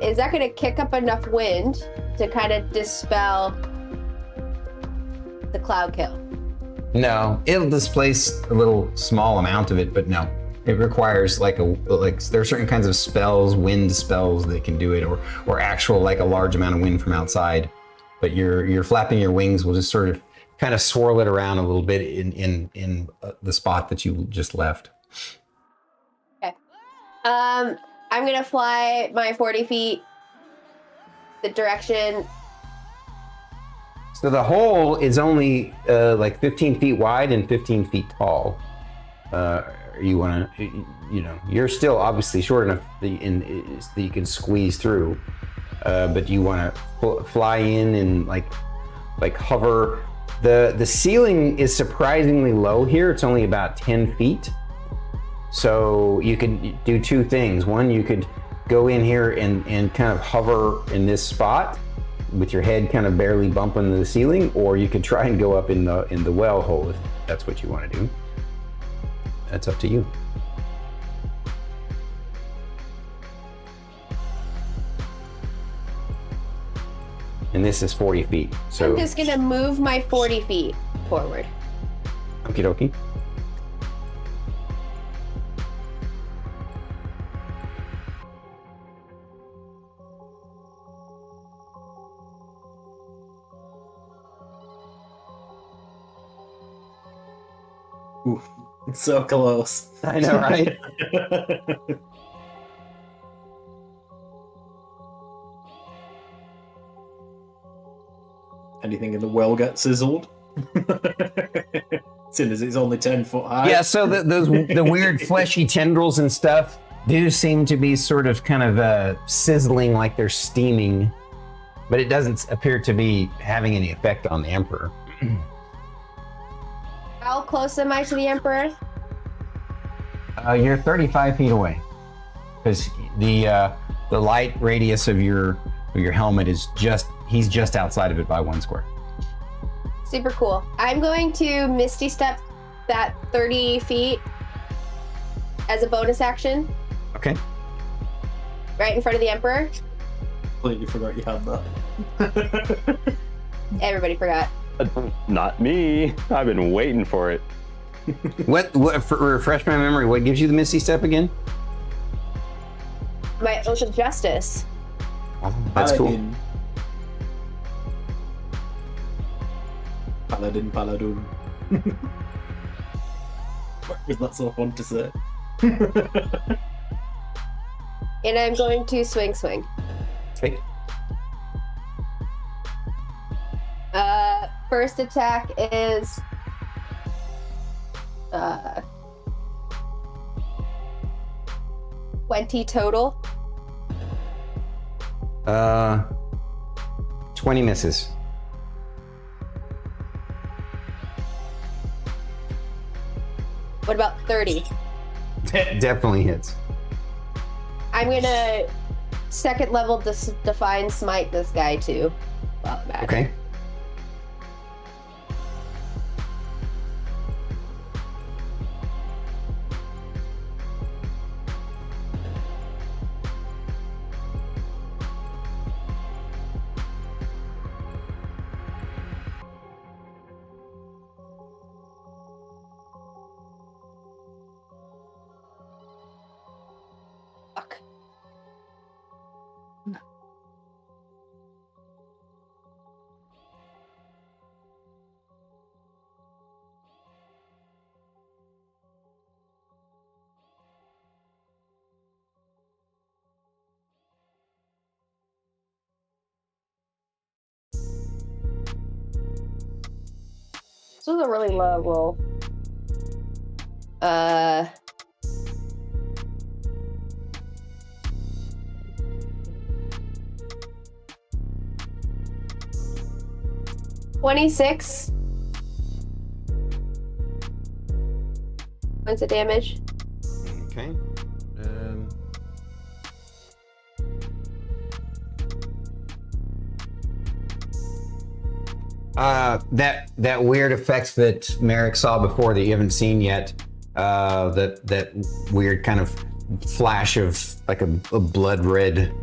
is that going to kick up enough wind to kind of dispel the cloud kill? No, it'll displace a little small amount of it, but no. It requires there are certain kinds of spells, wind spells that can do it, or actual a large amount of wind from outside. But your flapping your wings will just sort of kind of swirl it around a little bit in the spot that you just left. Okay. I'm gonna fly my 40 feet the direction. So the hole is only 15 feet wide and 15 feet tall. You want to, you're still obviously short enough that you can squeeze through, but you want to fly in and hover. The ceiling is surprisingly low here. It's only about 10 feet. So you could do two things. One, you could go in here and kind of hover in this spot with your head kind of barely bumping the ceiling, or you could try and go up in the well hole if that's what you want to do. That's up to you. And this is 40 feet. So I'm just gonna move my 40 feet forward. Okie dokie. Oof, it's so close. I know, right? Anything in the well gets sizzled. seeing as it's only 10 foot high. Yeah, so the weird fleshy tendrils and stuff do seem to be sort of kind of sizzling like they're steaming, but it doesn't appear to be having any effect on the Emperor. How close am I to the Emperor? You're 35 feet away, because the light radius of your helmet is he's just outside of it by 1 square. Super cool. I'm going to Misty Step that 30 feet as a bonus action, Okay. right in front of the Emperor. Completely forgot you had that. Everybody forgot. Not me. I've been waiting for it. What refresh my memory, what gives you the Misty Step again? My Oath of Justice. Oh, that's cool. Paladin. Is that so fun to say? And I'm going to swing. Okay. First attack is 20 total. 20 misses. What about 30? Definitely hits. I'm gonna second level define smite this guy too. Well, Okay. Fuck. This was a really low roll. 26 points of damage. Okay. That weird effect that Merrik saw before that you haven't seen yet. That weird kind of flash of like a blood red,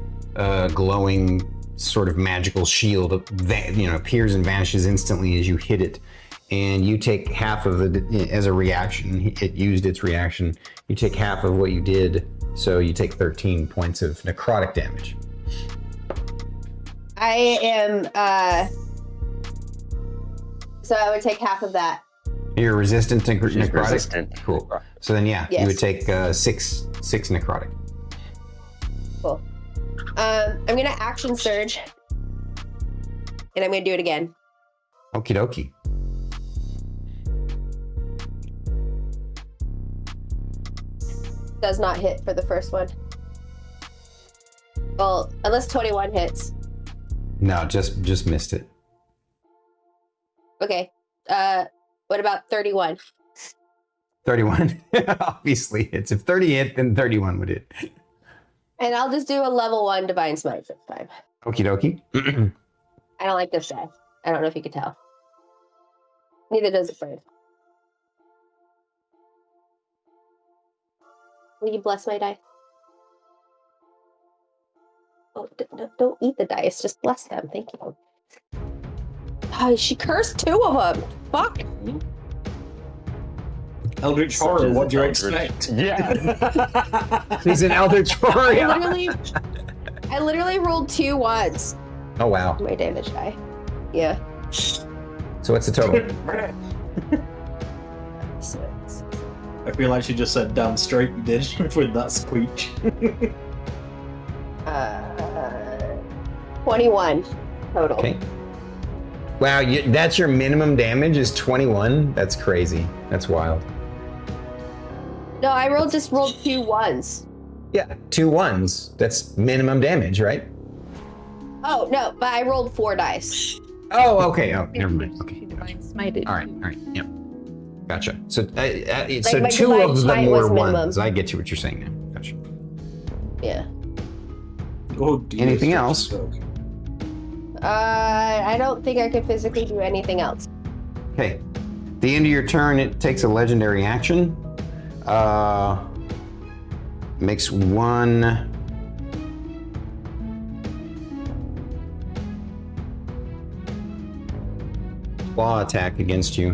glowing sort of magical shield, appears and vanishes instantly as you hit it, and you take half of it as a reaction. It used its reaction. You take half of what you did, so you take 13 points of necrotic damage. I am so I would take half of that. You're resistant to She's necrotic? resistant. Cool. So then, yeah, Yes. you would take six necrotic. Cool. I'm gonna action surge, and I'm gonna do it again. Okie dokie. Does not hit for the first one. Well, unless 21 hits. No, just missed it. Okay. What about 31? 31. Obviously hits. If 30 hit, then 31 would hit. And I'll just do a level 1 divine smite this time. Okie dokie. I don't like this guy. I don't know if you could tell. Neither does the bird. Will you bless my die? Oh, don't eat the dice. Just bless them. Thank you. Oh, she cursed 2 of them. Fuck. Eldritch Horror, what do you expect? Yeah. He's an Eldritch Horror. I literally rolled 2 ones. Oh, wow. My damage die. Yeah. So what's the total? 6. I feel like she just said damn straight you did with that squeak. 21 total. Okay. Wow, that's your minimum damage is 21? That's crazy. That's wild. No, I just rolled 2 1s. Yeah, 2 1s. That's minimum damage, right? Oh, no, but I rolled 4 dice. Oh, okay. Oh, never mind. Okay. She divine smited. All right. Yep. Gotcha. So, so my 2 divine of them smite were was minimum. ones. I get you what you're saying now. Gotcha. Yeah. Oh, dear, Anything such a else? suck. I don't think I could physically do anything else. Okay. At the end of your turn, it takes a legendary action. Makes 1 claw attack against you.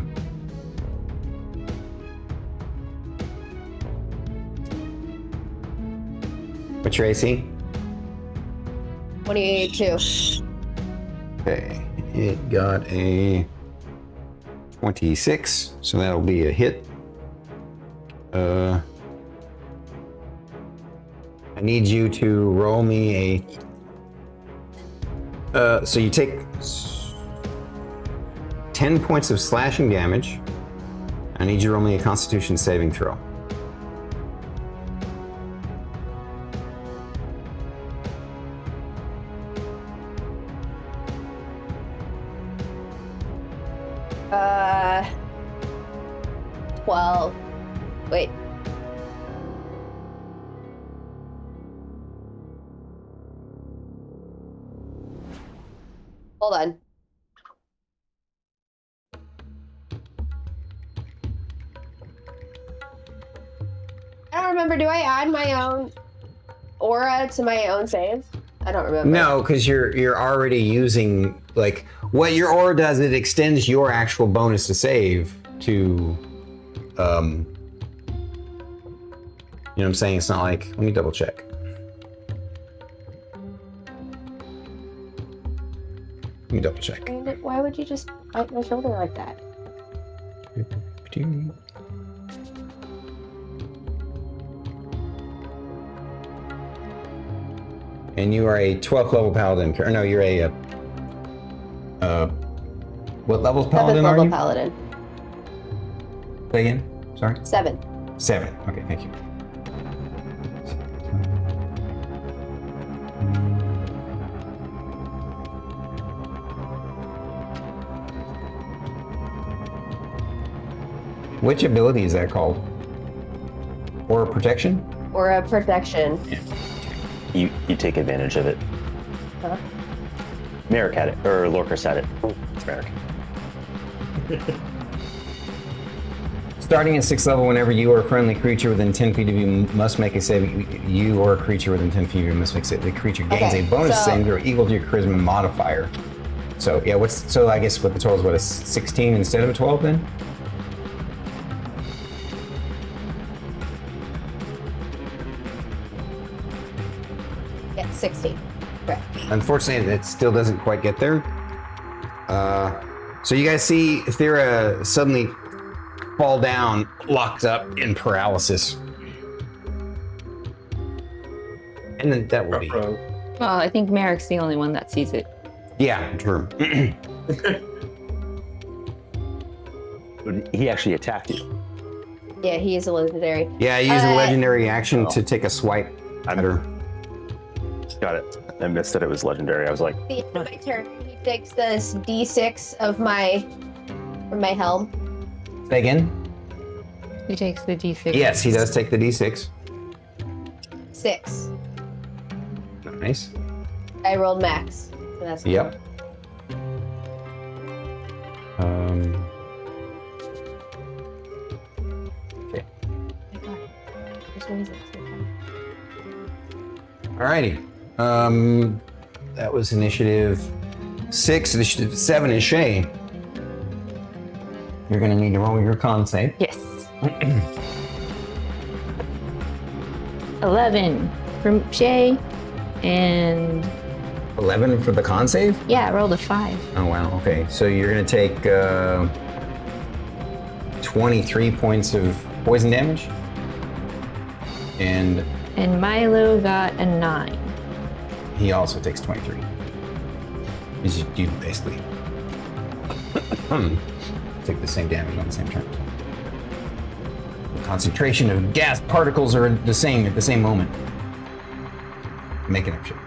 What's your AC? 22. Okay, it got a 26, so that'll be a hit. I need you to roll me a. So you take 10 points of slashing damage. I need you to roll me a Constitution saving throw. Uh, 12. Wait. Hold on. I don't remember. Do I add my own aura to my own save? I don't remember. No, because you're already using, like, what your aura does, it extends your actual bonus to save to, you know what I'm saying? It's not like, let me double check. Let me double check. Why would you just bite my shoulder like that? And you are a 12th level paladin. Or no, you're a what level paladin 7th are level you? paladin. Say again? Sorry? 7. 7. Okay, thank you. Which ability is that called? Or protection? Or a protection. You take advantage of it. Huh? Merrik had it, or Lorcus had it. Oh, it's Merrik. Starting at 6th level, whenever you or a friendly creature within 10 feet of you must make a save, you or a creature within 10 feet of you must make a save. The creature gains a bonus saving throw equal to your charisma modifier. So yeah, so I guess what the total is, what, a 16 instead of a 12 then? Yeah, 16. Correct. Unfortunately, it still doesn't quite get there. So you guys see Thyra suddenly fall down, locked up in paralysis. And then that will be... Well, I think Merrick's the only one that sees it. Yeah, true. He actually attacked you. Yeah, he is a legendary. Yeah, I used a legendary action to take a swipe at her. Got it. I missed that it was legendary. I was like, At the end of my turn, he takes this D6 from my helm. Say again? He takes the D6. Yes, he does take the D6. 6. Nice. I rolled max. So that's Yep. Okay. Alrighty. That was initiative 6. Initiative 7 is Shae. You're gonna need to roll your con save. Yes. 11 from Shae, and 11 for the con save? yeah, I rolled a 5. Oh wow, okay. So you're gonna take 23 points of poison damage. And And Milo got a 9. he also takes 23. You basically Take the same damage on the same turn. The concentration of gas particles are the same at the same moment. Making up shit.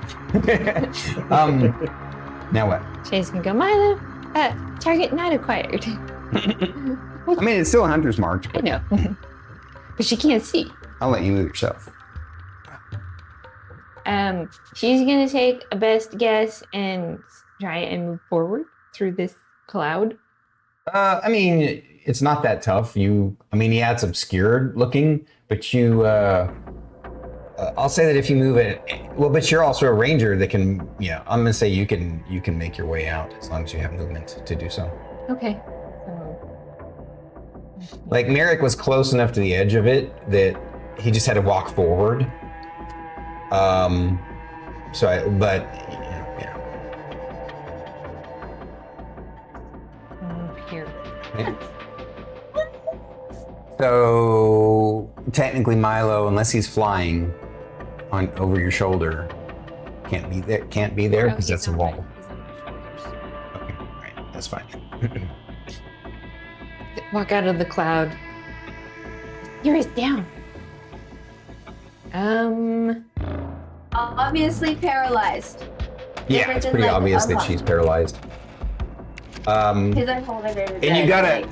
Now what? Shae's gonna go, Milo, target not acquired. I mean, it's still a hunter's mark. I know. But she can't see. I'll let you move yourself. She's gonna take a best guess and try and move forward through this cloud. I mean, it's not that tough. Yeah, it's obscured looking, but I'll say that if you move it, well, but you're also a ranger that can, I'm gonna say you can make your way out as long as you have movement to do so. Okay. Like Merrik was close enough to the edge of it that he just had to walk forward. Move here. Yeah. So technically Milo, unless he's flying on over your shoulder, can't be there because that's a wall. He's on my shoulders. Okay, right, that's fine. Walk out of the cloud. Yours down. Obviously paralyzed. Yeah, Different it's than, pretty like, obvious that unlocked. she's paralyzed. Because I'm holding her. And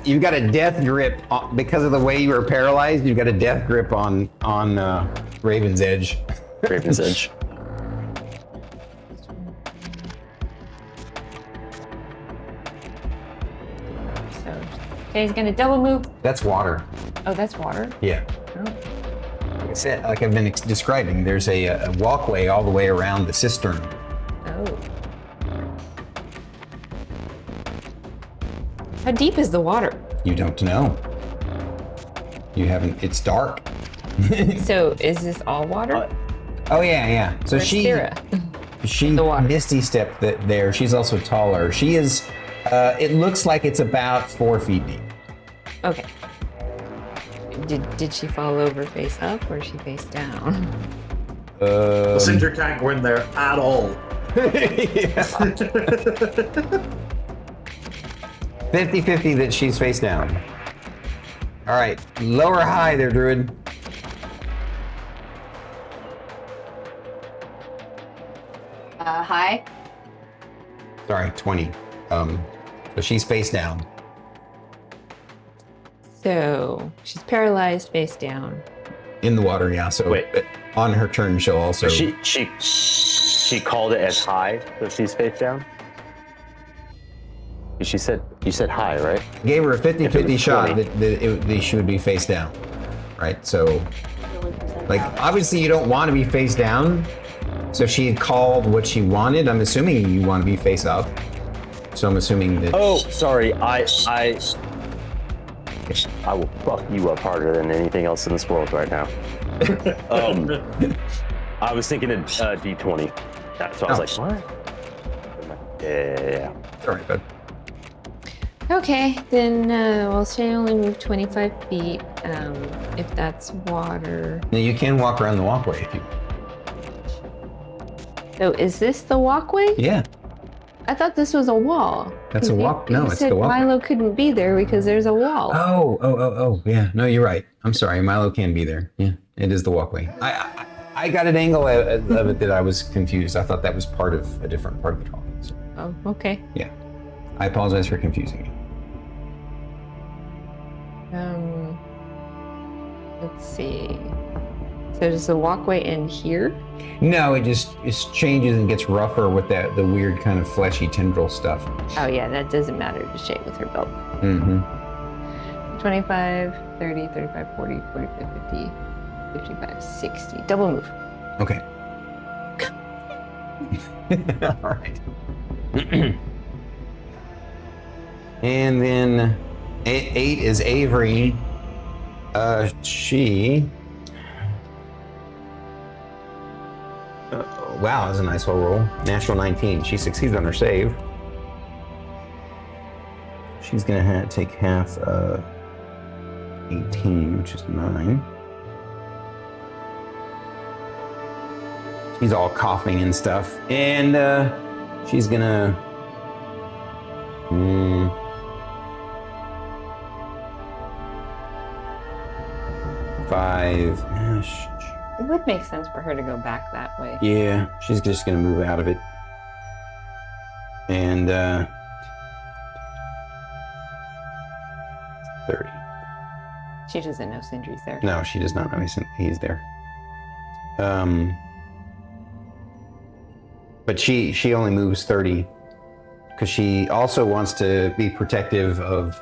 you've got a death grip because of the way you were paralyzed. You've got a death grip on Raven's Edge. Raven's Edge. So Shae's gonna double move. That's water. Oh, that's water. Yeah. Oh. Like I said, like I've been describing, there's a walkway all the way around the cistern. Oh. How deep is the water? You don't know. You haven't. It's dark. So is this all water? Oh yeah. So Where's she Thyra? She The water. Misty stepped there. She's also taller. She is. It looks like it's about 4 feet deep. Okay. Did she fall over face up or is she face down? The Sindri can't go in there at all. 50-50 that she's face down. All right, low or high there, Druid? Hi. Sorry, 20. So she's face down. So she's paralyzed face down. In the water, yeah. So Wait. on her turn, she'll also. She called it as high, so she's face down. You said high, right? Gave her a If it 50-50 was shot 20. that she would be face down, right? So, like, obviously you don't want to be face down. So if she had called what she wanted, I'm assuming you want to be face up. So I'm assuming that. Oh, sorry. I will fuck you up harder than anything else in this world right now. I was thinking of D20. So I was like, what? Yeah. All right, bud. Okay, then well, Shae only moved 25 feet. If that's water. Now you can walk around the walkway if you. So is this the walkway? Yeah, I thought this was a wall. that's a walk. No, it's said the walkway. Milo couldn't be there because there's a wall. Oh, yeah. No, you're right. I'm sorry. Milo can be there. Yeah, it is the walkway. I got an angle of it that I was confused. I thought that was part of a different part of the talk. So, Oh, okay. yeah. I apologize for confusing you. Let's see. So does the walkway end here? No, it changes and gets rougher with the weird kind of fleshy tendril stuff. Oh yeah, that doesn't matter to Shae with her belt. Mm-hmm. 25, 30, 35, 40, 45, 50, 55, 60. Double move. Okay. All right. And then 8 is Avery. She. Wow, that's a nice low roll. Natural 19. She succeeds on her save. She's gonna take half 18, which is 9. She's all coughing and stuff. And she's gonna 5. It would make sense for her to go back that way. Yeah, she's just gonna move out of it. And 30. She doesn't know Sindri's there. No, she does not know he's there. But she only moves 30 because she also wants to be protective of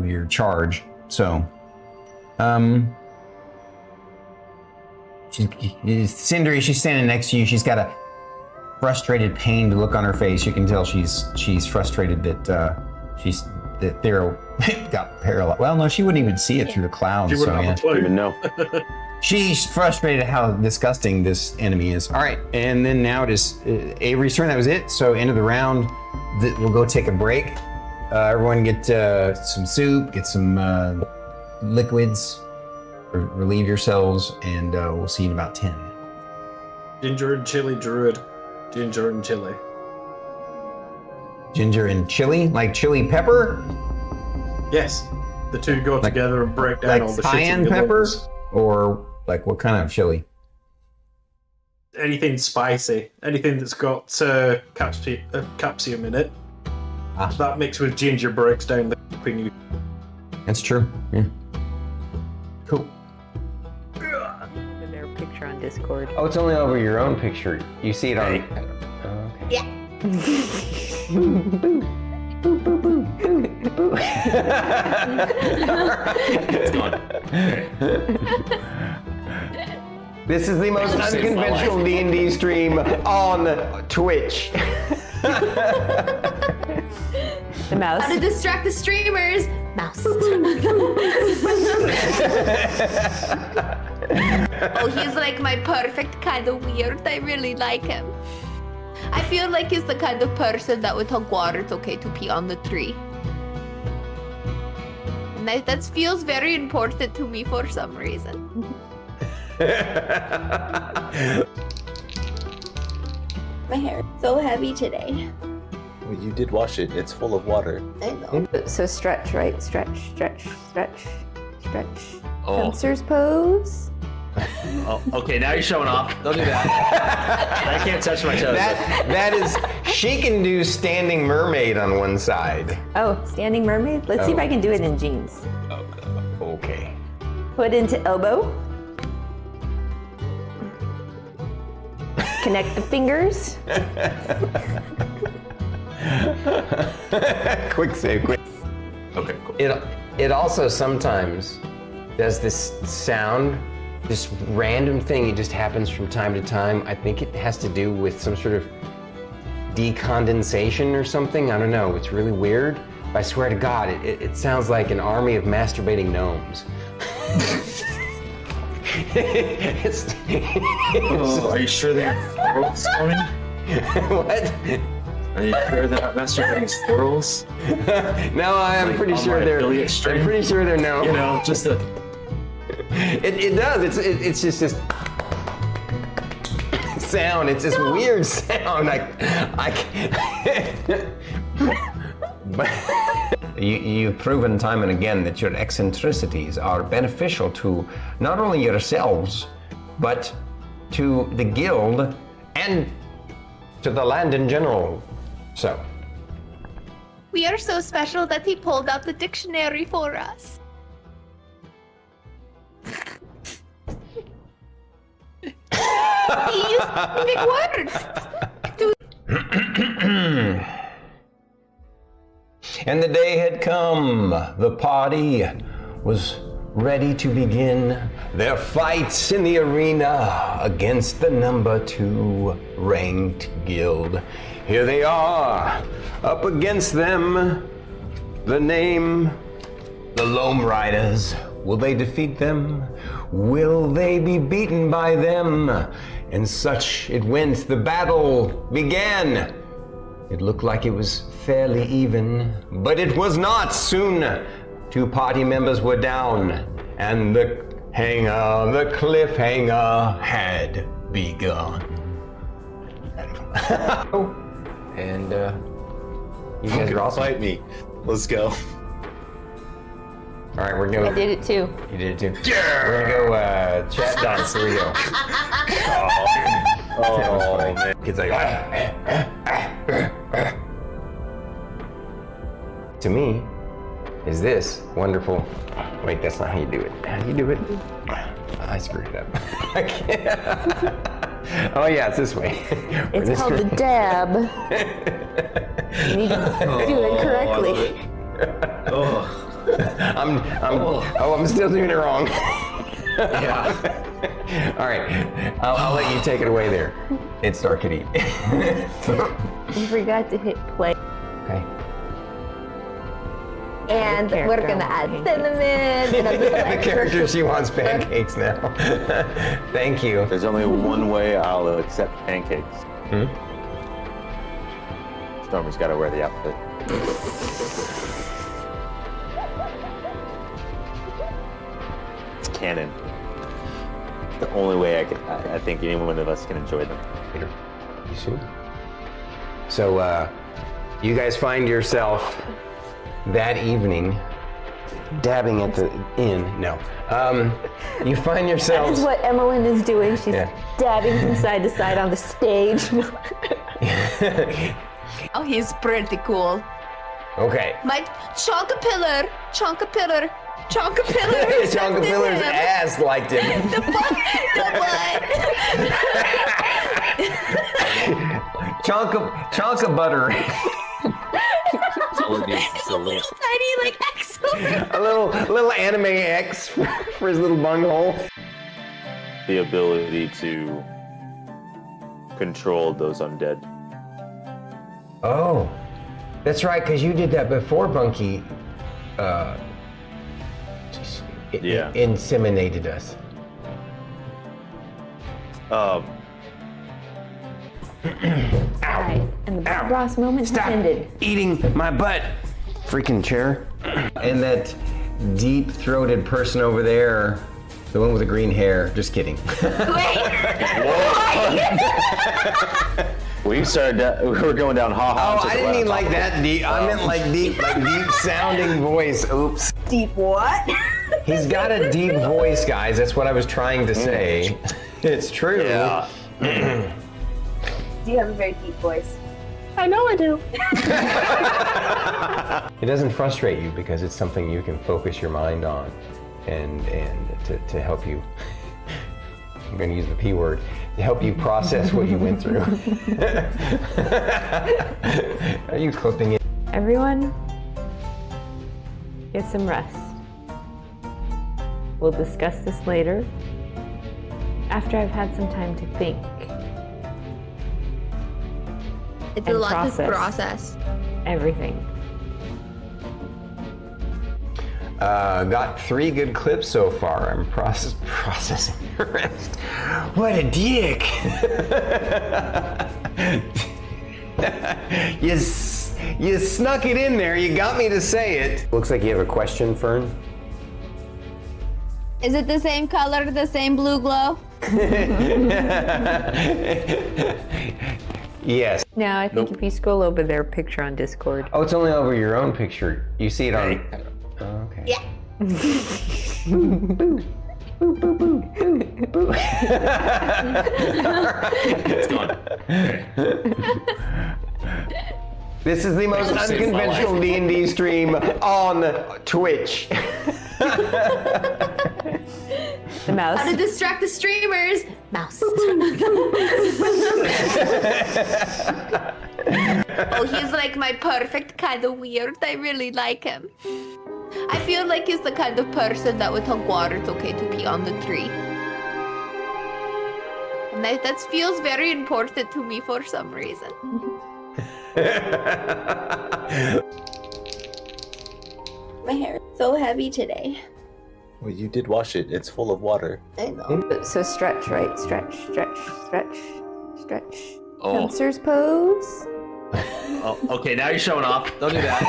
your charge. So, Sindri, she's standing next to you. She's got a frustrated, pained look on her face. You can tell she's frustrated that that Thyra got paralyzed. Well, no, she wouldn't even see it through the clouds. She wouldn't have a clue. Even know. She's frustrated how disgusting this enemy is. All right, and then now it is Avery's turn. That was it. So end of the round. We'll go take a break. Everyone get some soup, get some liquids, relieve yourselves, and we'll see you in about 10. Ginger and chili druid. Ginger and chili. Ginger and chili, like chili pepper? Yes. The two go together and break down Like all the shit in cayenne your pepper? lungs. Or like what kind of chili? Anything spicy. Anything that's got capsium in it. Ah. That mixed with ginger breaks down the when you. That's true. Yeah. Cool. Their picture on Discord. Oh, it's only over your own picture. You see it on. Yeah. It's gone. This is the most unconventional D&D stream on Twitch. The mouse. How to distract the streamers? Mouse. Oh, he's like my perfect kind of weird. I really like him. I feel like he's the kind of person that would tell Guar it's okay to pee on the tree. And that feels very important to me for some reason. My hair is so heavy today. Well, you did wash it. It's full of water. I know. So stretch, right? Stretch, stretch, stretch, stretch. Oh. Fencers pose. Oh, okay, now you're showing off. Don't do that. I can't touch my toes. That is, she can do standing mermaid on one side. Oh, standing mermaid? Let's see if I can do it in jeans. Okay. Put into elbow. Connect the fingers. Quick save, quick. Okay, cool. It also sometimes does this sound, this random thing. It just happens from time to time. I think it has to do with some sort of decondensation or something. I don't know. It's really weird. But I swear to God, it sounds like an army of masturbating gnomes. Are you sure they're squirrels, Stormy? What? Are you sure they're not masturbating squirrels? No, I'm Like pretty on sure my they're. affiliate I'm stream? pretty sure they're no. You know, just a. It does. It's just this sound. It's this weird sound. But you've proven time and again that your eccentricities are beneficial to not only yourselves, but to the guild and to the land in general. So, We are so special that he pulled out the dictionary for us. He used big words. and the day had come. The party was ready to begin their fights in the arena against the number 2 ranked guild. Here they are, up against them, the name, the Loam Riders. Will they defeat them? Will they be beaten by them? And such it went. The battle began. It looked like it was fairly even, but it was not. Soon, 2 party members were down, and the cliffhanger had begun. And you guys are awesome. Fight me. Let's go. All right, we're going. I did it too. You did it too. Yeah. We're gonna go chat dance. Here we go. Oh, man. Kids like. To me, is this wonderful? Wait, that's not how you do it. How do you do it? I screwed it up. I can't. Oh yeah, it's this way. It's called the dab. You need to do it correctly. I'm still doing it wrong. Yeah. All right, I'll let you take it away there. It's StarKitty. You forgot to hit play. Okay. And we're gonna add cinnamon and a little The extra character, she wants pancakes now. Thank you. There's only one way I'll accept pancakes. Stormy's got to wear the outfit. It's canon. It's the only way I think any one of us can enjoy them. Later. You soon. So, you guys find yourself that evening dabbing at the inn. No. You find That yourselves. is what Emmeline is doing. She's dabbing from side to side on the stage. Oh, he's pretty cool. Okay. My Chonkapillar. Chonkapillar's ass liked him. The butt. Chonka butter. It's a little Tiny like excellent. A little anime X for his little bunghole. the ability to control those undead. Oh, that's right, because you did that before Bunky inseminated us. Alright, and the Bob Ross moment has ended. Eating my butt, freaking chair. And that deep-throated person over there, the one with the green hair, just kidding. We were going down ha-ha. Oh, I didn't mean like that deep. I meant like deep sounding voice. Oops. Deep what? He's got a deep voice, guys. That's what I was trying to say. It's true. Yeah. Do you have a very deep voice? I know I do. It doesn't frustrate you because it's something you can focus your mind on and to help you. I'm going to use the P word, to help you process what you went through. Are you clipping it? Everyone, get some rest. We'll discuss this later, after I've had some time to think. It's And a lot to process. process. Everything. Got 3 good clips so far. I'm processing the rest. What a dick! You snuck it in there. You got me to say it. Looks like you have a question, Fern. Is it the same color, the same blue glow? Yes. Now, I think if you scroll over their picture on Discord. Oh, it's only over your own picture. You see it on. Oh, okay. Yeah. This is the most unconventional D&D stream on Twitch. The mouse. How to distract the streamers? Mouse. Oh, he's like my perfect kind of weird. I really like him. I feel like he's the kind of person that would tell water it's okay to pee on the tree. And that feels very important to me for some reason. My hair is so heavy today. Well, you did wash it. It's full of water. I know. So stretch, right? Stretch, stretch, stretch, stretch. Oh. Hamster's pose. Oh, okay, now you're showing off. Don't do that.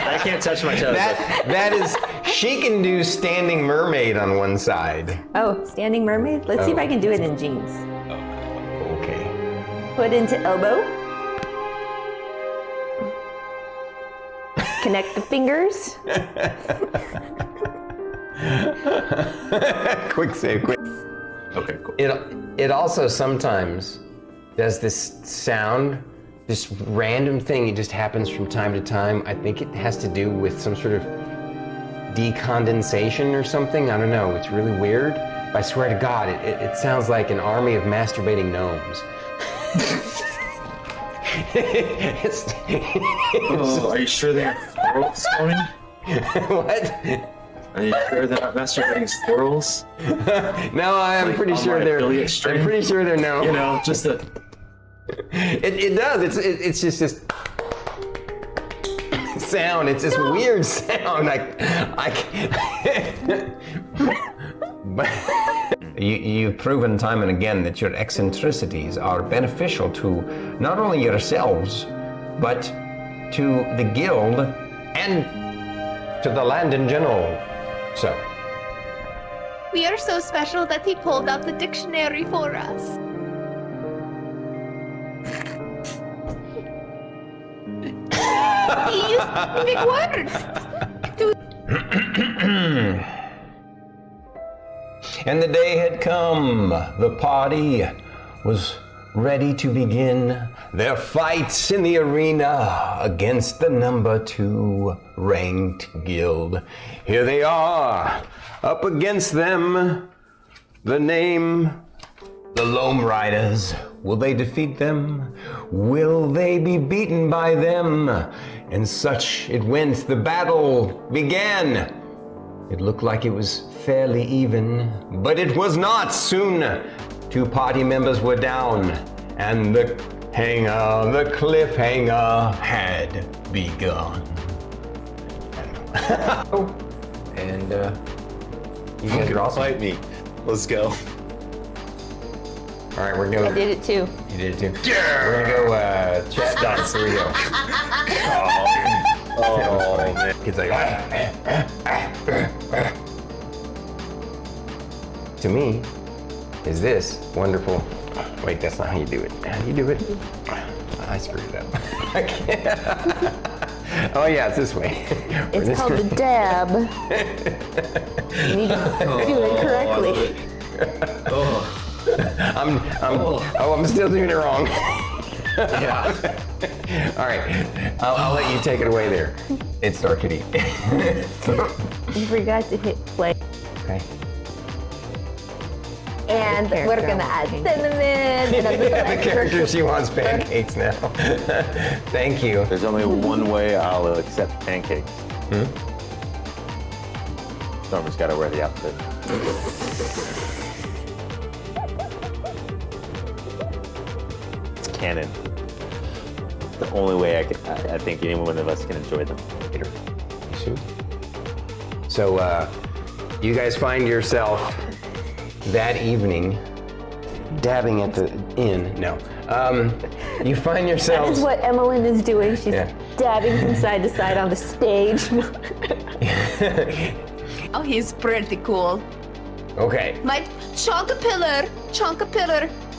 I can't touch my toes. That is, she can do standing mermaid on one side. Oh, standing mermaid? Let's see if I can do it in jeans. Okay. Foot into elbow. Connect the fingers. Quick save, quick. Okay, cool. It also sometimes does this sound, this random thing. It just happens from time to time. I think it has to do with some sort of decondensation or something. I don't know. It's really weird. I swear to God, it sounds like an army of masturbating gnomes. Are you sure they're squirrels, Tony? What? Are you sure they're not masturbating squirrels? No, I'm pretty sure they're. affiliate stream? I'm pretty sure they're no. You know, just a. It does. It's just this sound. It's this weird sound. But you've proven time and again that your eccentricities are beneficial to not only yourselves, but to the guild and to the land in general. So. We are so special that he pulled out the dictionary for us. He used big words. And the day had come. The party was ready to begin their fights in the arena against the number 2 ranked guild. Here they are, up against them. The name, the Loam Riders. Will they defeat them? Will they be beaten by them? And such it went. The battle began. It looked like it was fairly even, but it was not. Soon, 2 party members were down, and the cliffhanger had begun. And you guys are also. Fight me. Let's go. All right, we're going. I did it too. You did it too. Yeah. We're gonna go chat dice. Here we go. Oh man. It's like. To me, is this wonderful? Wait, that's not how you do it. How do you do it? I screwed it up. I can't. Oh yeah, it's this way. It's called the dab. You need to do it correctly. I'm still doing it wrong. Yeah. All right, I'll let you take it away there. itsStarKitty. You forgot to hit play. Okay. And we're gonna add cinnamon. The character, she wants pancakes now. Thank you. There's only one way I'll accept pancakes. Stormer's got to wear the outfit. It's canon. It's the only way I think any one of us can enjoy them. So, you guys find yourself that evening dabbing at the inn. No. You find That yourselves. is what Emmeline is doing. She's dabbing from side to side on the stage. Oh, he's pretty cool. Okay. My Chonkapillar.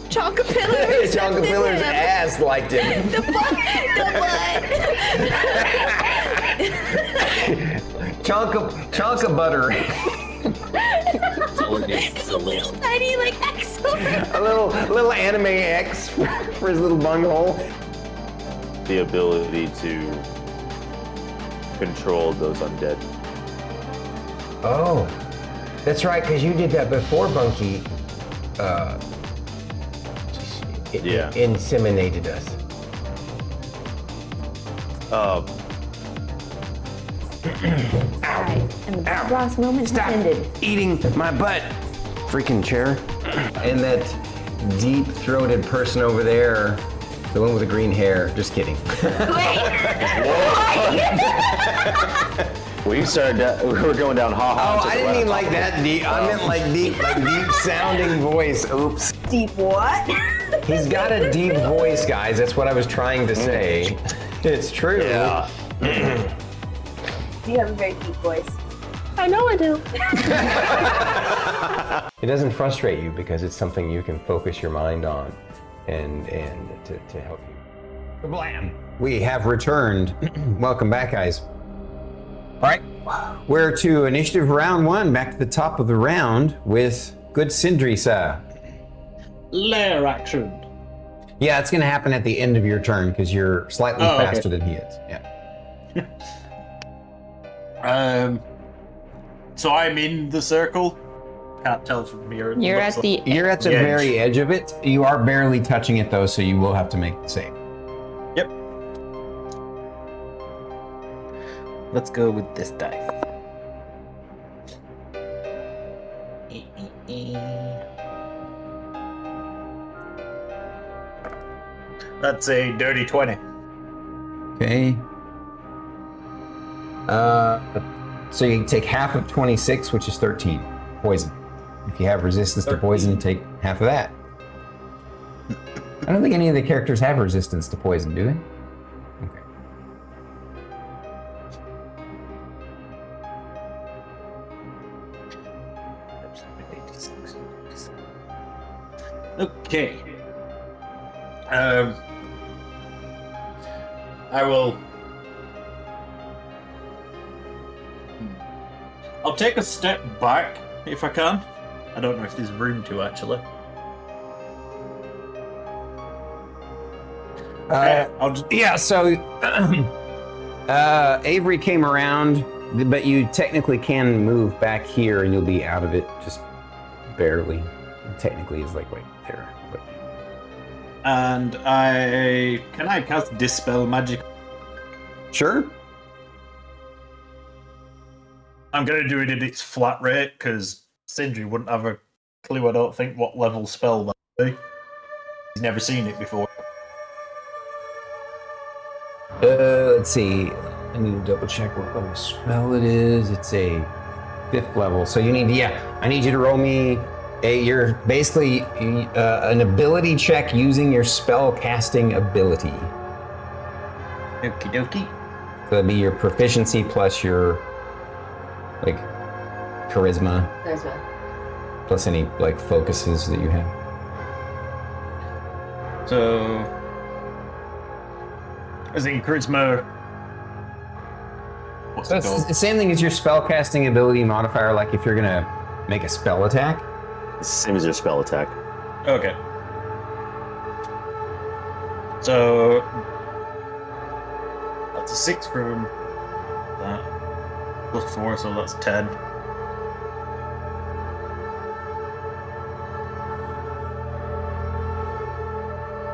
Chonkapillar's ass liked him. The butt. Chonka butter. It's a little tiny like X. A little anime X for his little bunghole. The ability to control those undead. Oh, that's right, because you did that before Bunky inseminated us. And the Ross moment Stop ended. eating my butt, freaking chair. And that deep-throated person over there, the one with the green hair, just kidding. We were going down ha-ha. Oh, I didn't mean like that deep. I meant like deep sounding voice. Oops. Deep what? He's got a deep voice, guys. That's what I was trying to say. It's true. Yeah. You have a very deep voice. I know I do. It doesn't frustrate you because it's something you can focus your mind on and to help you. Blam! We have returned. Welcome back, guys. All right, we're to initiative round 1, back to the top of the round with good Sindri, sir. Lair action. Yeah, it's going to happen at the end of your turn because you're slightly Oh, okay. faster than he is. Yeah. So I'm in the circle. Can't tell from here. It You're looks at like- the You're at the Edge. very edge of it. You are barely touching it though, so you will have to make the save. Yep. Let's go with this dice. That's a dirty 20. Okay. So you take half of 26, which is 13. Poison. If you have resistance to poison, take half of that. I don't think any of the characters have resistance to poison, do they? Okay. Okay. I will. I'll take a step back if I can. I don't know if there's room to actually. I'll just. Yeah, so Avery came around, but you technically can move back here and you'll be out of it just barely. Technically is like right there. But... And can I cast Dispel Magic? Sure. I'm gonna do it at its flat rate because Sindri wouldn't have a clue. I don't think what level spell that would be. He's never seen it before. Let's see. I need to double check what level spell it is. It's a 5th level. So you need, I need you to roll me you're basically an ability check using your spell casting ability. Okie dokie. So that'd be your proficiency plus your like charisma plus any like focuses that you have. So, I think charisma. What's So it it's called? the same thing as your spell casting ability modifier, like if you're gonna make a spell attack. Same as your spell attack. Okay. So that's a 6 from that. Plus 4, so that's 10.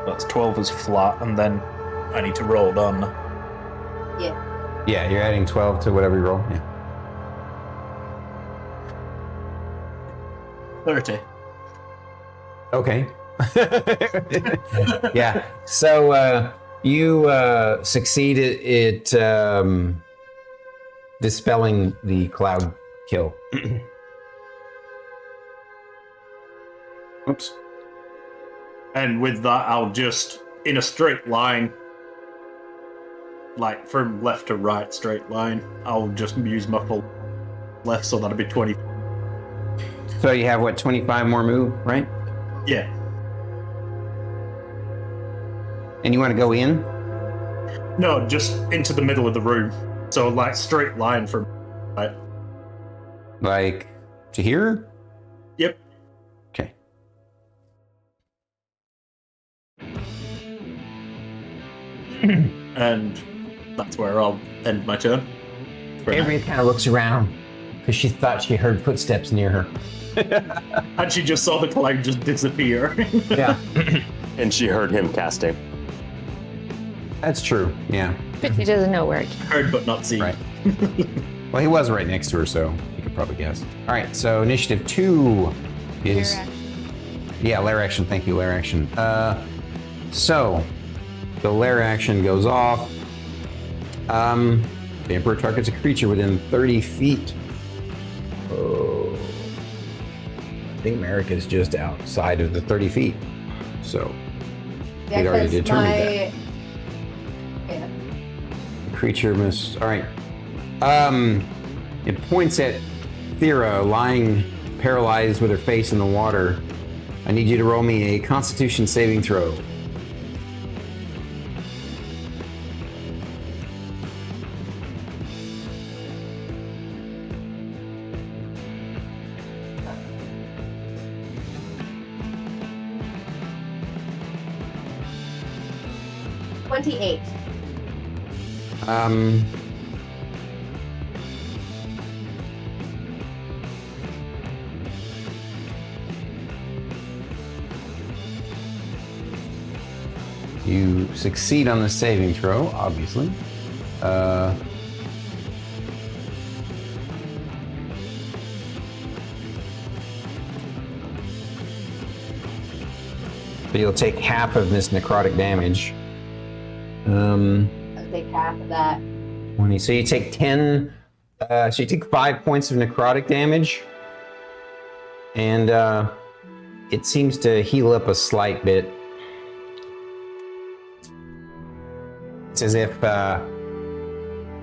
That's 12 as flat, and then I need to roll down. Yeah, you're adding 12 to whatever you roll. Yeah. 30. Okay. Yeah. So you succeed at dispelling the cloud kill. Oops. And with that, I'll just, in a straight line, like from left to right, straight line, I'll just use my full left, so that'll be 20. So you have what, 25 more move, right? Yeah. And you want to go in? No, just into the middle of the room. So, like, straight line from right. Like to here? Yep. Okay. And that's where I'll end my turn. For now. Avery kind of looks around because she thought she heard footsteps near her. And she just saw the cloud just disappear. Yeah. And she heard him casting. That's true. Yeah. But she doesn't know where it came. Heard but not seen. Right. Well, he was right next to her, so you could probably guess. All right, so initiative 2 is... Lair action. Yeah, lair action. Thank you, lair action. So the lair action goes off. The Emperor targets a creature within 30 feet. Oh. I think Merrik is just outside of the 30 feet. So Yeah, we'd already 'cause determined that. Yeah. Creature must. All right. It points at Thyra, lying paralyzed with her face in the water. I need you to roll me a Constitution saving throw. 28. You succeed on the saving throw, obviously. But you'll take half of this necrotic damage. I'll take half of that. 20. So you take 10. So you take 5 points of necrotic damage, and it seems to heal up a slight bit. It's as if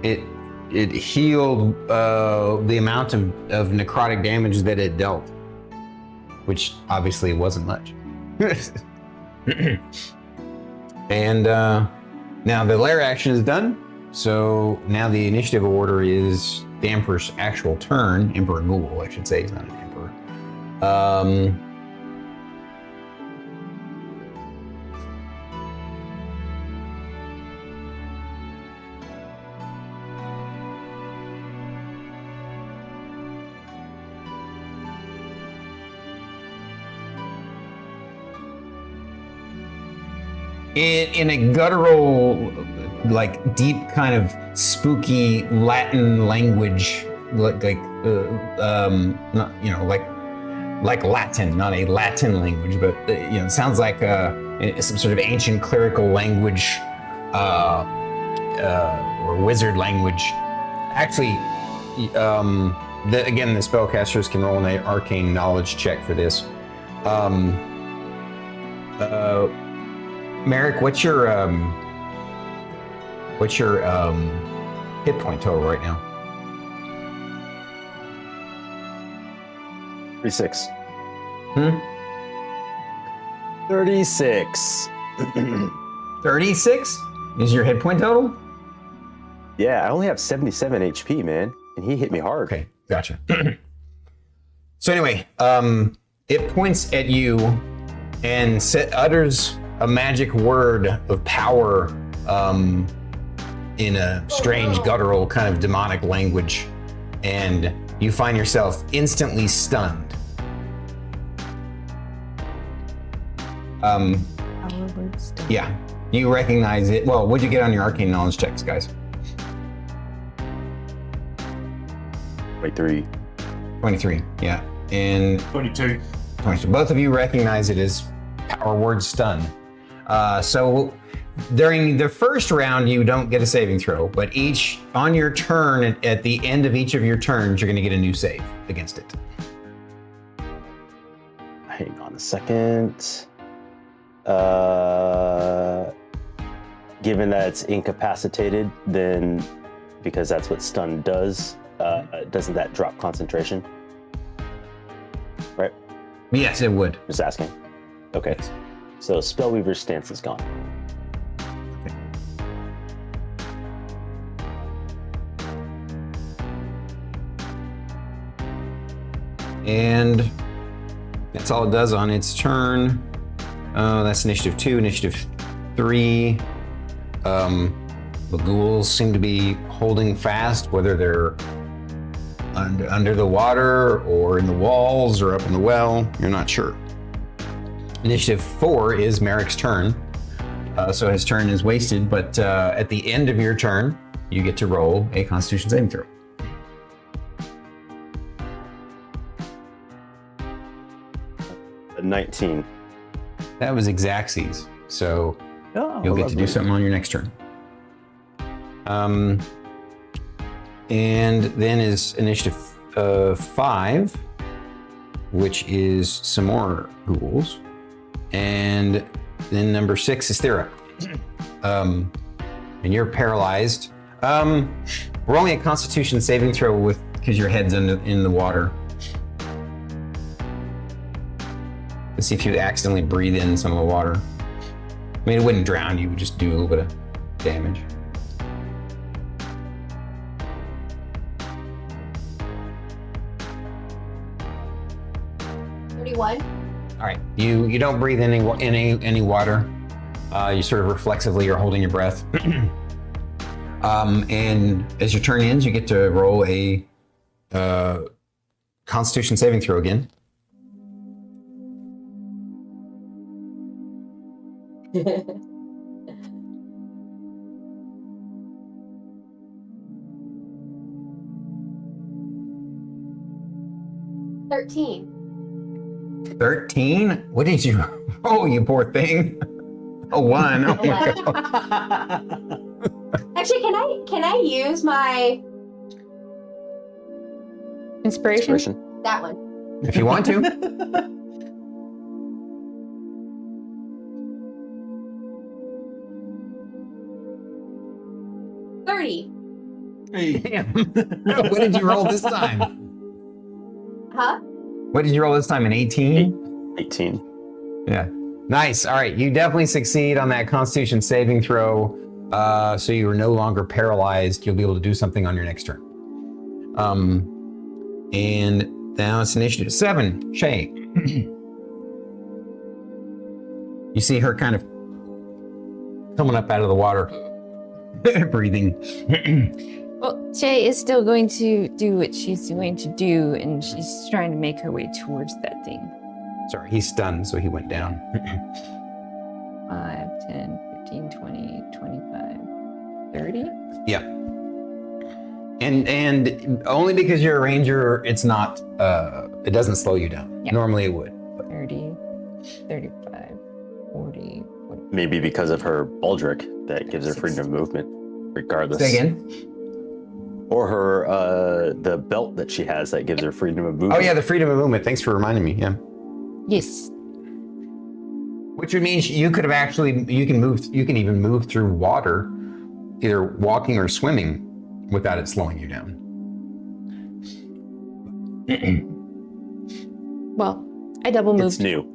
it healed the amount of necrotic damage that it dealt, which obviously wasn't much. And now the lair action is done, so now the initiative order is the Emperor's actual turn. Emperor Google, I should say, he's not an Emperor. In a guttural, like deep kind of spooky Latin language, like not, you know, like Latin, not a Latin language, but you know, it sounds like some sort of ancient clerical language or wizard language. Actually, again, the spellcasters can roll an arcane knowledge check for this. Merrik, what's your hit point total right now? 36. 36. 36 is your hit point total? Yeah, I only have 77 HP, man, and he hit me hard. Okay, gotcha. So anyway, it points at you and utters a magic word of power in a strange, guttural, kind of demonic language, and you find yourself instantly stunned. Yeah, you recognize it. Well, what'd you get on your arcane knowledge checks, guys? 23. 23, yeah. And 22. 22. Both of you recognize it as power word stun. So during the first round, you don't get a saving throw, but on your turn, at the end of each of your turns, you're going to get a new save against it. Hang on a second. Given that it's incapacitated, then because that's what stun does, doesn't that drop concentration? Right? Yes, it would. Just asking. Okay. So Spellweaver's stance is gone. Okay. And that's all it does on its turn. That's initiative 2, initiative 3. The ghouls seem to be holding fast, whether they're under the water or in the walls or up in the well. You're not sure. Initiative 4 is Merrik's turn. So his turn is wasted, but at the end of your turn, you get to roll a Constitution saving throw. A 19. That was Exacxes, so Oh, you'll get to do something on your next turn. And then is initiative 5, which is some more ghouls. And then number 6 is Thyra. And you're paralyzed. We're only a Constitution saving throw because your head's in the water. Let's see if you'd accidentally breathe in some of the water. I mean, it wouldn't drown you, it would just do a little bit of damage. All right. You don't breathe in any water. You sort of reflexively are holding your breath. And as your turn ends, you get to roll a Constitution saving throw again. $13. 13? What did you roll, you poor thing? A 1. Oh my god. Actually, can I use my Inspiration? that one? If you want to. 30. Damn. What did you roll this time? Huh? What did you roll this time? An 18? 18. Yeah. Nice. All right. You definitely succeed on that Constitution saving throw. So you are no longer paralyzed. You'll be able to do something on your next turn. And now it's initiative 7. Shae. You see her kind of coming up out of the water, breathing. Well, Shae is still going to do what she's going to do, and she's trying to make her way towards that thing. Sorry, he's stunned, so he went down. 5, 10, 15, 20, 25, 30? Yeah. And only because you're a ranger, it's not, it doesn't slow you down. Yeah. Normally it would. 30, 35, 40, 40. Maybe because of her baldric that gives her freedom of movement, regardless. Say again? Or her the belt that she has that gives her freedom of movement. Oh yeah, the freedom of movement. Thanks for reminding me. Yeah. Yes. Which would mean you could have actually, you can even move through water, either walking or swimming, without it slowing you down. Well, I double moved. It's new.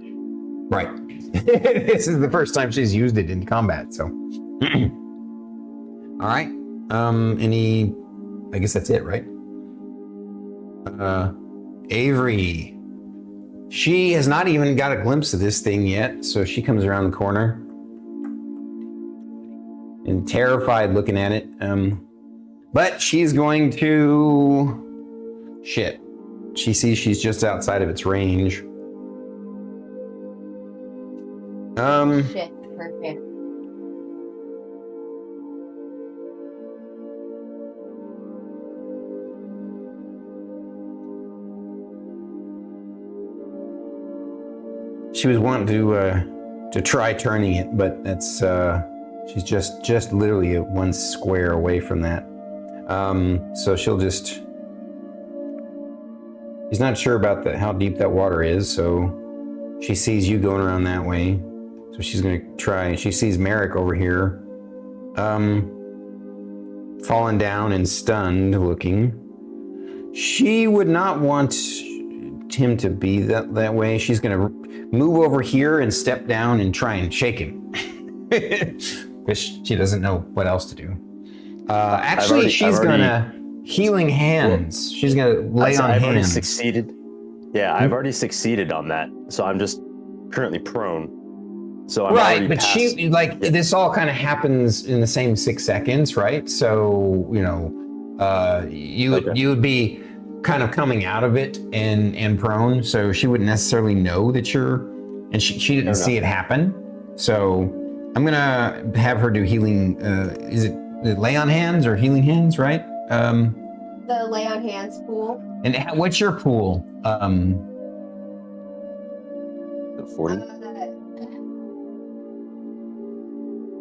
Right. This is the first time she's used it in combat, so. All right. I guess that's it, right? Avery. She has not even got a glimpse of this thing yet, so she comes around the corner and terrified looking at it. But she's going to... Shit. She sees she's just outside of its range. Shit. Perfect. She was wanting to try turning it, but that's she's just literally one square away from that. So she'll just. She's not sure about how deep that water is, so she sees you going around that way. So she's gonna try. She sees Merrik over here, fallen down and stunned looking. She would not want him to be that way. She's gonna move over here and step down and try and shake him. Because she doesn't know what else to do. Actually, she's gonna healing hands. She's gonna lay on I've hands. already succeeded. Yeah, I've already succeeded on that. So I'm just currently prone. So I'm Right, already but past. she this all kind of happens in the same 6 seconds, right? So you would be kind of coming out of it and prone, so she wouldn't necessarily know that you're, and she didn't see it happen. So I'm gonna have her do healing. Is it lay on hands or healing hands, right? The lay on hands pool. And what's your pool? 40.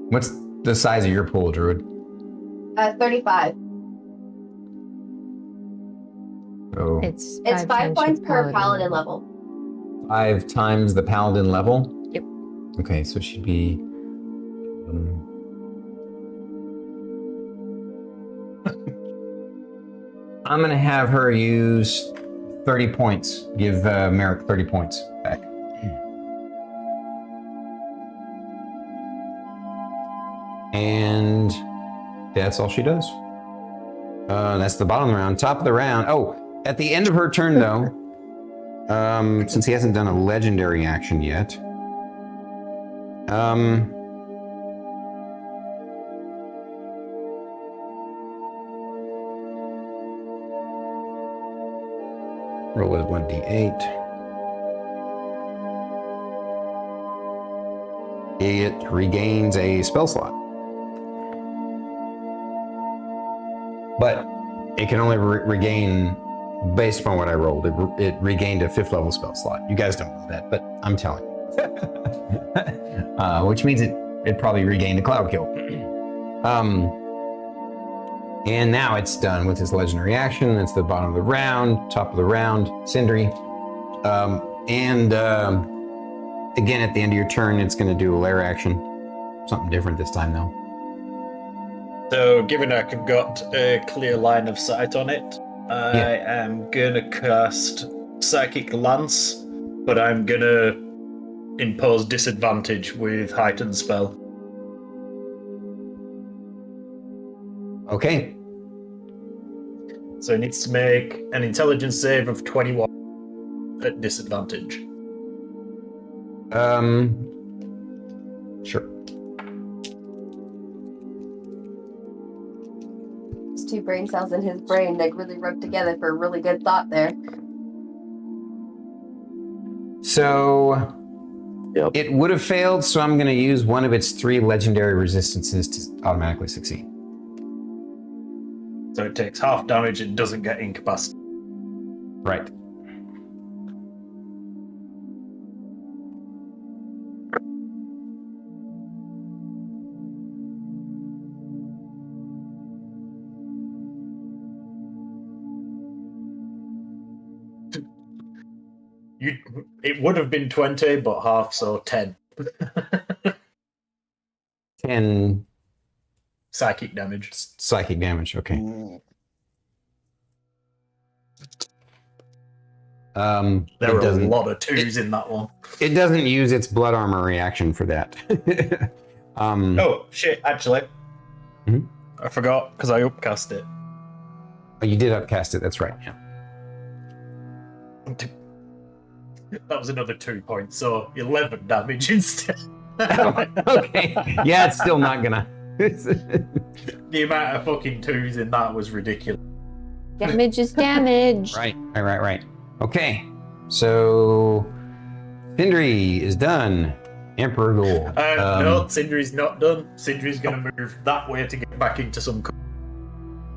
What's the size of your pool, Druid? 35. So It's 5 points per paladin level. 5 times the paladin level. Yep. Okay, so she'd be. I'm gonna have her use 30 points. Give Merrik 30 points back. And that's all she does. That's the bottom of the round. Top of the round. Oh, at the end of her turn, though, since he hasn't done a legendary action yet, Roll a 1d8. It regains a spell slot. But it can only regain, based upon what I rolled, it regained a 5th level spell slot. You guys don't know that, but I'm telling you. Which means it probably regained a cloud kill. And now it's done with his legendary action. It's the bottom of the round, top of the round, Sindri. Again, at the end of your turn, it's going to do a lair action. Something different this time, though. So, given I've got a clear line of sight on it, I am gonna cast Psychic Lance, but I'm gonna impose disadvantage with heightened spell. Okay. So he needs to make an intelligence save of 21 at disadvantage. Sure. These two brain cells in his brain like really rubbed together for a really good thought there. So Yep. it would have failed, so I'm going to use one of its 3 legendary resistances to automatically succeed. So it takes half damage and doesn't get incapacitated. Right. It would have been 20, but half, so 10. 10 Psychic damage. psychic damage. Okay. There were a lot of 2s in that one. It doesn't use its blood armor reaction for that. Oh, shit, actually. Mhm. I forgot, because I upcast it. Oh, you did upcast it. That's right. Yeah. That was another 2 points, so 11 damage instead. Okay. Yeah, it's still not gonna. The amount of fucking 2s in that was ridiculous. Damage is damage. Right. Okay. So Sindri is done. Emperor Ghoul. No, Sindri's not done. Sindri's going to move that way to get back into some cover.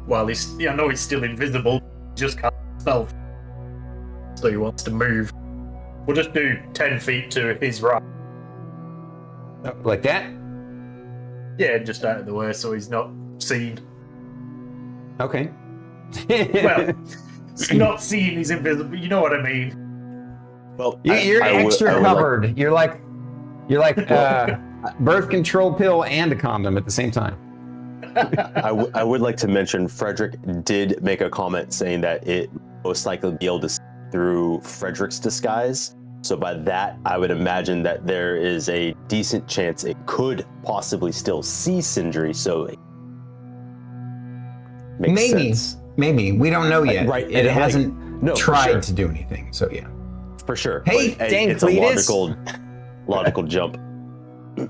While I know he's still invisible, he just can't spell. So he wants to move. We'll just do 10 feet to his right. Like that? Yeah, just out of the way so he's not seen. Okay. Well, he's not seen, he's invisible. You know what I mean? Well, You're extra covered. You're like birth control pill and a condom at the same time. I would like to mention Frederick did make a comment saying that it most likely be able to see through Frederick's disguise. So by that, I would imagine that there is a decent chance it could possibly still see Sindri. So it makes sense. Maybe. We don't know yet. Right. It hasn't No, for tried sure. to do anything. So yeah. For sure. Hey, But, dang it's a Cletus. logical jump. All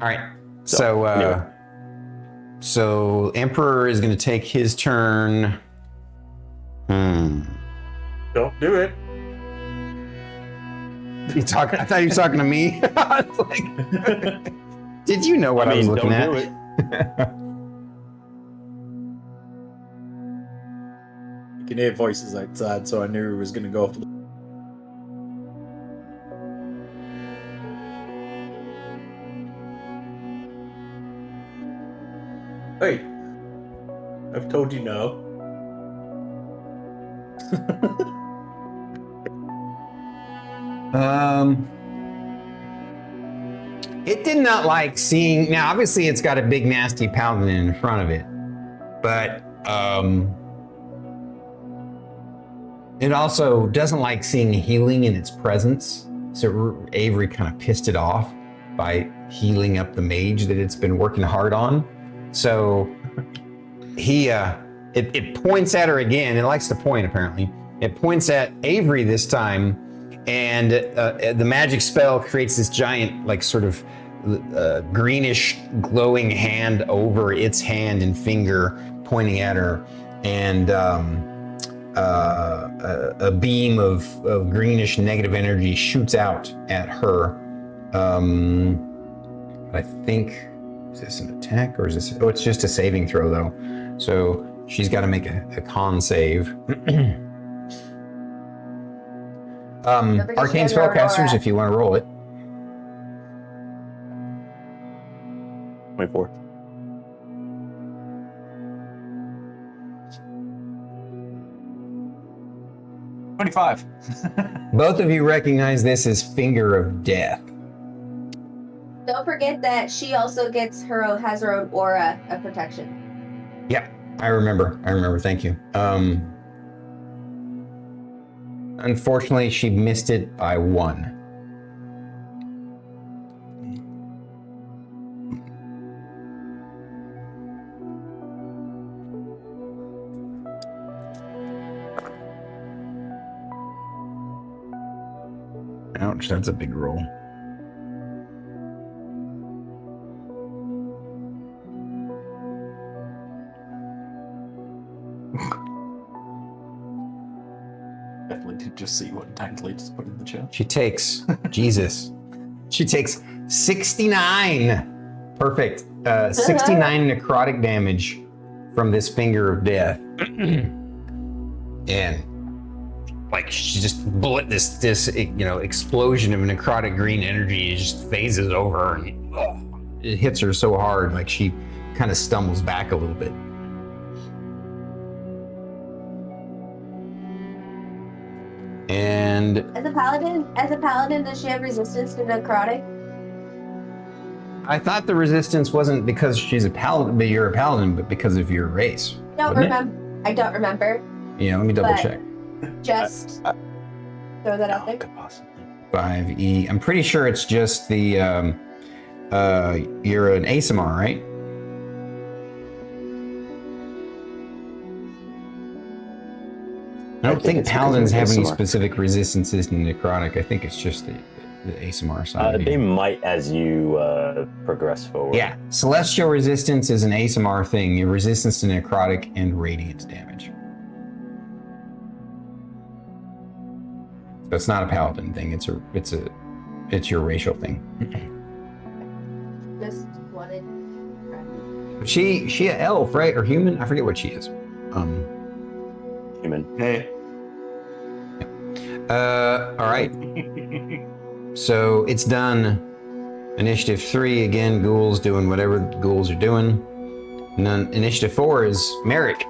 right. Anyway. So Emperor is going to take his turn. Don't do it. I thought he was talking to me. I was like, did you know what I was looking at? Don't do it. You can hear voices outside, so I knew he was going to go for the... Hey, I've told you no. It did not like seeing. Now, obviously, it's got a big, nasty paladin in front of it, but it also doesn't like seeing healing in its presence. So Avery kind of pissed it off by healing up the mage that it's been working hard on. So it points at her again. It likes to point, apparently. It points at Avery this time, and the magic spell creates this giant, like, sort of greenish glowing hand over its hand and finger pointing at her. And a beam of greenish negative energy shoots out at her. I think, is this an attack or is this? Oh, it's just a saving throw though. So she's got to make a con save. Arcane spellcasters, if you want to roll it. 24. Both of you recognize this as Finger of Death. Don't forget that she also has her own aura of protection. Yeah, I remember. Thank you. Unfortunately, she missed it by 1. Ouch, that's a big roll. Definitely did just see what Tangley just put in the chat. She takes, Jesus, she takes 69. Perfect. 69 necrotic damage from this Finger of Death. And like she just this explosion of necrotic green energy just phases over her and it hits her so hard, like she kind of stumbles back a little bit. And As a paladin, does she have resistance to necrotic? I thought the resistance wasn't because she's a paladin, but you're a paladin, but because of your race. I don't remember. Yeah, let me double But- check. Just throw that out there. Could possibly. 5e. I'm pretty sure it's just the you're an ASMR, right? I don't think it's paladins have because of any ASMR. specific resistances to necrotic. I think it's just the ASMR side. They might as you progress forward. Yeah, celestial resistance is an ASMR thing. Your resistance to necrotic and radiant damage. So it's not a paladin thing. It's your racial thing. Just wanted. She an elf, right, or human? I forget what she is. Human. Hey. All right. So it's done. Initiative 3 again. Ghouls doing whatever ghouls are doing. And then initiative 4 is Merrik.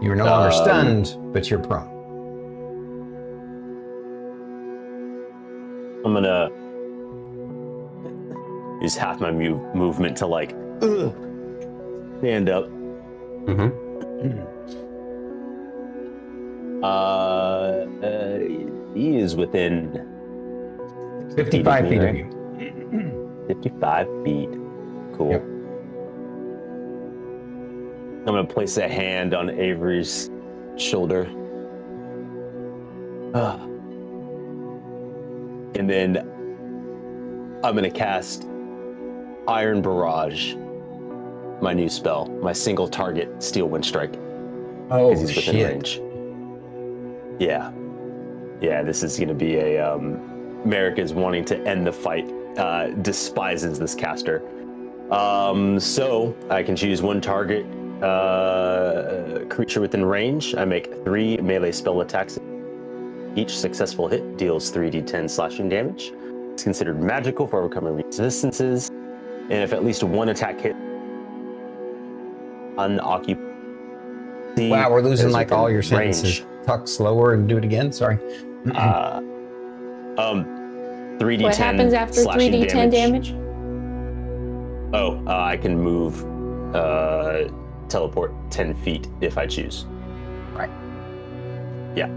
You're no longer stunned, but you're prone. I'm gonna use half my movement to like stand up. He is within 55 feet of right? you. 55 feet. Cool. Yep. I'm gonna place a hand on Avery's shoulder. And then I'm gonna cast Iron Barrage, my new spell, my single target Steel Wind Strike. Oh, Because he's within shit. range. Yeah. Yeah, this is gonna be a Merrik is wanting to end the fight, despises this caster. So I can choose one target creature within range. I make 3 melee spell attacks. Each successful hit deals 3d10 slashing damage. It's considered magical for overcoming resistances. And if at least one attack hit unoccupied. Wow, we're losing is like all your within sentences. Talk slower and do it again. Sorry. 3d10 What happens after slashing 3d10 damage? Oh, I can move, teleport 10 feet if I choose. Right. Yeah.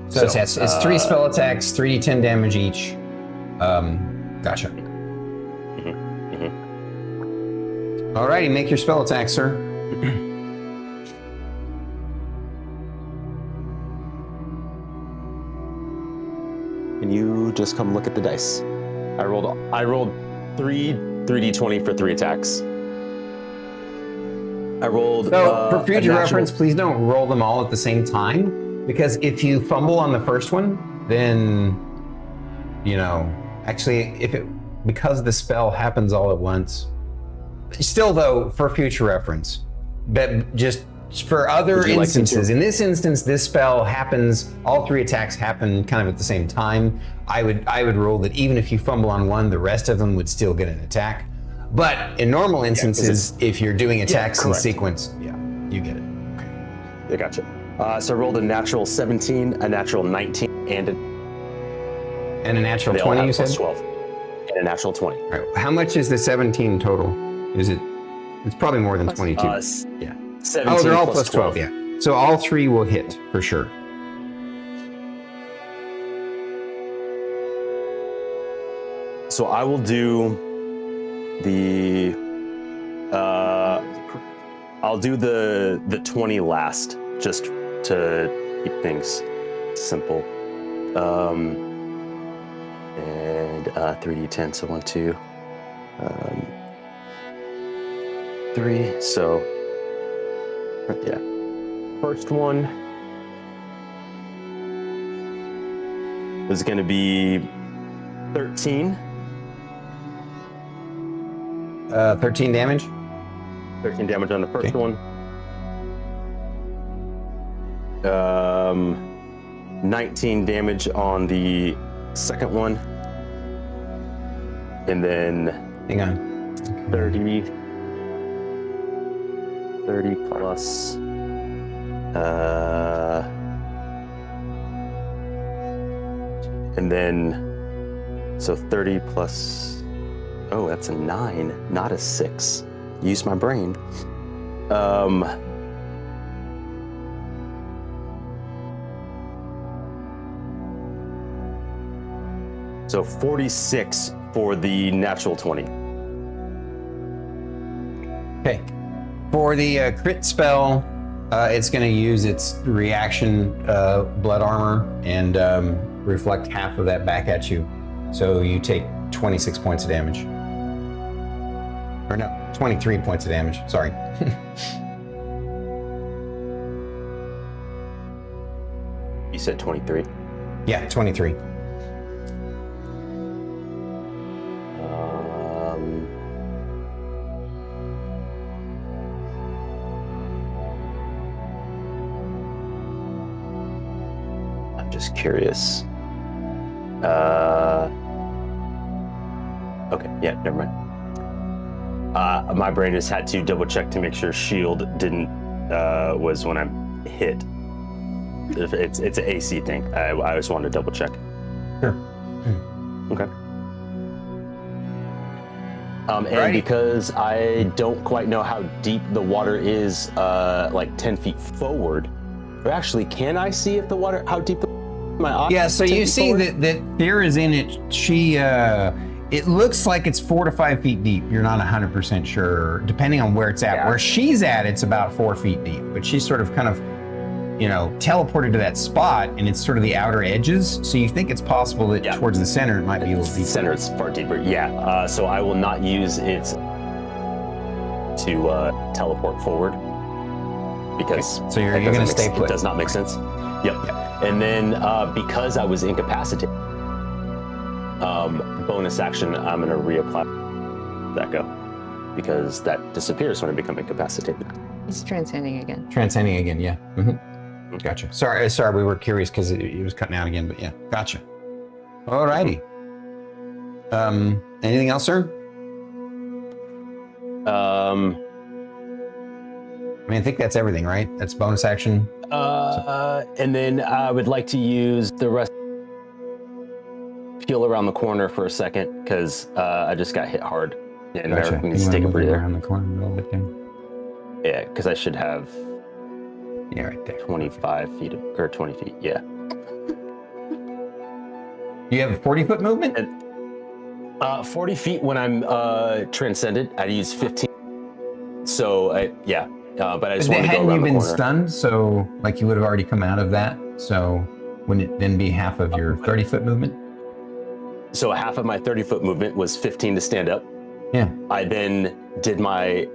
So it's 3 spell attacks, 3d10 damage each. Gotcha. Alrighty, make your spell attack, sir. Can you just come look at the dice? I rolled 3d20 for 3 attacks. I rolled. So for a future natural- reference, please don't roll them all at the same time, because if you fumble on the first one, then, actually, because the spell happens all at once. Still, though, for future reference, but just for other Would you like me instances, to? in this instance, this spell happens. All 3 attacks happen kind of at the same time. I would roll that even if you fumble on one, the rest of them would still get an attack. But in normal instances, if you're doing attacks in correct. sequence, you get it. I gotcha. So I rolled a natural 17, a natural 19, and And a natural they all 20, have you said? plus 12, and a natural 20. All right. How much is the 17 total? Is it? It's probably more than 22. Yeah. 17 Oh, they're all plus plus 12. Yeah. So all 3 will hit for sure. So I will do the. I'll do the 20 last, just to keep things simple. And 3d10, so 1, 2, 3. So yeah, first one is going to be 13. 13 damage. 13 damage on the first one. 19 damage on the second one. And then Hang on. 30 plus and then so 30 plus, oh, that's a 9, not a 6. Use my brain. So 46 for the natural 20. Okay. For the crit spell, it's going to use its reaction blood armor and reflect half of that back at you. So you take 26 points of damage. Or no, 23 points of damage. Sorry. You said 23. Yeah, 23. I'm just curious. Okay, yeah, never mind. My brain just had to double check to make sure shield didn't was when I'm hit. If it's an AC thing. I just wanted to double check. Sure. Okay. And Alrighty. because I don't quite know how deep the water is, like 10 feet forward, or actually, can I see if the water, how deep my eye? Yeah, so 10 you feet see forward? that Thyra is in it. She, it looks like it's 4 to 5 feet deep. You're not 100% sure, depending on where it's at. Yeah. Where she's at, it's about 4 feet deep, but she's sort of kind of, teleported to that spot, and it's sort of the outer edges. So you think it's possible that towards the center, it might be a little deeper. Center is far deeper. Yeah. So I will not use it to teleport forward because So you're that going to doesn't stay make- put. It does not make sense. Yep. And then because I was incapacitated, bonus action, I'm going to reapply that go because that disappears when I become incapacitated. It's transcending again. Transcending again, yeah. Mm-hmm. Gotcha. Sorry, we were curious because it was cutting out again, but yeah, gotcha. Alrighty. Anything else, sir? I mean, I think that's everything, right? That's bonus action. And then I would like to use the rest. Peel around the corner for a second because I just got hit hard and Merrik needs to take a breather. Around the corner a little bit there. Yeah, because I should have Yeah, right there. 25 feet or 20 feet. Yeah. You have a 40-foot movement? 40 feet when I'm transcended. I use 15. So yeah, but I just want to go Hadn't around you the been corner. stunned? So, like, you would have already come out of that. So, wouldn't it then be half of your 30-foot movement? So half of my 30-foot movement was 15 to stand up, Yeah. I then did my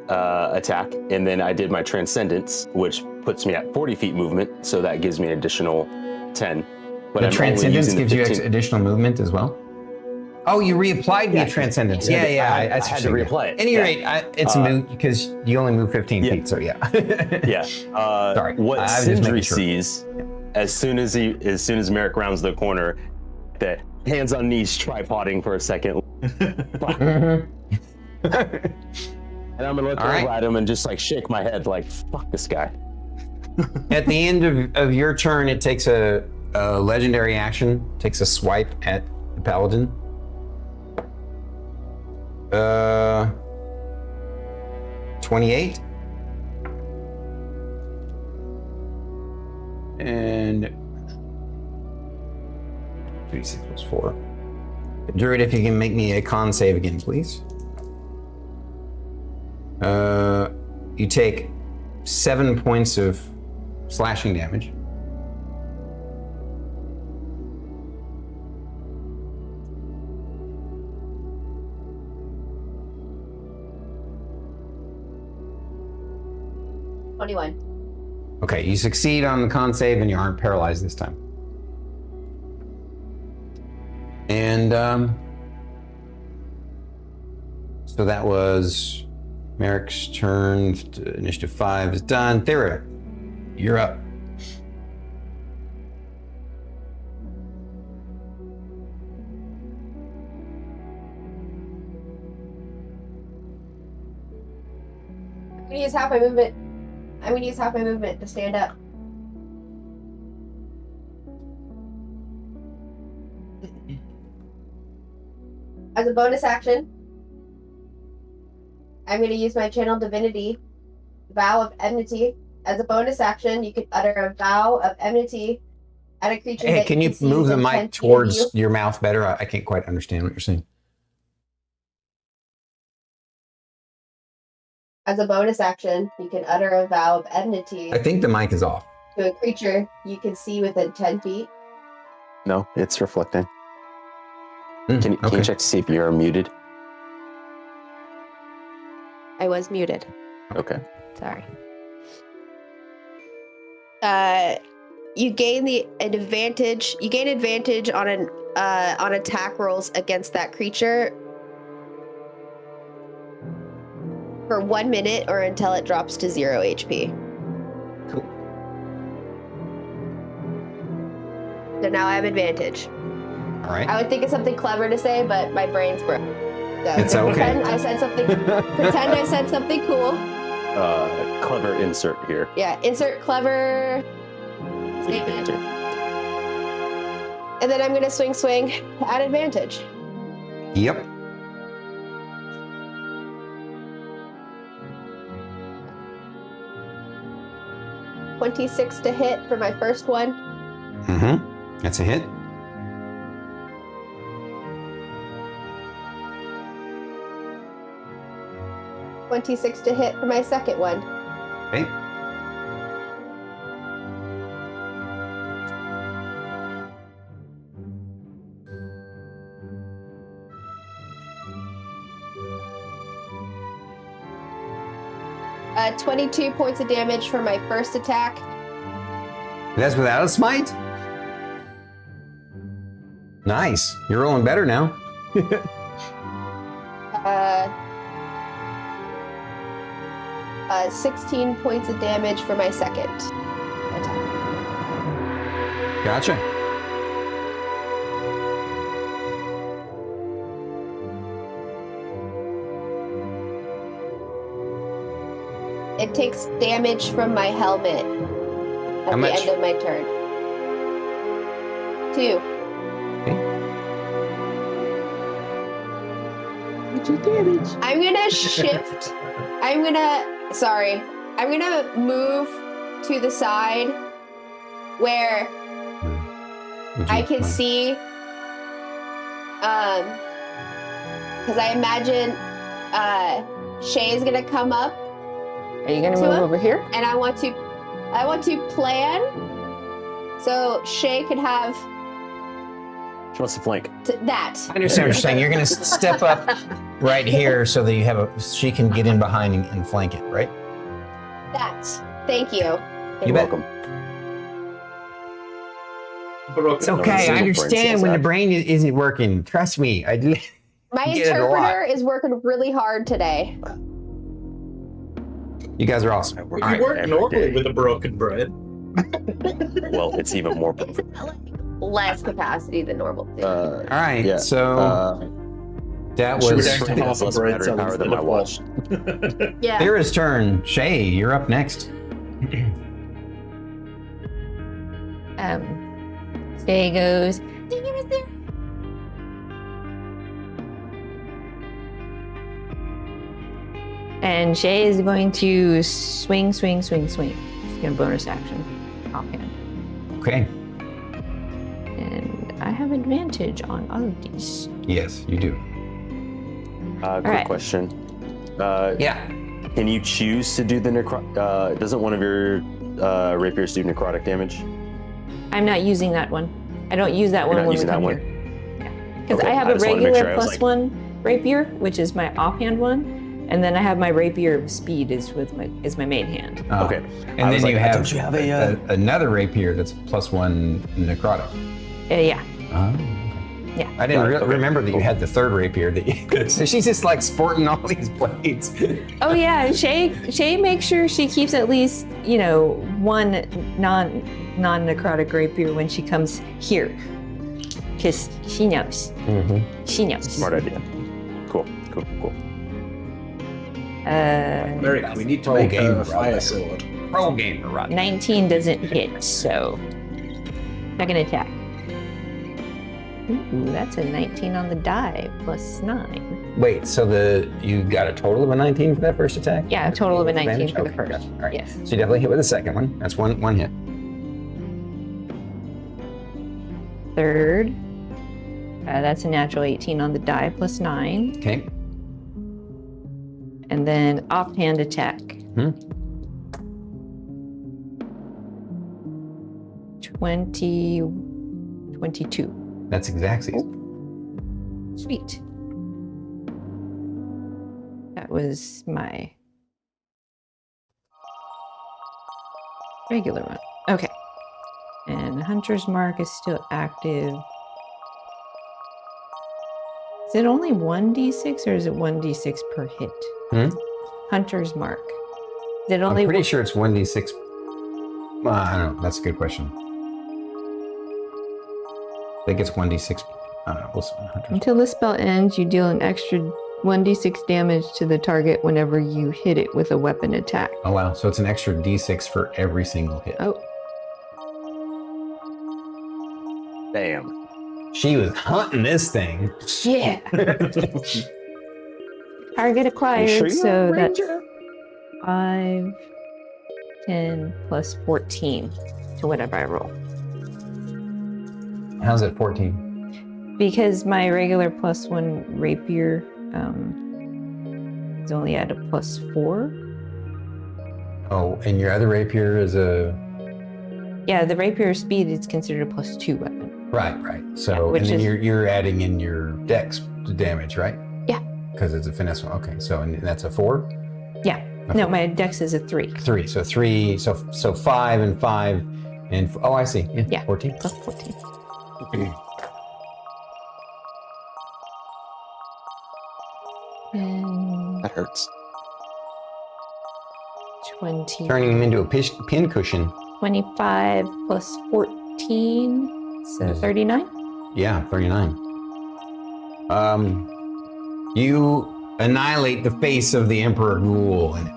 attack, and then I did my Transcendence, which puts me at 40 feet movement, so that gives me an additional 10. But The I'm only Transcendence using the gives you 15 additional movement as well? Oh, you reapplied the Transcendence. I I had to reapply it. At any rate, it's moot because you only move 15 Yeah. feet, so yeah. Yeah. Sorry. What I was just Sindri making sure. sees as soon as Merrik rounds the corner, that hands on knees, tripoding for a second, Mhm. and I'm gonna look All over right. at him and just like shake my head, like fuck this guy. At the end of your turn, it takes a legendary action, takes a swipe at the paladin. 28. And 36 plus 4. Druid, if you can make me a con save again, please. You take 7 points of slashing damage. Okay, you succeed on the con save and you aren't paralyzed this time. And so that was Merrik's turn. Initiative 5 is done. Thyra, you're up. I'm gonna use half my movement. I'm gonna use half my movement to stand up. As a bonus action, I'm gonna use my channel divinity, vow of enmity. As a bonus action, you can utter a vow of enmity at a creature. Hey, that can you see move the within 10 mic feet of towards you. your mouth better? I can't quite understand what you're saying. As a bonus action, you can utter a vow of enmity I think the mic is off. to a creature you can see within 10 feet. No, it's reflecting. Mm, Can you check to see if you're muted? I was muted. Okay. Sorry. You gain an advantage. You gain advantage on on attack rolls against that creature for 1 minute or until it drops to 0 HP. Cool. So now I have advantage. All right. I would think of something clever to say, but my brain's broke. So It's okay. Pretend I said something. Pretend I said something cool. Clever insert here. Yeah. Insert clever statement. And then I'm gonna swing at advantage. Yep. .26 to hit for my first one. Mm-hmm. That's a hit. .26 to hit for my second one. Okay. Uh, 22 points of damage for my first attack. That's without a smite? Nice. You're rolling better now. 16 points of damage for my second attack. Gotcha. It takes damage from my helmet How at the much? end of my turn. 2. I'm gonna shift. I'm gonna move to the side where Would I you can mind? see, because I imagine Shae is gonna come up, Are you gonna To move him? over here? and I want to plan so Shae could have She wants to flank. That. I understand what you're saying. You're going to step up right here so that you have she can get in behind and flank it, right? That. Thank you. You bet. Welcome. It's okay. I understand when the brain isn't working. Trust me. My get it a lot. interpreter is working really hard today. You guys are awesome. You All right. work normally with a broken brain. Well, it's even more broken. Less capacity than normal. All right. Yeah. So that Should we was down to half a less brain battery cell power than instead my of watch. Yeah. Thyra's turn. Shae, you're up next. Shae goes, "Dang it, Miss Thyra." And Shae is going to swing. She's going to bonus action. Offhand. Okay. And I have advantage on all of these. Yes, you do. Quick right. question. Yeah. Can you choose to do the doesn't one of your rapiers do necrotic damage? I'm not using that one. I don't use that You're one not when using we come that one? here. Yeah. Because Okay, I have I a just wanna make regular sure. I was plus like- one rapier, which is my offhand one. And then I have my rapier of speed is my main hand. Oh. Okay. And I was then you like, have, don't you have a, another rapier that's +1 necrotic. Yeah. Oh. Yeah. I didn't Okay. remember that you had the third rapier. So she's just like sporting all these blades. Oh yeah, Shae makes sure she keeps at least, one non-necrotic rapier when she comes here. Because she knows. Mm-hmm. She knows. smart idea. Cool. Merrik, we need to Pro make game, a fire brother. sword. Pro gamer, right? 19 doesn't hit, so second attack. Ooh, that's a 19 on the die, +9. Wait, so you got a total of a 19 for that first attack? Yeah, a total of a 19 Advantage? for the Okay, first. gotcha. All right. Yes. So you definitely hit with the second one. That's one hit. Third, that's a natural 18 on the die, +9. Okay. And then offhand attack. 22. That's exactly. Sweet. That was my regular one. Okay. And Hunter's Mark is still active. Is it only 1d6 or is it 1d6 per hit? Hunter's Mark. Is it only I'm pretty sure it's 1d6. I don't know. That's a good question. I think it's 1d6. I don't know. We'll see. Until the spell ends, you deal an extra 1d6 damage to the target whenever you hit it with a weapon attack. Oh, wow. So it's an extra d6 for every single hit. Oh, Damn. She was hunting this thing. yeah. Target acquired, You sure you're so a that's ranger? 5, 10 plus 14 to whatever I roll. How's it 14? Because my regular +1 rapier is only at a +4. Oh, and your other rapier is a... Yeah, the rapier speed is considered a +2 weapon. Right. So, Yeah, which and then is- you're adding in your dex damage, right? Yeah. Because it's a finesse one. Okay, so and that's a 4? Yeah. A No, 4. my dex is a 3. 3. So 3. So 5 and 5 and oh, I see. Yeah. 14. Plus 14. And That hurts. 20. Turning him into a pin cushion. 25 plus 14, so Yes. 39. Yeah, 39. You annihilate the face of the Emperor Ghoul and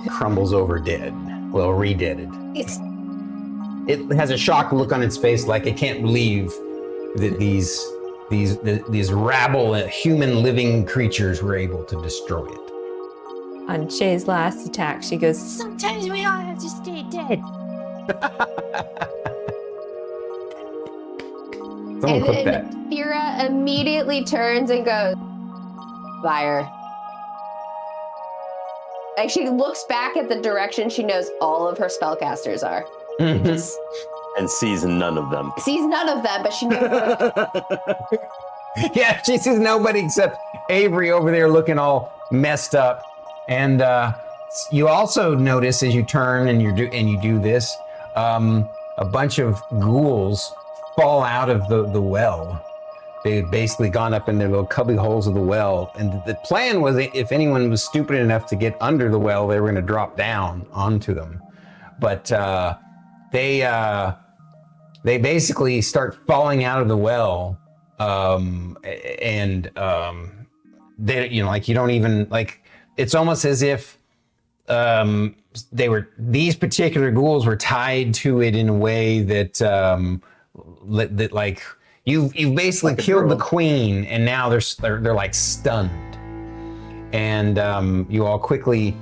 it crumbles over dead. Well, re-deaded. It has a shocked look on its face, like it can't believe that these rabble of human living creatures were able to destroy it. On Shae's last attack, she goes, "Sometimes we all have to stay dead." Someone And clip then that. Thyra immediately turns and goes, fire. Like she looks back at the direction she knows all of her spellcasters are. Mhm. Just And sees none of them. Sees none of them, but she knows. Yeah, she sees nobody except Avery over there looking all messed up. And you also notice as you turn and you do this, a bunch of ghouls fall out of the well. They've basically gone up in their little cubby holes of the well. And the plan was if anyone was stupid enough to get under the well, they were going to drop down onto them. But they basically start falling out of the well. They, like you don't even like, it's almost as if these particular ghouls were tied to it in a way that like you've basically killed the queen, and now they're like stunned, and you all quickly.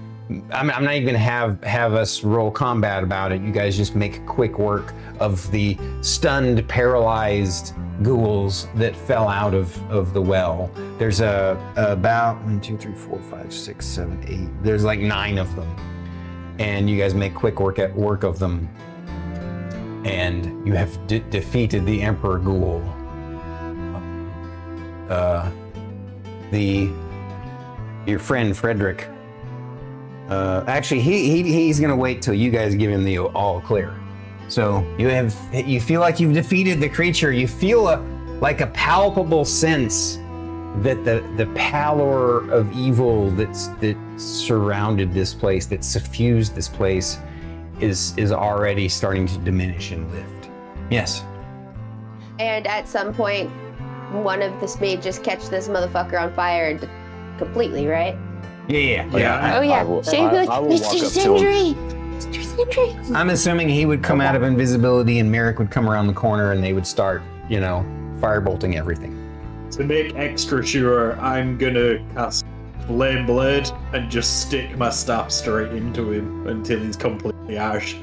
I'm not even gonna have us roll combat about it. You guys just make quick work of the stunned, paralyzed ghouls that fell out of the well. There's about 1, 2, 3, 4, 5, 6, 7, 8. There's like 9 of them, and you guys make quick work of them, and you have defeated the Emperor Ghoul. Your friend Frederick. Actually, he's gonna wait till you guys give him the all clear. So you feel like you've defeated the creature. You feel like a palpable sense that the pallor of evil that surrounded this place, that suffused this place, is already starting to diminish and lift. Yes. And at some point, one of the may just catch this motherfucker on fire completely, right? Yeah. Oh yeah. Shae'd be like, Mr. Sindri! Mr. Sindri! I'm assuming he would come out of invisibility and Merrik would come around the corner and they would start, firebolting everything. To make extra sure, I'm gonna cast Flame Blade and just stick my staff straight into him until he's completely ash.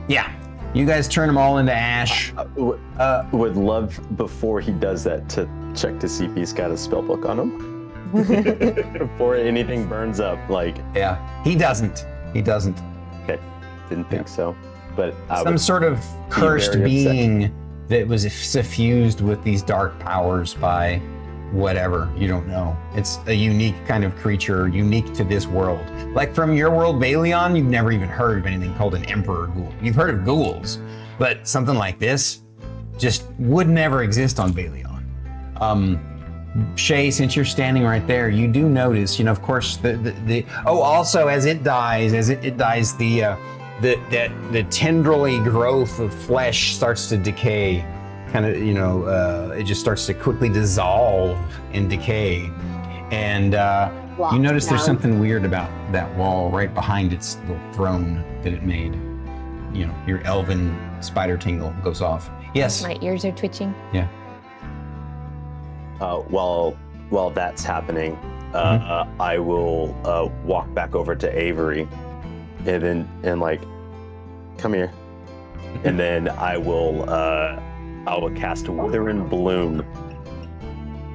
Yeah. You guys turn them all into ash. Would love, before he does that, to check to see if he's got a spellbook on him. Before anything burns up, Yeah, he doesn't. Okay, didn't think so. But some sort of cursed being that was suffused with these dark powers by whatever, you don't know. It's a unique kind of creature, unique to this world. Like from your world, Balion, you've never even heard of anything called an Emperor Ghoul. You've heard of ghouls, but something like this just would never exist on Balion. Shae, since you're standing right there, you do notice, of course, also as it dies, the tendrily growth of flesh starts to decay, kind of, it just starts to quickly dissolve and decay. And you notice there's something weird about that wall right behind its little throne that it made. Your elven spider tingle goes off. Yes? My ears are twitching. Yeah. While that's happening, I will walk back over to Avery, and come here, and then I will cast Wither and Bloom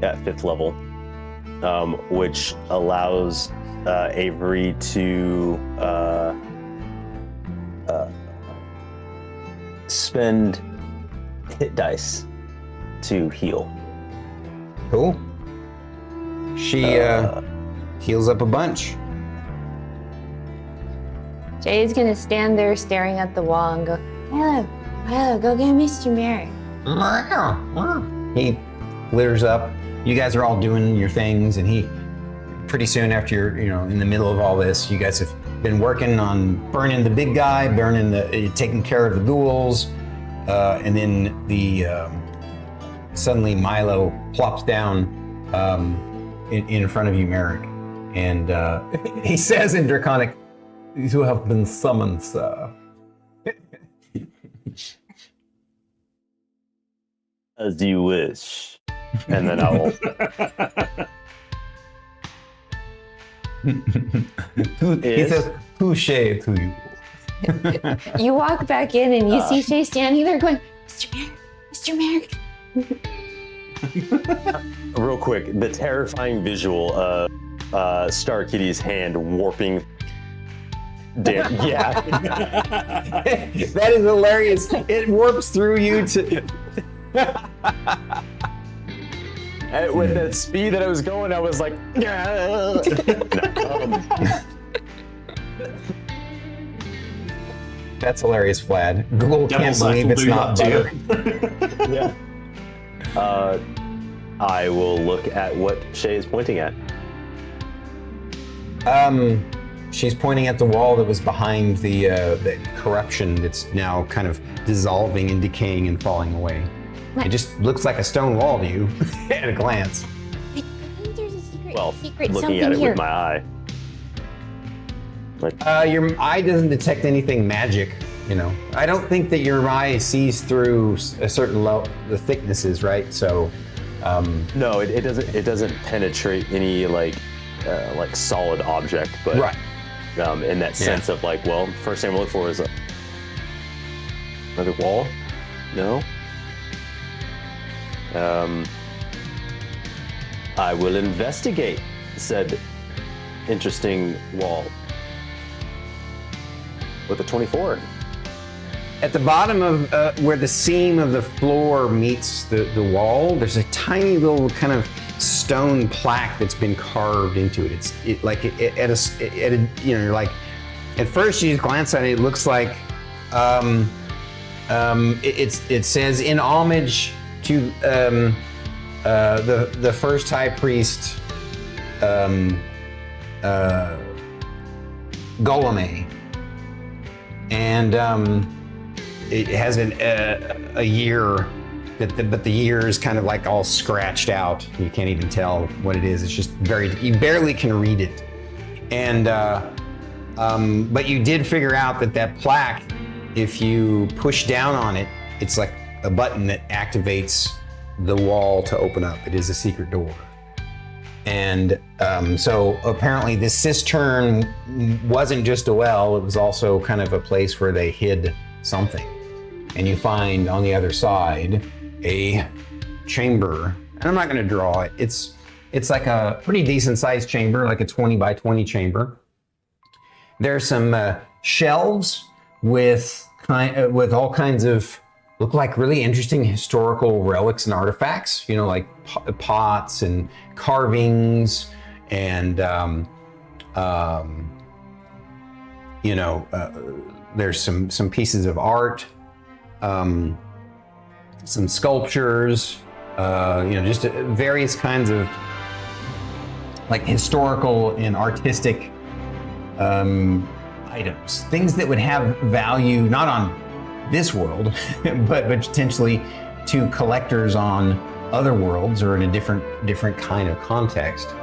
at 5th level, which allows Avery to spend hit dice to heal. Cool. She heals up a bunch. Jay's gonna stand there staring at the wall and go, hello, go get Mr. Merrik. He glitters up. You guys are all doing your things, and he, pretty soon after you're, in the middle of all this, you guys have been working on burning the big guy, taking care of the ghouls, and then suddenly Milo plops down in front of you, Merrik, and he says in Draconic, "You have been summoned, sir." As you wish. And then I will... He says, "Touche to you." You walk back in and you see Shae standing there going, Mr. Merrik. Real quick, the terrifying visual of StarKitty's hand warping Damn, yeah. That is hilarious. It warps through you to. And with that speed that I was going, I was like, yeah. That's hilarious, Vlad. Google can't believe it's not butter. Yeah. I will look at what Shae is pointing at. She's pointing at the wall that was behind the corruption that's now kind of dissolving and decaying and falling away. It just looks like a stone wall to you at a glance. I think there's a secret. Well, secret looking something at it here. with my eye. Like, Your eye doesn't detect anything magic, you know. I don't think that your eye sees through a certain the thicknesses, right? So, no, it doesn't. It doesn't penetrate any like solid object, but right. In that sense of like, well, first thing I'm looking for is another wall. No. I will investigate said interesting wall with a 24. At the bottom of where the seam of the floor meets the wall, there's a tiny little kind of stone plaque that's been carved into it. At first you just glance at it, it looks like it says in homage to the first high priest Golome, and it has a year, but the year is kind of like all scratched out. You can't even tell what it is. It's just you barely can read it. And but you did figure out that plaque, if you push down on it, it's like a button that activates the wall to open up. It is a secret door. And so apparently this cistern wasn't just a well, it was also kind of a place where they hid something. And you find on the other side a chamber. And I'm not gonna draw it. It's like a pretty decent sized chamber, like a 20 by 20 chamber. There's some shelves with all kinds of, look like really interesting historical relics and artifacts, you know, like pots and carvings and, there's some pieces of art, some sculptures, just various kinds of like historical and artistic items, things that would have value, not on this world, but potentially to collectors on other worlds or in a different kind of context.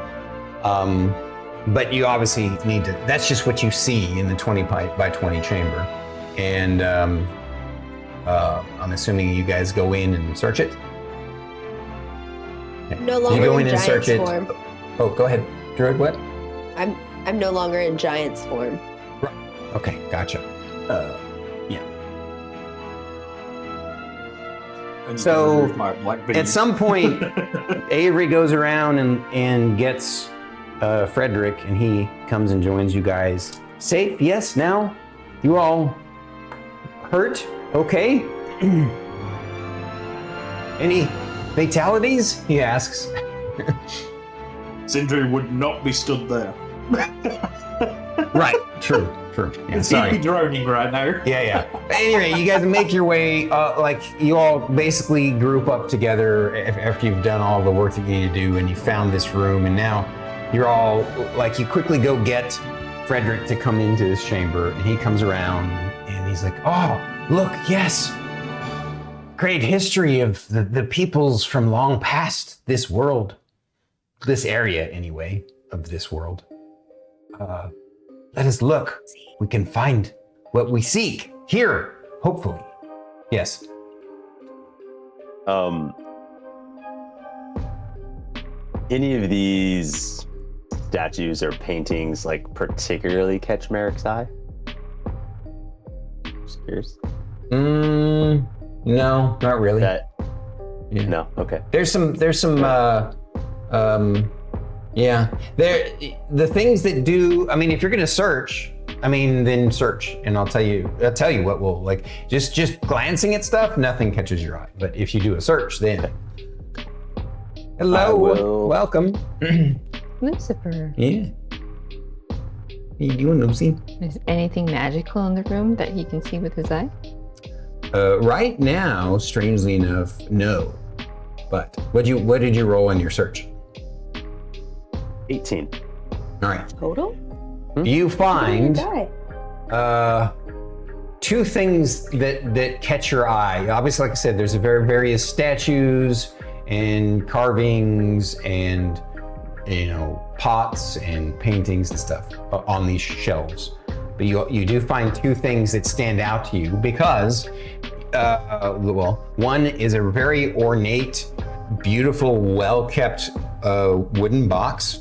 But you obviously need to, that's just what you see in the 20 by 20 chamber. And I'm assuming you guys go in and search it? No longer you go in in and search giant's it. form. Oh, go ahead. Druid, what? I'm no longer in giant's form. Right. Okay, gotcha. And So, remove my black bean. At some point, Avery goes around and gets Frederick, and he comes and joins you guys. Safe? Yes, now? You all hurt? Okay? Any fatalities? He asks. Sindri would not be stood there. Right, true. Yeah, He'd sorry. be droning right now. Yeah. Anyway, you guys make your way, like you all basically group up together after you've done all the work that you need to do, and you found this room, and now you're all, like, you quickly go get Frederick to come into this chamber, and he comes around, and he's like, oh, look, yes. Great history of the peoples from long past this world. This area, anyway, of this world. Let us look. We can find what we seek here, hopefully. Yes. Any of these statues or paintings like particularly catch Merrik's eye? Just curious. No, not really. That Yeah. no, okay. There's some yeah. The things that do, I mean, if you're gonna search, I mean, then search, and I'll tell you what will like. Just glancing at stuff, nothing catches your eye. But if you do a search, then hello, welcome. Lucifer. Yeah. How you doing, Lucy? Is anything magical in the room that he can see with his eye? Right now, strangely enough, no. But what did you roll in your search? 18. All right. Total? You find Die. two things that catch your eye. Obviously, like I said, there's various statues and carvings and pots and paintings and stuff on these shelves. But you do find two things that stand out to you because, one is a very ornate, beautiful, well-kept wooden box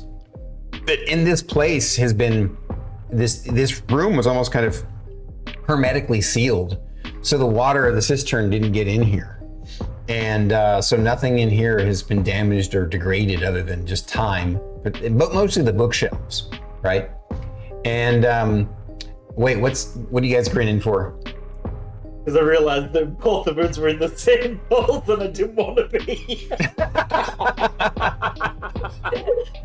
that in this place has been, this room was almost kind of hermetically sealed. So the water of the cistern didn't get in here. And so nothing in here has been damaged or degraded other than just time, but mostly the bookshelves, right? And wait, what are you guys grinning for? Because I realized that both of us were in the same boat and I didn't want to be.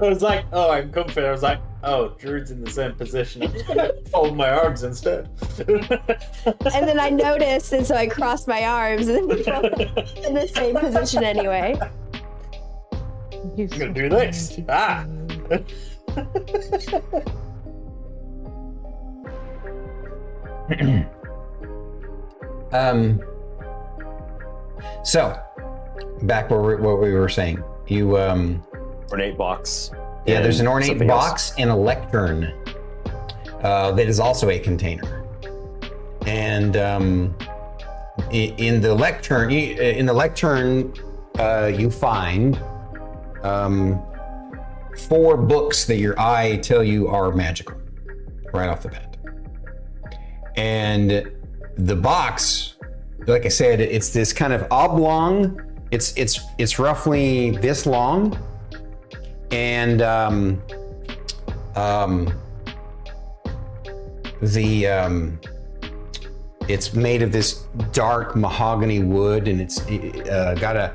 I was like, oh, I'm comfy. I was like, oh, Druid's in the same position. I'm just going to fold my arms instead. And then I noticed, and so I crossed my arms, and then we both in the same position anyway. I'm going to do this. Ah! So back what we were saying. You Ornate box. yeah, there's an ornate something box else. and a lectern that is also a container. And in the lectern, you find 4 books that your eye tell you are magical, right off the bat. And the box, like I said, it's this kind of oblong. It's roughly this long, and it's made of this dark mahogany wood, and it's got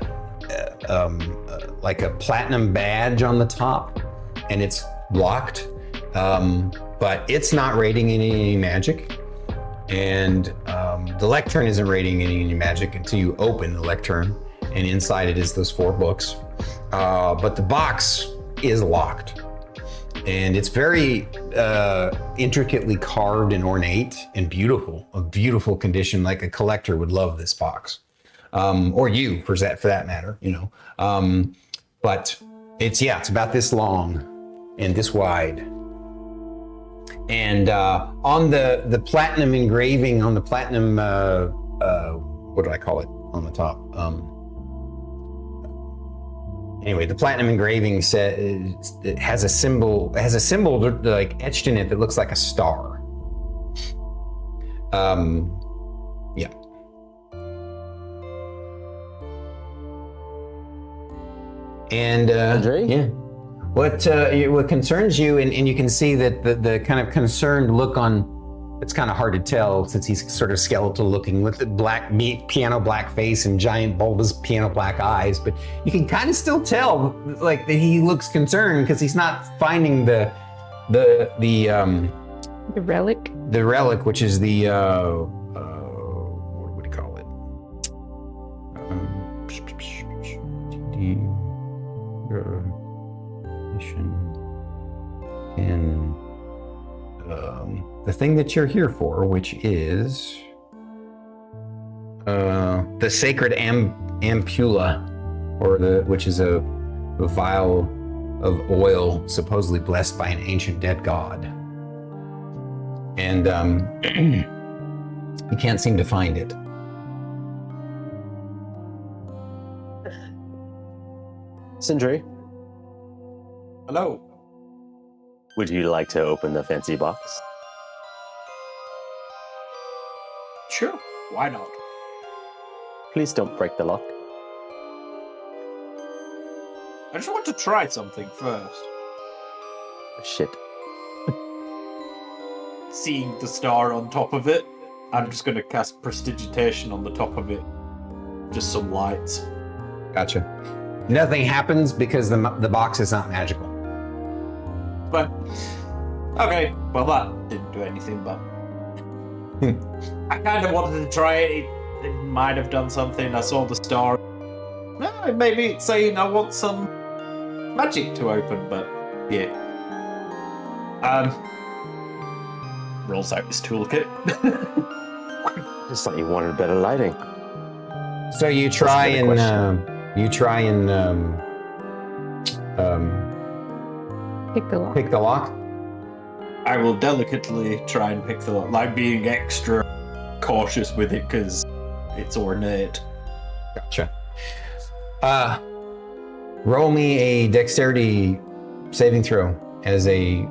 like a platinum badge on the top, and it's locked, but it's not radiating any magic. And the lectern isn't radiating any magic until you open the lectern, and inside it is those 4 books. But the box is locked, and it's very intricately carved and ornate and beautiful, a beautiful condition. Like a collector would love this box, or you for that matter, But it's about this long and this wide. And on the platinum engraving, on the platinum, what do I call it on the top? Anyway, the platinum engraving it has a symbol like etched in it that looks like a star. Yeah. And Andre? yeah. What concerns you, and you can see that the kind of concerned look on, it's kind of hard to tell since he's sort of skeletal looking with the piano black face and giant bulbous piano black eyes, but you can kind of still tell like that he looks concerned because he's not finding the relic. The relic, which is the what do you call it? And the thing that you're here for, which is the sacred ampulla, which is a vial of oil supposedly blessed by an ancient dead god. And you can't seem to find it. Sindri, Hello. would you like to open the fancy box? Sure. Why not? Please don't break the lock. I just want to try something first. Shit. seeing the star on top of it, I'm just going to cast Prestidigitation on the top of it. Just some lights. Gotcha. Nothing happens because the box is not magical. But okay, well that didn't do anything, but I kind of wanted to try it. It might have done something. I saw the star. Maybe it's saying I want some magic to open, but yeah. Rolls out his toolkit. Just like you wanted better lighting. So you try and pick the lock. I will delicately try and pick the lock, like being extra cautious with it because it's ornate. Gotcha. Roll me a dexterity saving throw as a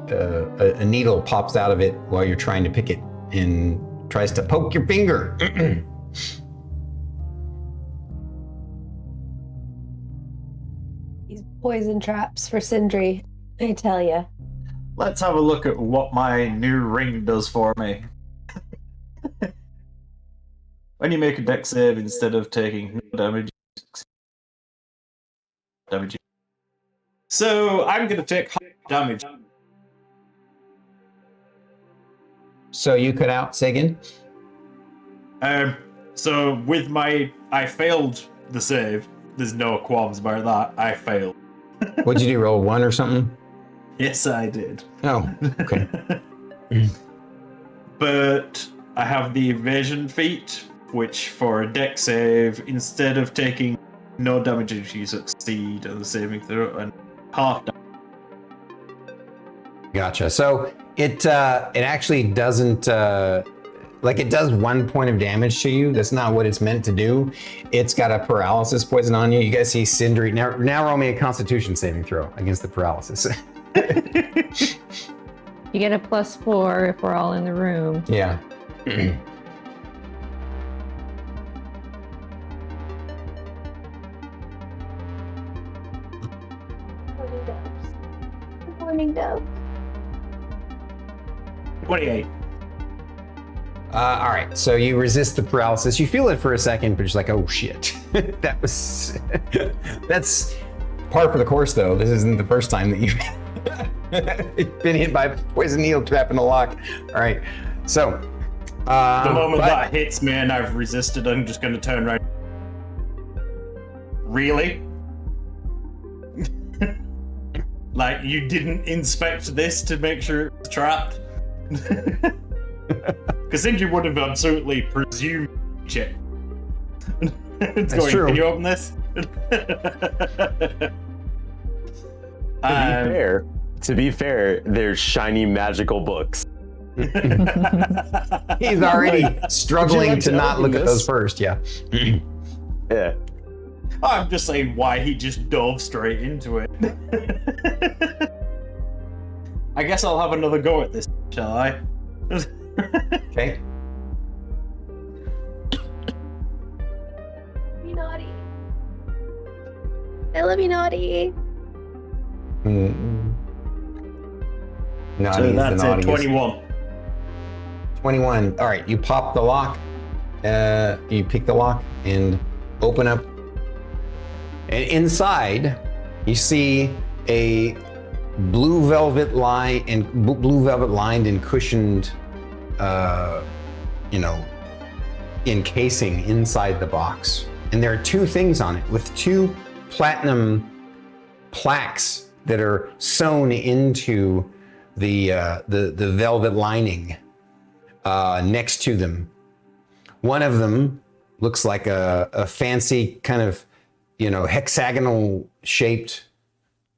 needle pops out of it while you're trying to pick it and tries to poke your finger. These poison traps for Sindri, I tell ya. Let's have a look at what my new ring does for me. When you make a dex save, instead of taking damage. So I'm going to take half damage. So you cut out, say again? So with I failed the save. There's no qualms about that. I failed. What'd you do, roll 1 or something? Yes, I did. Oh, okay. But I have the evasion feat, which for a dex save, instead of taking no damage if you succeed on the saving throw, and half damage. Gotcha. So it actually doesn't it does 1 point of damage to you. That's not what it's meant to do. It's got a paralysis poison on you. You guys see Sindri. Now roll me a Constitution saving throw against the paralysis. You get a +4 if we're all in the room. Yeah. Morning dove. 28. All right, so you resist the paralysis. You feel it for a second, but you're like, oh shit. That's par for the course, though. This isn't the first time that you've been hit by a poison needle trap in the lock. All right, so. The moment that hits me and I've resisted, I'm just going to turn around. Really? Like, you didn't inspect this to make sure it was trapped? Because Sindri would have absolutely presumed shit. It's That's true. Can you open this? To be fair, they're shiny magical books. He's already struggling to not look at this? those first, yeah. Yeah. I'm just saying why he just dove straight into it. I guess I'll have another go at this, shall I? Okay. Be naughty. I love you, naughty. Naughty So is that's the it, naughtiest. 21. 21. All right, you pop the lock. You pick the lock and open up. And inside, you see a blue velvet lined and cushioned, encasing inside the box. And there are 2 things on it with 2 platinum plaques that are sewn into the velvet lining next to them. One of them looks like a fancy kind of, hexagonal shaped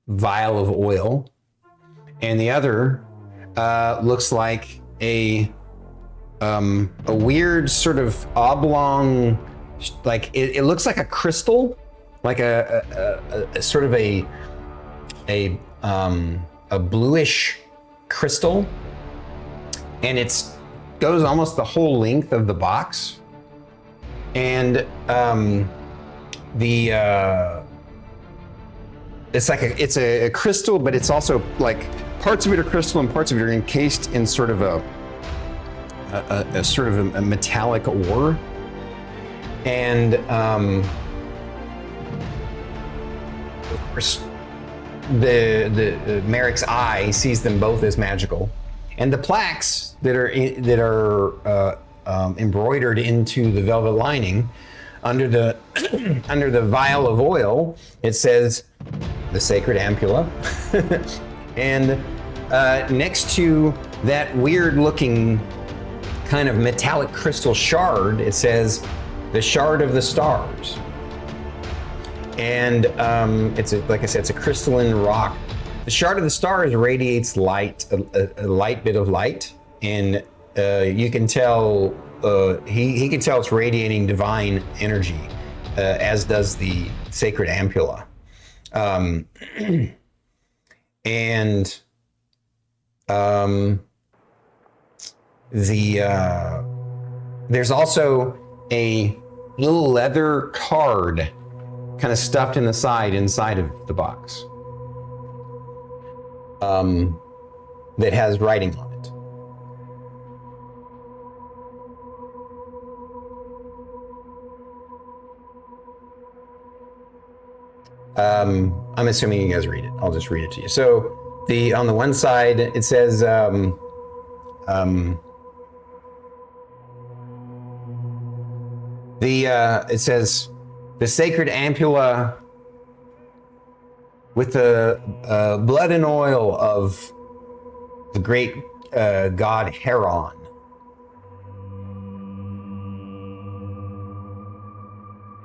vial of oil, and the other looks like a weird sort of oblong, like it looks like a crystal, like a sort of a bluish crystal, and it goes almost the whole length of the box, and it's a crystal, but it's also like parts of it are crystal and parts of it are encased in sort of a sort of a metallic ore, and of course, the Merrik's eye sees them both as magical, and the plaques that are embroidered into the velvet lining under the under the vial of oil, it says the sacred ampulla, and next to that weird-looking kind of metallic crystal shard, it says the shard of the stars. And it's like I said, it's a crystalline rock. The shard of the stars radiates light, a light bit of light, and you can tell he can tell it's radiating divine energy, as does the sacred ampulla. There's also a little leather card kind of stuffed inside of the box, that has writing on it. I'm assuming you guys read it. I'll just read it to you. So on the one side it says it says the sacred ampulla with the blood and oil of the great god Heron.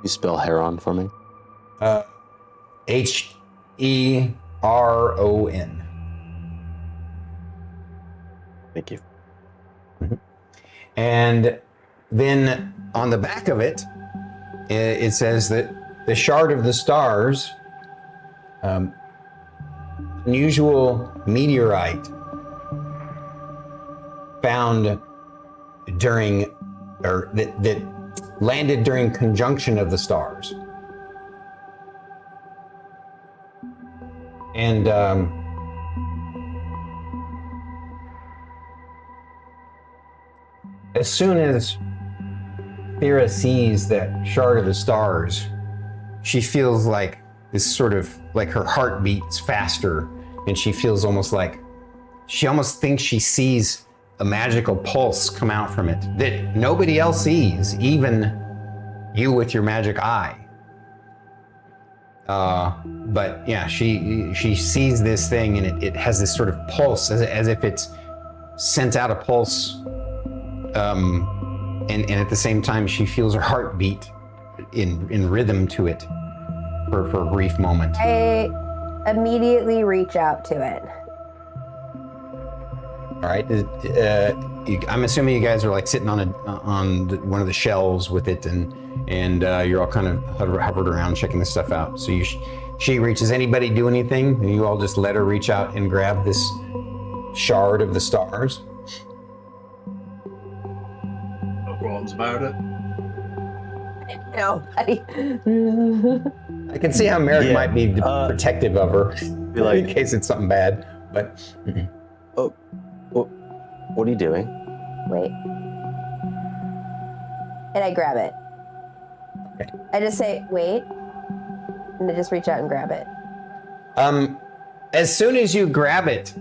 You spell Heron for me? Heron. Thank you. And then on the back of it, it says that the shard of the stars, unusual meteorite found during, or that landed during conjunction of the stars. And as soon as Thyra sees that shard of the stars, she feels like this sort of, like her heart beats faster, and she feels almost like, she almost thinks she sees a magical pulse come out from it that nobody else sees, even you with your magic eye. But yeah, she sees this thing, and it has this sort of pulse, as if it's sent out a pulse, and at the same time she feels her heart beat in rhythm to it for a brief moment. I immediately reach out to it. All right. I'm assuming you guys are like sitting on one of the shelves with it, and you're all kind of hovered around checking this stuff out. So she reaches. Anybody do anything? You all just let her reach out and grab this shard of the stars. No qualms about it. No, buddy. I can see how Merrik might be protective of her, like, in case it's something bad. But oh, what are you doing? Wait. And I grab it. Okay. I just say, wait. And I just reach out and grab it. As soon as you grab it,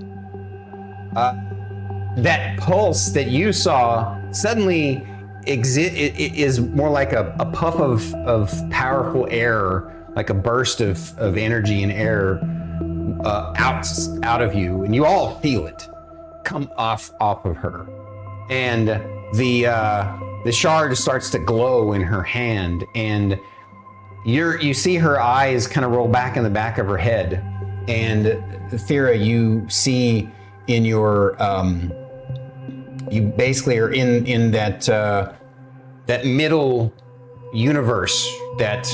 that pulse that you saw suddenly is more like a puff of powerful air, like a burst of energy and air out of you, and you all feel it come off of her, and the shard starts to glow in her hand, and you see her eyes kind of roll back in the back of her head, and Thyra, you see in your you basically are in that middle universe, that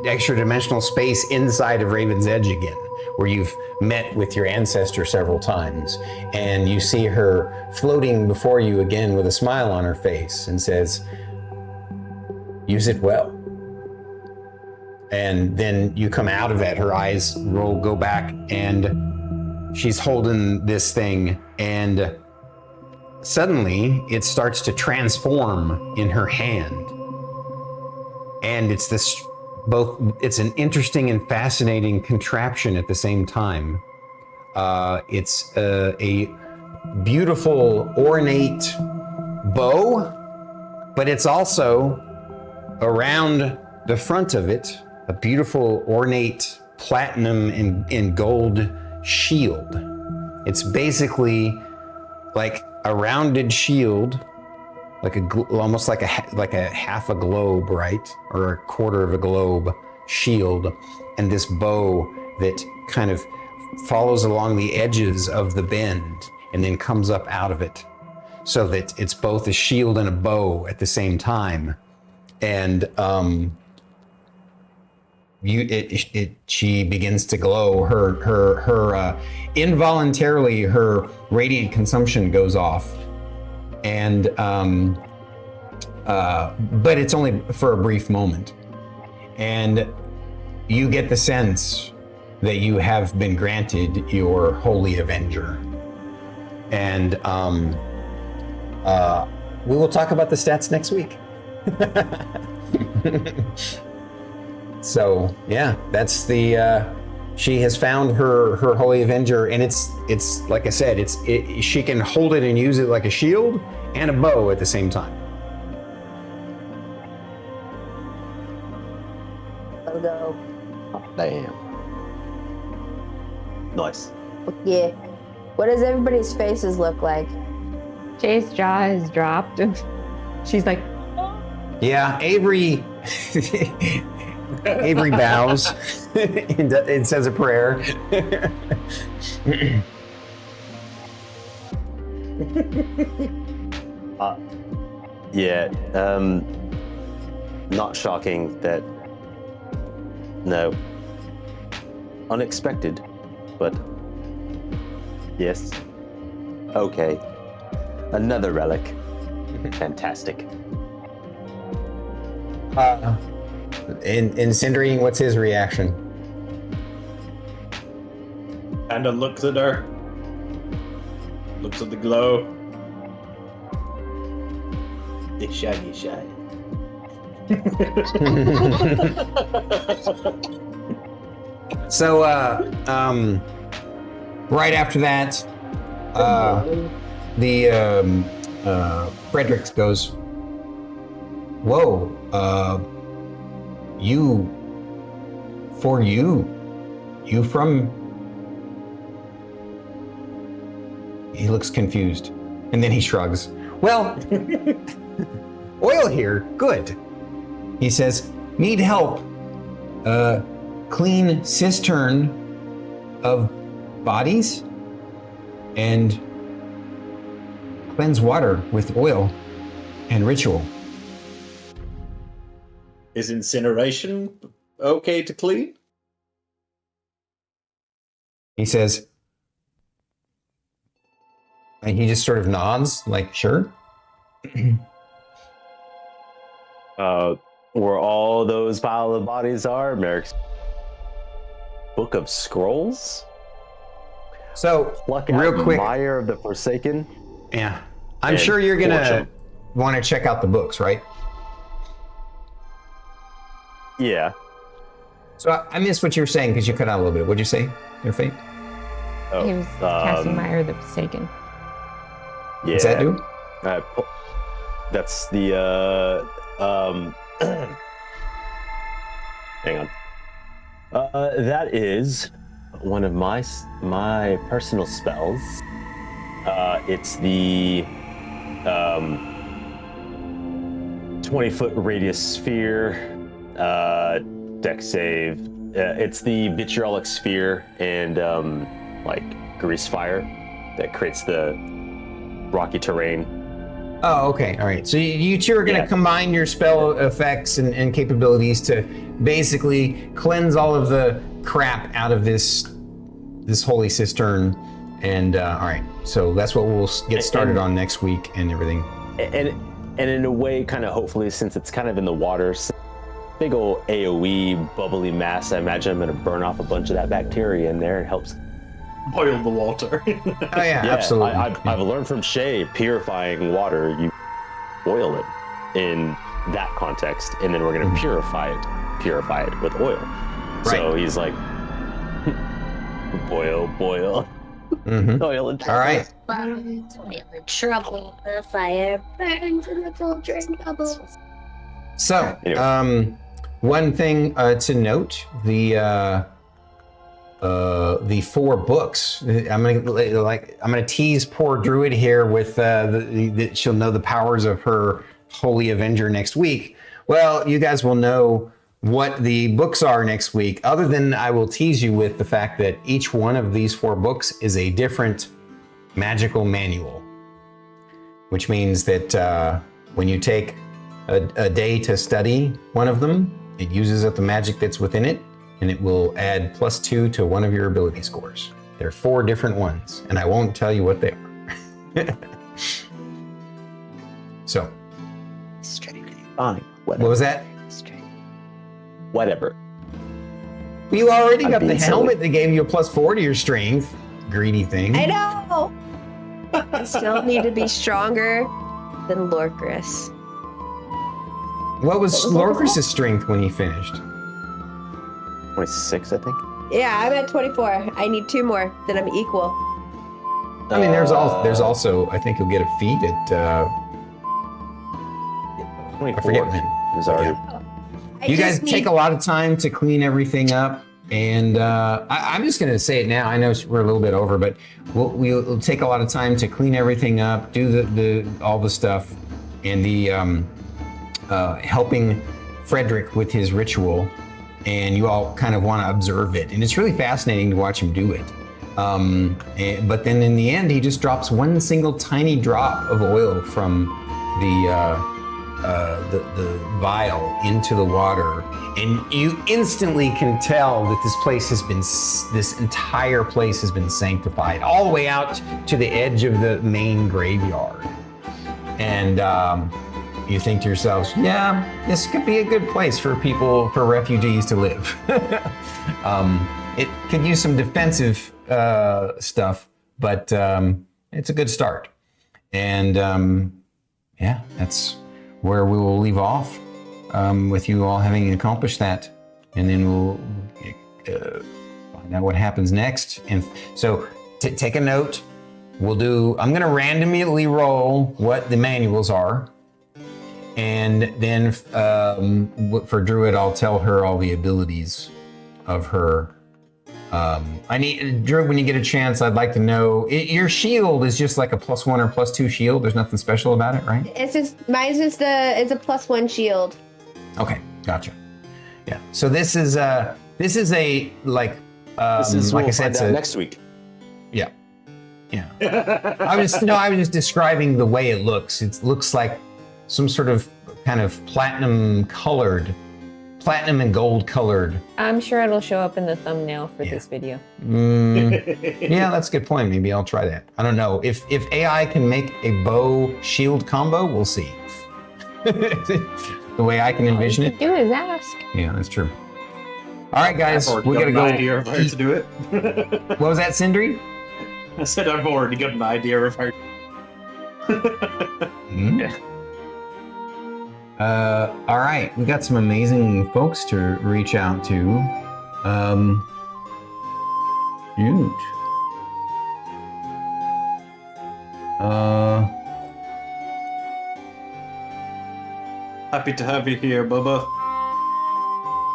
extra dimensional space inside of Raven's Edge again, where you've met with your ancestor several times, and you see her floating before you again with a smile on her face, and says, "Use it well." And then you come out of it, her eyes go back, and she's holding this thing, and suddenly it starts to transform in her hand. And it's it's an interesting and fascinating contraption at the same time. It's a beautiful, ornate bow, but it's also around the front of it, a beautiful, ornate platinum and gold shield. It's basically like a rounded shield, like almost like a half a globe, right, or a quarter of a globe shield, and this bow that kind of follows along the edges of the bend and then comes up out of it, so that it's both a shield and a bow at the same time. And she begins to glow. Her involuntarily, her radiant consumption goes off, and but it's only for a brief moment, and you get the sense that you have been granted your Holy Avenger. And we will talk about the stats next week. So yeah, that's the she has found her Holy Avenger, and it's like I said, she can hold it and use it like a shield and a bow at the same time. I'll go. Oh, damn. Nice. Yeah. What does everybody's faces look like? Jay's jaw is dropped. She's like, Yeah, Avery Avery bows and says a prayer. Yeah, not shocking that, no, unexpected, but yes, okay, another relic, fantastic. And Sindri, what's his reaction? Kinda looks at her. Looks at the glow. It's shaggy. So, right after that, Fredericks goes, "Whoa, you from?" He looks confused, and then he shrugs. "Well, oil here, good." He says, "Need help? Clean cistern of bodies and cleanse water with oil and ritual." Is incineration okay to clean? He says, and he just sort of nods, like, sure. Where all those pile of bodies are, Merrik's Book of Scrolls? So, Pluck real out quick, Mire of the Forsaken? yeah, I'm And sure you're gonna Fortune. want to check out the books, right? Yeah. So I missed what you were saying because you cut out a little bit. What'd you say, your fate? Oh, he was casting Mire the Forsaken. yeah. What's that do? That's the, hang on. That is one of my personal spells. It's the 20-foot radius sphere, dex save. It's the vitriolic sphere and like grease fire that creates the rocky terrain. Oh, okay, all right. So you two are gonna combine your spell effects and capabilities to basically cleanse all of the crap out of this holy cistern. And all right, so that's what we'll get started on next week and everything. And in a way, kind of hopefully, since it's kind of in the water, big old AOE bubbly mass, I imagine I'm going to burn off a bunch of that bacteria in there. It helps boil the water. Oh yeah, Yeah, absolutely. I've learned from Shae, purifying water, you boil it in that context, and then we're going to purify it with oil. So he's like, boil, oil and All right. Trouble. The fire burns and the cauldron bubbles. So, Anyway. one thing to note: the 4 books. I'm gonna tease poor Druid here with that she'll know the powers of her Holy Avenger next week. Well, you guys will know what the books are next week. Other than I will tease you with the fact that each one of these 4 books is a different magical manual, which means that when you take a day to study one of them, it uses up the magic that's within it, and it will add +2 to one of your ability scores. There are 4 different ones, and I won't tell you what they are. So, Fine, what was that? whatever. You already I'm got the being silly. helmet that gave you a +4 to your strength. Greedy thing. I know. I still need to be stronger than Lorcris. What was Lorcris' strength when he finished? 26, I think. Yeah, I'm at 24. I need 2 more, then I'm equal. I mean, there's also, I think you'll get a feat at, 24. I forget when. It was already. You guys take a lot of time to clean everything up, and I'm just going to say it now. I know we're a little bit over, but we'll take a lot of time to clean everything up, do all the stuff, and the helping Frederick with his ritual, and you all kind of want to observe it, and it's really fascinating to watch him do it. But then in the end, he just drops one single tiny drop of oil from the vial into the water, and you instantly can tell that this entire place has been sanctified all the way out to the edge of the main graveyard. And you think to yourselves, yeah, this could be a good place for refugees to live. It could use some defensive stuff, but it's a good start. And yeah, that's where we will leave off, with you all having accomplished that, and then we'll find out what happens next. And so, take a note. I'm going to randomly roll what the manuals are, and then for Druid, I'll tell her all the abilities of her. I need Druid, when you get a chance, I'd like to know, your shield is just like a +1 or +2 shield. There's nothing special about it, right? It's a +1 shield. Okay, gotcha. Yeah. So this is a This is like I we'll said, find out next week. Yeah. Yeah. I was just describing the way it looks. It looks like some sort of kind of platinum and gold colored. I'm sure it'll show up in the thumbnail for this video. Yeah, that's a good point. Maybe I'll try that. I don't know. If AI can make a bow shield combo, we'll see. The way I can envision it. Do is ask. Yeah, that's true. All right, guys, we gotta go. Idea of how to do it. What was that, Sindri? I said I've already got an idea of how. Yeah. All right, we got some amazing folks to reach out to. Huge. Happy to have you here, Bubba.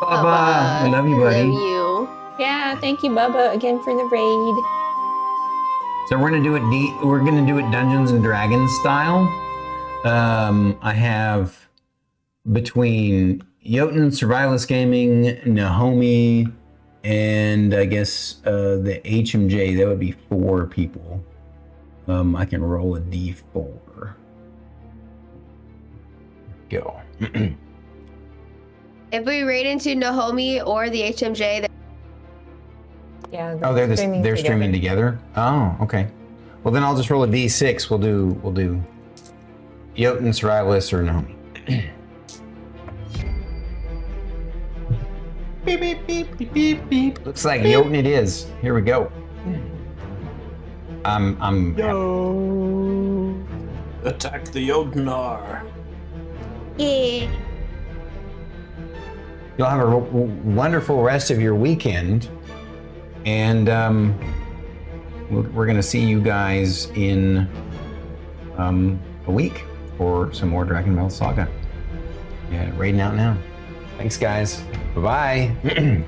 Bubba, I love you, buddy. Love you. Yeah, thank you, Bubba, again for the raid. So we're gonna do it. We're gonna do it Dungeons and Dragons style. I have between Jotun, Survivalist Gaming, Nahomi, and I guess the HMJ. That would be 4 people. I can roll a D4. Go. If we raid into Nahomi or the HMJ, Yeah. Oh, they're streaming together. Oh, okay. Well, then I'll just roll a D6. We'll do Jotun, Survivalist, or Nahomi. Beep, beep, beep, beep, beep, beep. Looks like Jotun it is. Here we go. I'm Attack the Odnar. Yeah. You'll have a wonderful rest of your weekend, and we're gonna see you guys in a week for some more DragonMetal Saga. Yeah, raiding out now. Thanks, guys. Bye bye.